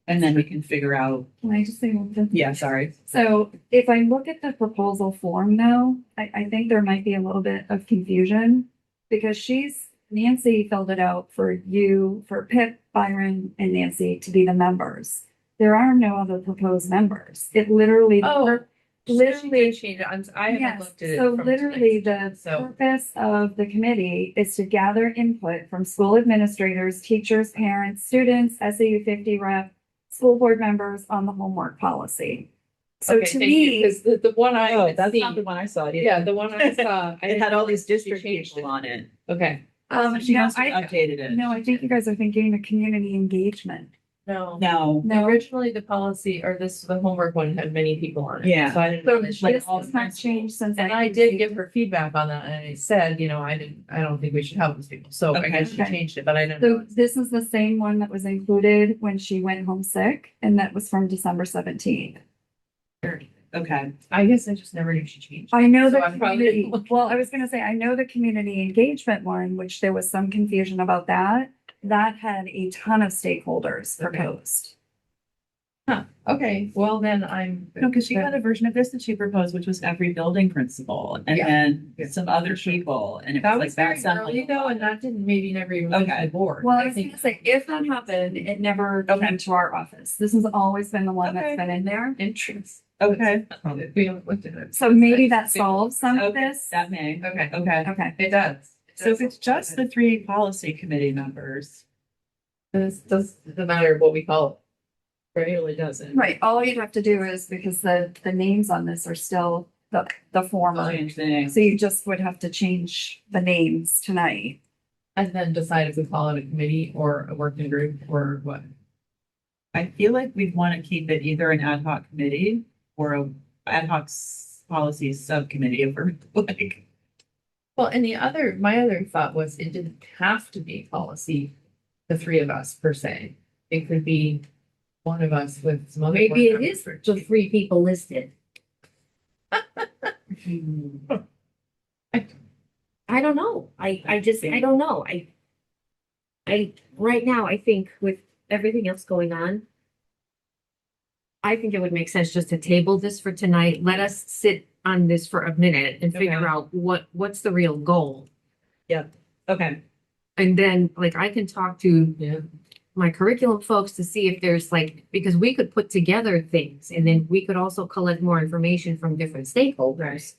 [SPEAKER 3] And then we can figure out,
[SPEAKER 5] Can I just say one thing?
[SPEAKER 3] yeah, sorry.
[SPEAKER 5] So if I look at the proposal form though, I think there might be a little bit of confusion because Nancy filled it out for you, for Pip, Byron, and Nancy to be the members. There are no other proposed members. It literally. Literally.
[SPEAKER 1] change it. I haven't
[SPEAKER 5] Yes,
[SPEAKER 1] looked at it.
[SPEAKER 5] so
[SPEAKER 1] from
[SPEAKER 5] literally
[SPEAKER 1] tonight,
[SPEAKER 5] the
[SPEAKER 1] so
[SPEAKER 5] purpose of the committee is to gather input from school administrators, teachers, parents, students, SAU 50 rep, school board members on the homework policy. So
[SPEAKER 1] okay,
[SPEAKER 5] to
[SPEAKER 1] thank you,
[SPEAKER 5] me,
[SPEAKER 1] because the one I
[SPEAKER 3] Oh,
[SPEAKER 1] had
[SPEAKER 3] that's not the
[SPEAKER 1] seen,
[SPEAKER 3] one I saw.
[SPEAKER 1] yeah, the one I saw, I
[SPEAKER 3] It had all these
[SPEAKER 1] she
[SPEAKER 3] district
[SPEAKER 1] changed
[SPEAKER 3] people
[SPEAKER 1] it.
[SPEAKER 3] on it.
[SPEAKER 1] Okay,
[SPEAKER 3] So she
[SPEAKER 5] no,
[SPEAKER 3] must have updated it.
[SPEAKER 5] no, I think you guys are thinking the community engagement.
[SPEAKER 1] no.
[SPEAKER 3] No,
[SPEAKER 5] No,
[SPEAKER 1] Originally, the policy or the homework one had many people on it.
[SPEAKER 3] Yeah.
[SPEAKER 1] So I didn't
[SPEAKER 5] so
[SPEAKER 1] know.
[SPEAKER 5] this
[SPEAKER 1] that she-
[SPEAKER 5] has not changed since.
[SPEAKER 1] And I did give her feedback on that and I said, I don't think we should have those people. So I
[SPEAKER 3] Okay.
[SPEAKER 1] guess she
[SPEAKER 5] Okay.
[SPEAKER 1] changed it, but I didn't
[SPEAKER 5] So
[SPEAKER 1] know.
[SPEAKER 5] this is the same one that was included when she went home sick, and that was from December 17th.
[SPEAKER 3] okay.
[SPEAKER 1] I guess I just never knew she changed.
[SPEAKER 5] I know
[SPEAKER 1] So
[SPEAKER 5] the
[SPEAKER 1] I'm probably
[SPEAKER 5] community,
[SPEAKER 1] looking-
[SPEAKER 5] well, I was gonna say, I know the community engagement one, which there was some confusion about that. That had a ton of stakeholders
[SPEAKER 1] Okay.
[SPEAKER 5] proposed.
[SPEAKER 1] Okay, well then I'm.
[SPEAKER 3] No, because she had a version of this that she proposed, which was every building principal and
[SPEAKER 1] Yeah.
[SPEAKER 3] then
[SPEAKER 1] Yeah.
[SPEAKER 3] some other people. And it
[SPEAKER 1] That
[SPEAKER 3] was
[SPEAKER 1] was
[SPEAKER 3] like,
[SPEAKER 1] very
[SPEAKER 3] that sounded
[SPEAKER 1] early
[SPEAKER 3] like.
[SPEAKER 1] though, and that didn't maybe never even went to
[SPEAKER 3] Okay.
[SPEAKER 1] the board.
[SPEAKER 5] Well, I
[SPEAKER 1] I
[SPEAKER 5] was
[SPEAKER 1] think,
[SPEAKER 5] gonna say, if that happened, it never
[SPEAKER 3] Okay.
[SPEAKER 5] came to our office. This has always been the one that's
[SPEAKER 3] Okay.
[SPEAKER 5] been in there.
[SPEAKER 1] interest.
[SPEAKER 3] Okay,
[SPEAKER 1] We haven't looked at it.
[SPEAKER 5] So maybe that solves some of
[SPEAKER 3] okay,
[SPEAKER 5] this.
[SPEAKER 3] that may,
[SPEAKER 1] Okay,
[SPEAKER 3] okay.
[SPEAKER 5] Okay.
[SPEAKER 1] it does.
[SPEAKER 3] So if it's just the three policy committee members,
[SPEAKER 1] This doesn't matter what we call it.
[SPEAKER 3] it really doesn't.
[SPEAKER 5] Right, all you'd have to do is, because the names on this are still the former.
[SPEAKER 3] Change the name.
[SPEAKER 5] So you just would have to change the names tonight.
[SPEAKER 1] And then decide if we call it a committee or a working group or what.
[SPEAKER 3] I feel like we'd want to keep it either an ad hoc committee or a ad hoc policies subcommittee if we're like.
[SPEAKER 1] Well, and my other thought was it didn't have to be policy, the three of us per se. It could be one of us with some other.
[SPEAKER 7] Maybe
[SPEAKER 1] board
[SPEAKER 7] it is
[SPEAKER 1] members.
[SPEAKER 7] the three people listed. I don't know. I don't know. Right now, I think with everything else going on, I think it would make sense just to table this for tonight. Let us sit on this for a minute and figure
[SPEAKER 3] Okay.
[SPEAKER 7] out what's the real goal.
[SPEAKER 3] Okay,
[SPEAKER 7] And then, like, I can talk to
[SPEAKER 1] Yeah.
[SPEAKER 7] my curriculum folks to see if there's like, because we could put together things and then we could also collect more information from different stakeholders.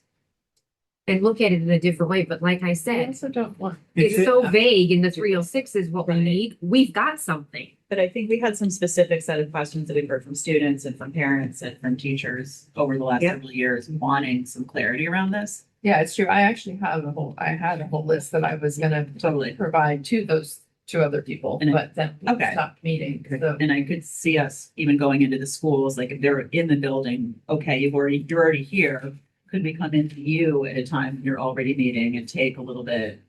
[SPEAKER 7] And look at it in a different way. But like I
[SPEAKER 1] I
[SPEAKER 7] said,
[SPEAKER 1] also don't want.
[SPEAKER 7] it's so vague and the 306 is what we
[SPEAKER 3] Right.
[SPEAKER 7] need. We've got something.
[SPEAKER 3] but I think we had some specific set of questions that we've heard from students and from parents and from teachers over the last
[SPEAKER 7] Yep.
[SPEAKER 3] several years wanting some clarity around this.
[SPEAKER 1] Yeah, it's true. I actually have I had a whole list that I was gonna
[SPEAKER 3] Totally.
[SPEAKER 1] provide to those two other people,
[SPEAKER 3] And it-
[SPEAKER 1] but then we
[SPEAKER 3] okay.
[SPEAKER 1] stopped meeting. So
[SPEAKER 3] And I could see us even going into the schools, like if they're in the building, okay, you're already here. Could we come into you at a time when you're already meeting and take a little bit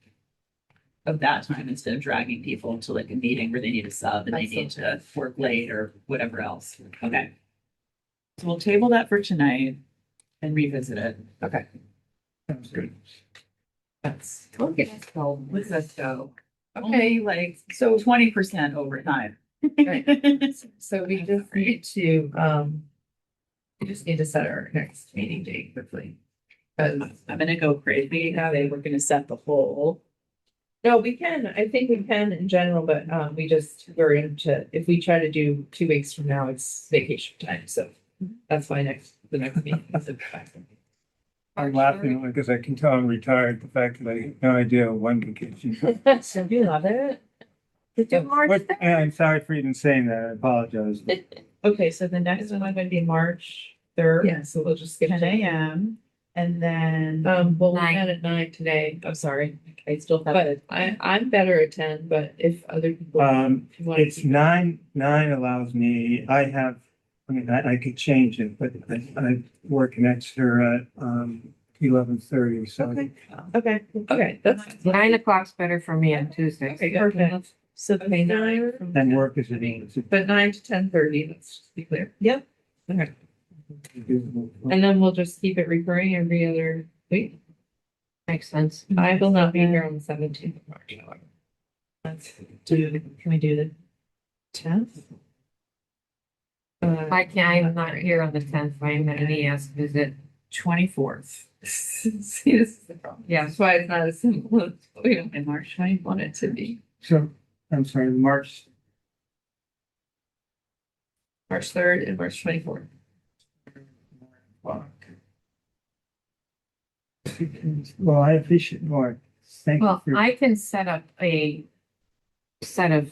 [SPEAKER 3] of that time instead of dragging people to like a meeting where they need a sub and they need to work late or whatever else? Okay. So we'll table that for tonight and revisit it.
[SPEAKER 1] okay,
[SPEAKER 4] Sounds good.
[SPEAKER 1] that's
[SPEAKER 7] Okay, so
[SPEAKER 3] Let's go.
[SPEAKER 1] okay.
[SPEAKER 3] Only like
[SPEAKER 1] So
[SPEAKER 3] 20% over time.
[SPEAKER 1] Right. So we just need to we just need to set our next meeting date quickly. Because
[SPEAKER 3] I'm gonna go crazy. Say we're gonna set the whole.
[SPEAKER 1] no, we can, I think we can in general, but we're into, if we try to do 2 weeks from now, it's vacation time, so that's why the next meeting is in fact.
[SPEAKER 4] I'm laughing because I can tell I'm retired, the fact that I have no idea when vacation.
[SPEAKER 1] So do you love it?
[SPEAKER 4] What- and I'm sorry for even saying that, I apologize.
[SPEAKER 3] Okay, so the next one is gonna be March 3rd.
[SPEAKER 1] Yeah, so we'll just skip
[SPEAKER 3] 10 AM. And then,
[SPEAKER 1] Well, we
[SPEAKER 7] Nine.
[SPEAKER 1] met at 9 today,
[SPEAKER 3] I'm sorry, I still have
[SPEAKER 1] but
[SPEAKER 3] it.
[SPEAKER 1] I'm better at 10, but if other people. if you want to
[SPEAKER 4] It's
[SPEAKER 1] keep-
[SPEAKER 4] 9 allows me, I could change it, but I work an extra at 11:30, so.
[SPEAKER 3] Okay, okay,
[SPEAKER 1] Okay, that's.
[SPEAKER 7] 9 o'clock's better for me on Tuesdays.
[SPEAKER 1] Okay, good.
[SPEAKER 3] perfect. So
[SPEAKER 1] Okay, 9.
[SPEAKER 4] And work is at
[SPEAKER 1] But 9 to 10:30, let's just be clear.
[SPEAKER 3] Yep.
[SPEAKER 1] Okay, and then we'll just keep it recurring every other week.
[SPEAKER 7] Makes sense.
[SPEAKER 1] I will not be here on the 17th of March, however.
[SPEAKER 3] Let's do, can we do the 10th?
[SPEAKER 7] I can't, I'm not here on the 10th. I'm at an ES visit.
[SPEAKER 3] 24th.
[SPEAKER 1] See, this is the problem.
[SPEAKER 7] Yeah.
[SPEAKER 1] That's why it's not as simple as we don't
[SPEAKER 3] In March,
[SPEAKER 1] want it to be.
[SPEAKER 4] So, I'm sorry, March,
[SPEAKER 1] March 3rd and March 24th.
[SPEAKER 4] well, I appreciate more. Thank you.
[SPEAKER 7] Well,
[SPEAKER 4] for-
[SPEAKER 7] I can set up a set of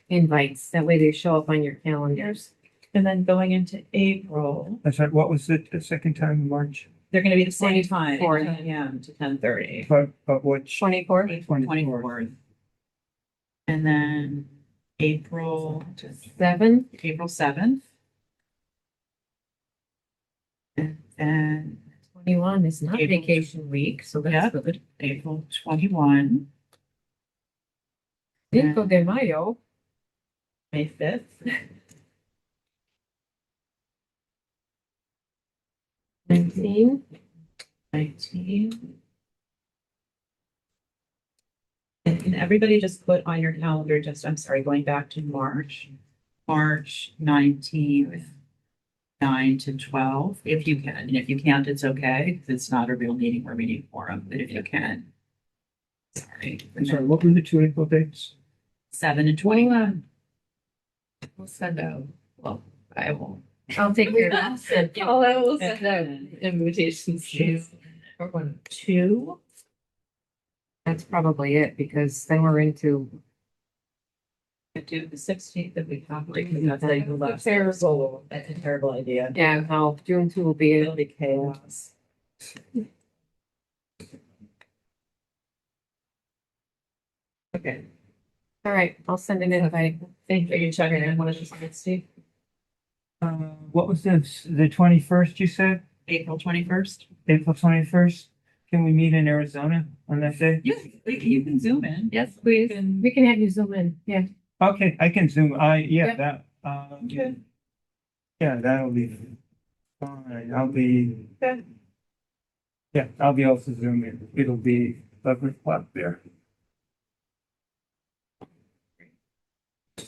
[SPEAKER 7] invites. That way they show up on your calendars.
[SPEAKER 3] And then going into April,
[SPEAKER 4] I'm sorry, what was it, the second time in March?
[SPEAKER 3] they're gonna be the same time,
[SPEAKER 7] 24th.
[SPEAKER 3] 10 AM to 10:30.
[SPEAKER 4] But which?
[SPEAKER 7] 24th,
[SPEAKER 3] 24th. And then April
[SPEAKER 7] 7th.
[SPEAKER 3] April 7th. And then
[SPEAKER 7] 21 is not
[SPEAKER 3] April.
[SPEAKER 7] vacation week, so
[SPEAKER 3] Yeah.
[SPEAKER 7] that's good.
[SPEAKER 3] April 21,
[SPEAKER 7] Cinco de Mayo.
[SPEAKER 3] May 5th,
[SPEAKER 7] 19.
[SPEAKER 3] 19. And can everybody just put on your calendar, I'm sorry, going back to March, March 19th, 9 to 12, if you can. And if you can't, it's okay, because it's not a real meeting, we're meeting forum, but if you can. Sorry.
[SPEAKER 4] I'm sorry, what were the two April dates?
[SPEAKER 3] 7 and 21.
[SPEAKER 1] We'll send out, well, I won't.
[SPEAKER 7] I'll take care of that.
[SPEAKER 1] Oh, I will send out invitations to, or one, two.
[SPEAKER 2] That's probably it, because then we're into,
[SPEAKER 3] Do the 16th if we have, because that's like the last.
[SPEAKER 1] Terrible.
[SPEAKER 3] That's a terrible idea.
[SPEAKER 2] yeah, no, June 2 will be it.
[SPEAKER 3] It'll be chaos.
[SPEAKER 1] Okay,
[SPEAKER 2] All right, I'll send an invite.
[SPEAKER 1] thank you. Are you checking in? What is this, Steve?
[SPEAKER 4] What was the 21st you said?
[SPEAKER 3] April 21st?
[SPEAKER 4] April 21st? Can we meet in Arizona on that day?
[SPEAKER 3] You can zoom in.
[SPEAKER 1] Yes, please.
[SPEAKER 2] We can have you zoom in, yeah.
[SPEAKER 4] Okay, I can zoom. Yeah,
[SPEAKER 2] Yep.
[SPEAKER 4] that,
[SPEAKER 3] Okay.
[SPEAKER 4] yeah, that'll be fine. I'll be.
[SPEAKER 1] Okay.
[SPEAKER 4] Yeah, I'll be able to zoom in. It'll be 11 o'clock there.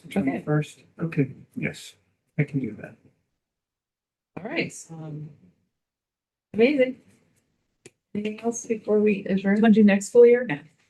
[SPEAKER 1] Okay.
[SPEAKER 4] 21st, okay, yes, I can do that.
[SPEAKER 1] All right. Amazing. Anything else before we adjourn?
[SPEAKER 3] Want to do next school year? No.